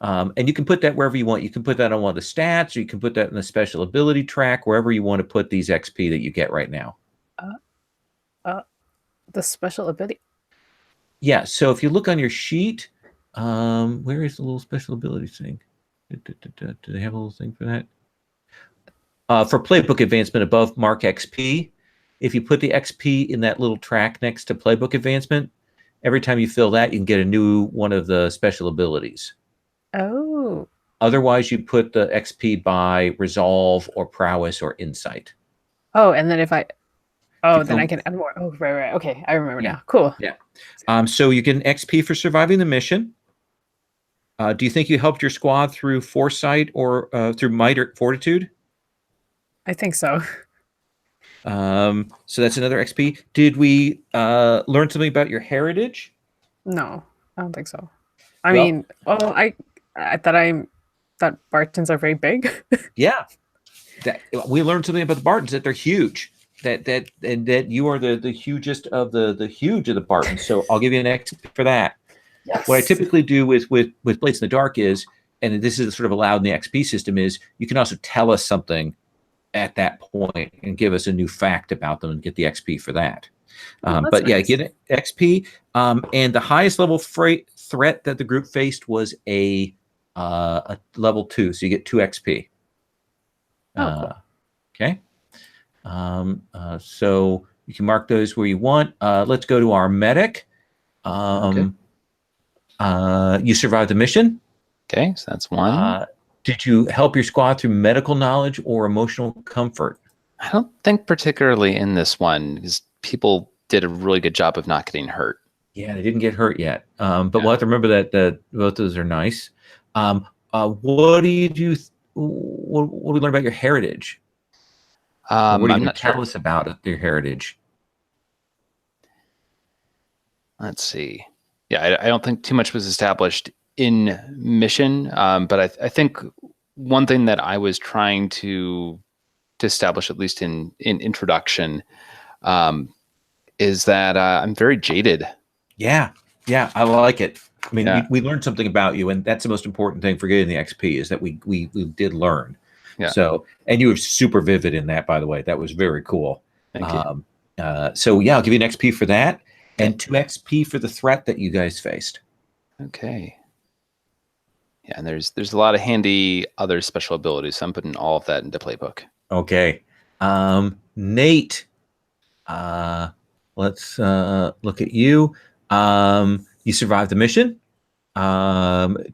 And you can put that wherever you want. You can put that on one of the stats, or you can put that in the special ability track, wherever you want to put these XP that you get right now. The special ability. Yeah, so if you look on your sheet, where is the little special ability thing? Do they have a little thing for that? For playbook advancement above mark XP, if you put the XP in that little track next to playbook advancement, every time you fill that, you can get a new one of the special abilities. Oh. Otherwise, you put the XP by resolve or prowess or insight. Oh, and then I can add more. Oh, right. Okay, I remember now. Cool. Yeah. So you get an XP for surviving the mission. Do you think you helped your squad through foresight or through might or fortitude? I think so. So that's another XP. Did we learn something about your heritage? No, I don't think so. I thought Bartons are very big. Yeah. We learned something about the Bartons, that they're huge. That you are the hugest of the huge of the Bartons. So I'll give you an XP for that. Yes. What I typically do with Blades in the Dark is, and this is sort of allowed in the XP system, is you can also tell us something at that point and give us a new fact about them and get the XP for that. But nice. Yeah, get XP. And the highest level threat that the group faced was a level 2, so you get 2 XP. Cool. Okay. So you can mark those where you want. Let's go to our medic. Okay. You survived the mission. Okay, so that's 1. Did you help your squad through medical knowledge or emotional comfort? I don't think particularly in this one, because people did a really good job of not getting hurt. Yeah, they didn't get hurt yet. But we'll have to remember that both of those are nice. What do you do? What do we learn about your heritage? What do you tell us about your heritage? Let's see. Yeah, I don't think too much was established in mission, but I think one thing that I was trying to establish, at least in introduction, is that I'm very jaded. Yeah, I like it. I mean, Yeah. we learned something about you, and that's the most important thing for getting the XP is that we did learn. Yeah. So, and you were super vivid in that, by the way. That was very cool. Thank you. So yeah, I'll give you an XP for that, and 2 XP for the threat that you guys faced. Okay. Yeah, and there's a lot of handy other special abilities. So I'm putting all of that into playbook. Okay. Nate, let's look at you. You survived the mission.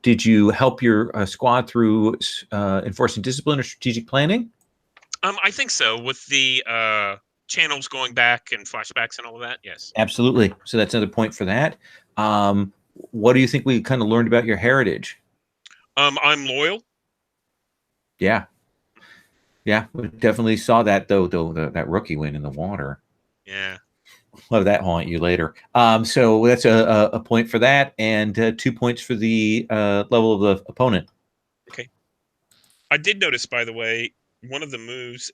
Did you help your squad through enforcing discipline or strategic planning? I think so. With the channels going back and flashbacks and all of that, yes. Absolutely. So that's another point for that. What do you think we kind of learned about your heritage? I'm loyal. Yeah, we definitely saw that though. That rookie win in the water. Yeah. Let that haunt you later. So that's a point for that, and 2 points for the level of the opponent. Okay. I did notice, by the way, one of the moves.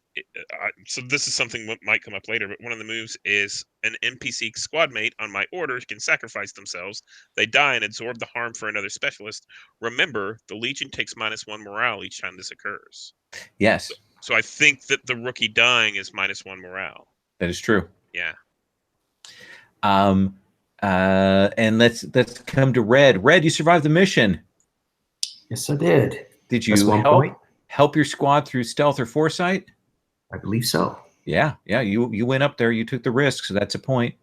So this is something that might come up later, but one of the moves is an NPC squad mate on my orders can sacrifice themselves. They die and absorb the harm for another specialist. Remember, the Legion takes -1 morale each time this occurs. Yes. So I think that the rookie dying is -1 morale. That is true. Yeah. And let's come to Red. Red, you survived the mission. Yes, I did. Did you help your squad through stealth or foresight? I believe so. Yeah. You went up there. You took the risk, so that's a point.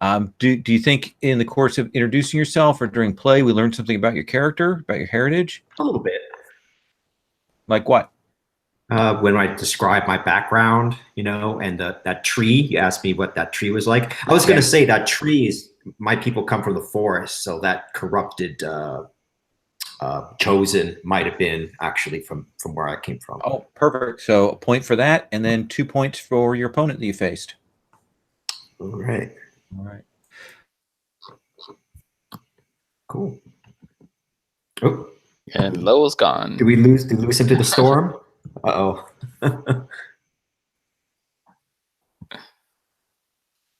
Do you think in the course of introducing yourself or during play, we learned something about your character, about your heritage? A little bit. Like what? When I described my background, and that tree, you asked me what that tree was like. I was going to say that tree is, my people come from the forest, so that corrupted chosen might have been actually from where I came from. Oh, perfect. So a point for that, and then 2 points for your opponent that you faced. All right. Cool. Oh. And Lowell's gone. Did we lose him to the storm? Uh-oh.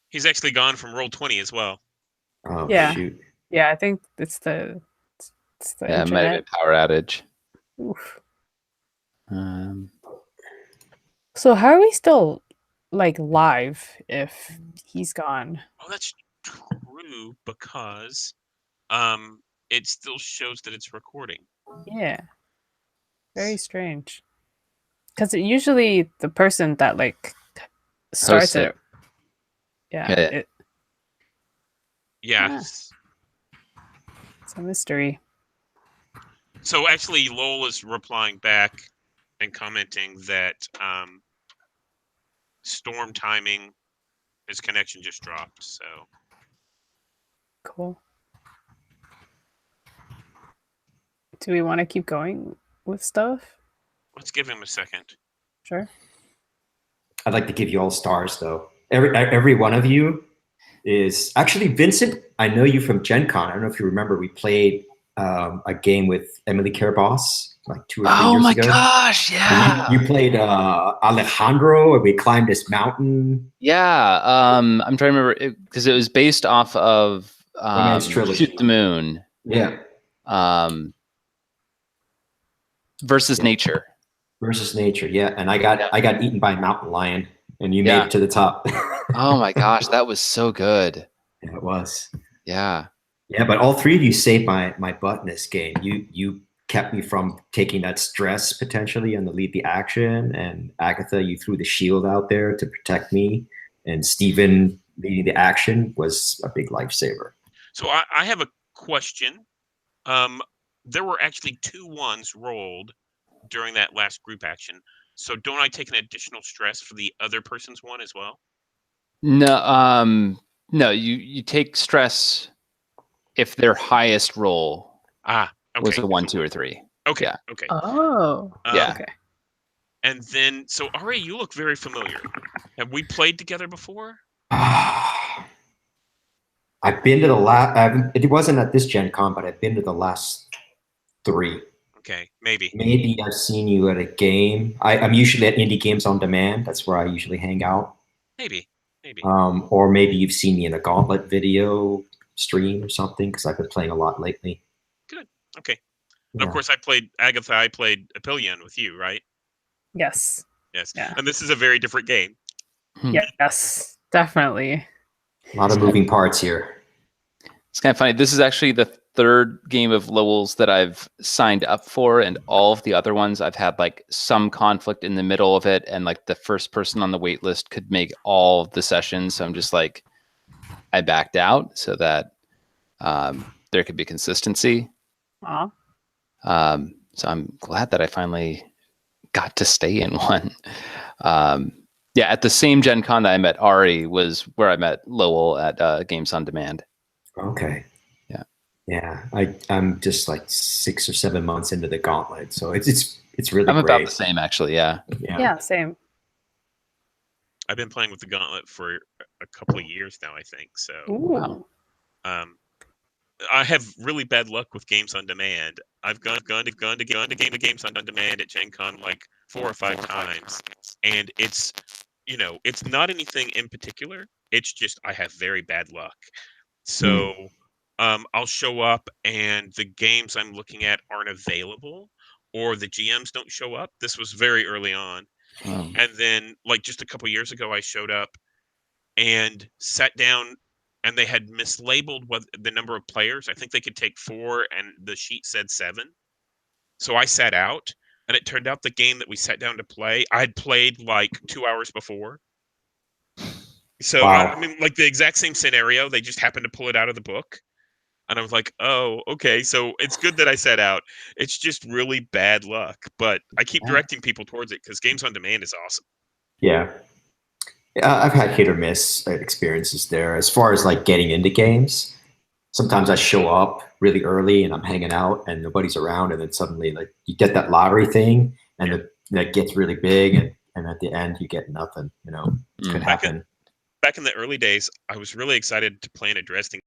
He's actually gone from Roll20 as well. Oh, Yeah. shoot. Yeah, I think it's the it might have been power outage. Oof. So how are we still live if he's gone? Oh, that's true, because it still shows that it's recording. Yeah. Very strange. Because usually the person that starts it. Yeah. Yes. It's a mystery. So actually, Lowell is replying back and commenting that storm timing, his connection just dropped. So cool. Do we want to keep going with stuff? Let's give him a second. Sure. I'd like to give you all stars, though. Every one of you is actually Vincent. I know you from Gen Con. I don't know if you remember. We played a game with Emily Careboss like 2 or 3 years ago. Oh my gosh! Yeah. You played Alejandro, and we climbed this mountain. Yeah. I'm trying to remember because it was based off of Shoot the Moon. Yeah. Versus Nature. Versus Nature, yeah. And I got eaten by a mountain lion, and you made it to the top. Oh my gosh, that was so good. Yeah, it was. Yeah. Yeah, but all 3 of you saved my butt in this game. You kept me from taking that stress potentially and to lead the action. And Agatha, you threw the shield out there to protect me. And Steven leading the action was a big lifesaver. So I have a question. There were actually 2 1s rolled during that last group action. So don't I take an additional stress for the other person's one as well? No, no, you take stress if their highest roll was a 1, 2, or 3. Okay. Yeah. Okay. Oh. Yeah. Okay. And then, so Ari, you look very familiar. Have we played together before? I've been to the last. It wasn't at this Gen Con, but I've been to the last 3. Okay, maybe. Maybe I've seen you at a game. I'm usually at Indie Games on Demand. That's where I usually hang out. Maybe. Or maybe you've seen me in a Gauntlet video stream or something, because I've been playing a lot lately. Good. Okay. Yeah. And of course, I played Apillion with you, right? Yes. Yes. Yeah. And this is a very different game. Yes, definitely. A lot of moving parts here. It's kind of funny. This is actually the third game of Lowell's that I've signed up for, and all of the other ones I've had like some conflict in the middle of it, and like the first person on the wait list could make all of the sessions. So I'm just like, I backed out so that there could be consistency. Aw. So I'm glad that I finally got to stay in one. Yeah, at the same Gen Con that I met Ari was where I met Lowell at Games on Demand. Okay. Yeah. I'm just like 6 or 7 months into the Gauntlet, so it's really I'm great. about the same, actually. Yeah. Yeah, same. I've been playing with the Gauntlet for a couple of years now, I think. So, Ooh. I have really bad luck with Games on Demand. I've gone to Games on Demand at Gen Con like 4 or 5 times, and it's not anything in particular. It's just I have very bad luck. So I'll show up and the games I'm looking at aren't available, or the GMs don't show up. This was very early on. And then like just a couple years ago, I showed up and sat down, and they had mislabeled the number of players. I think they could take 4, and the sheet said 7. So I sat out, and it turned out the game that we sat down to play, I had played like 2 hours before. So Wow. I mean, like the exact same scenario, they just happened to pull it out of the book. And I was like, oh, okay. So it's good that I sat out. It's just really bad luck. But I keep directing people towards it because Games on Demand is awesome. Yeah. I've had hit or miss experiences there. As far as like getting into games, sometimes I show up really early and I'm hanging out and nobody's around, and then suddenly like you get that lottery thing, and that gets really big, and at the end you get nothing. It could happen. Back in the early days, I was really excited to play an addressing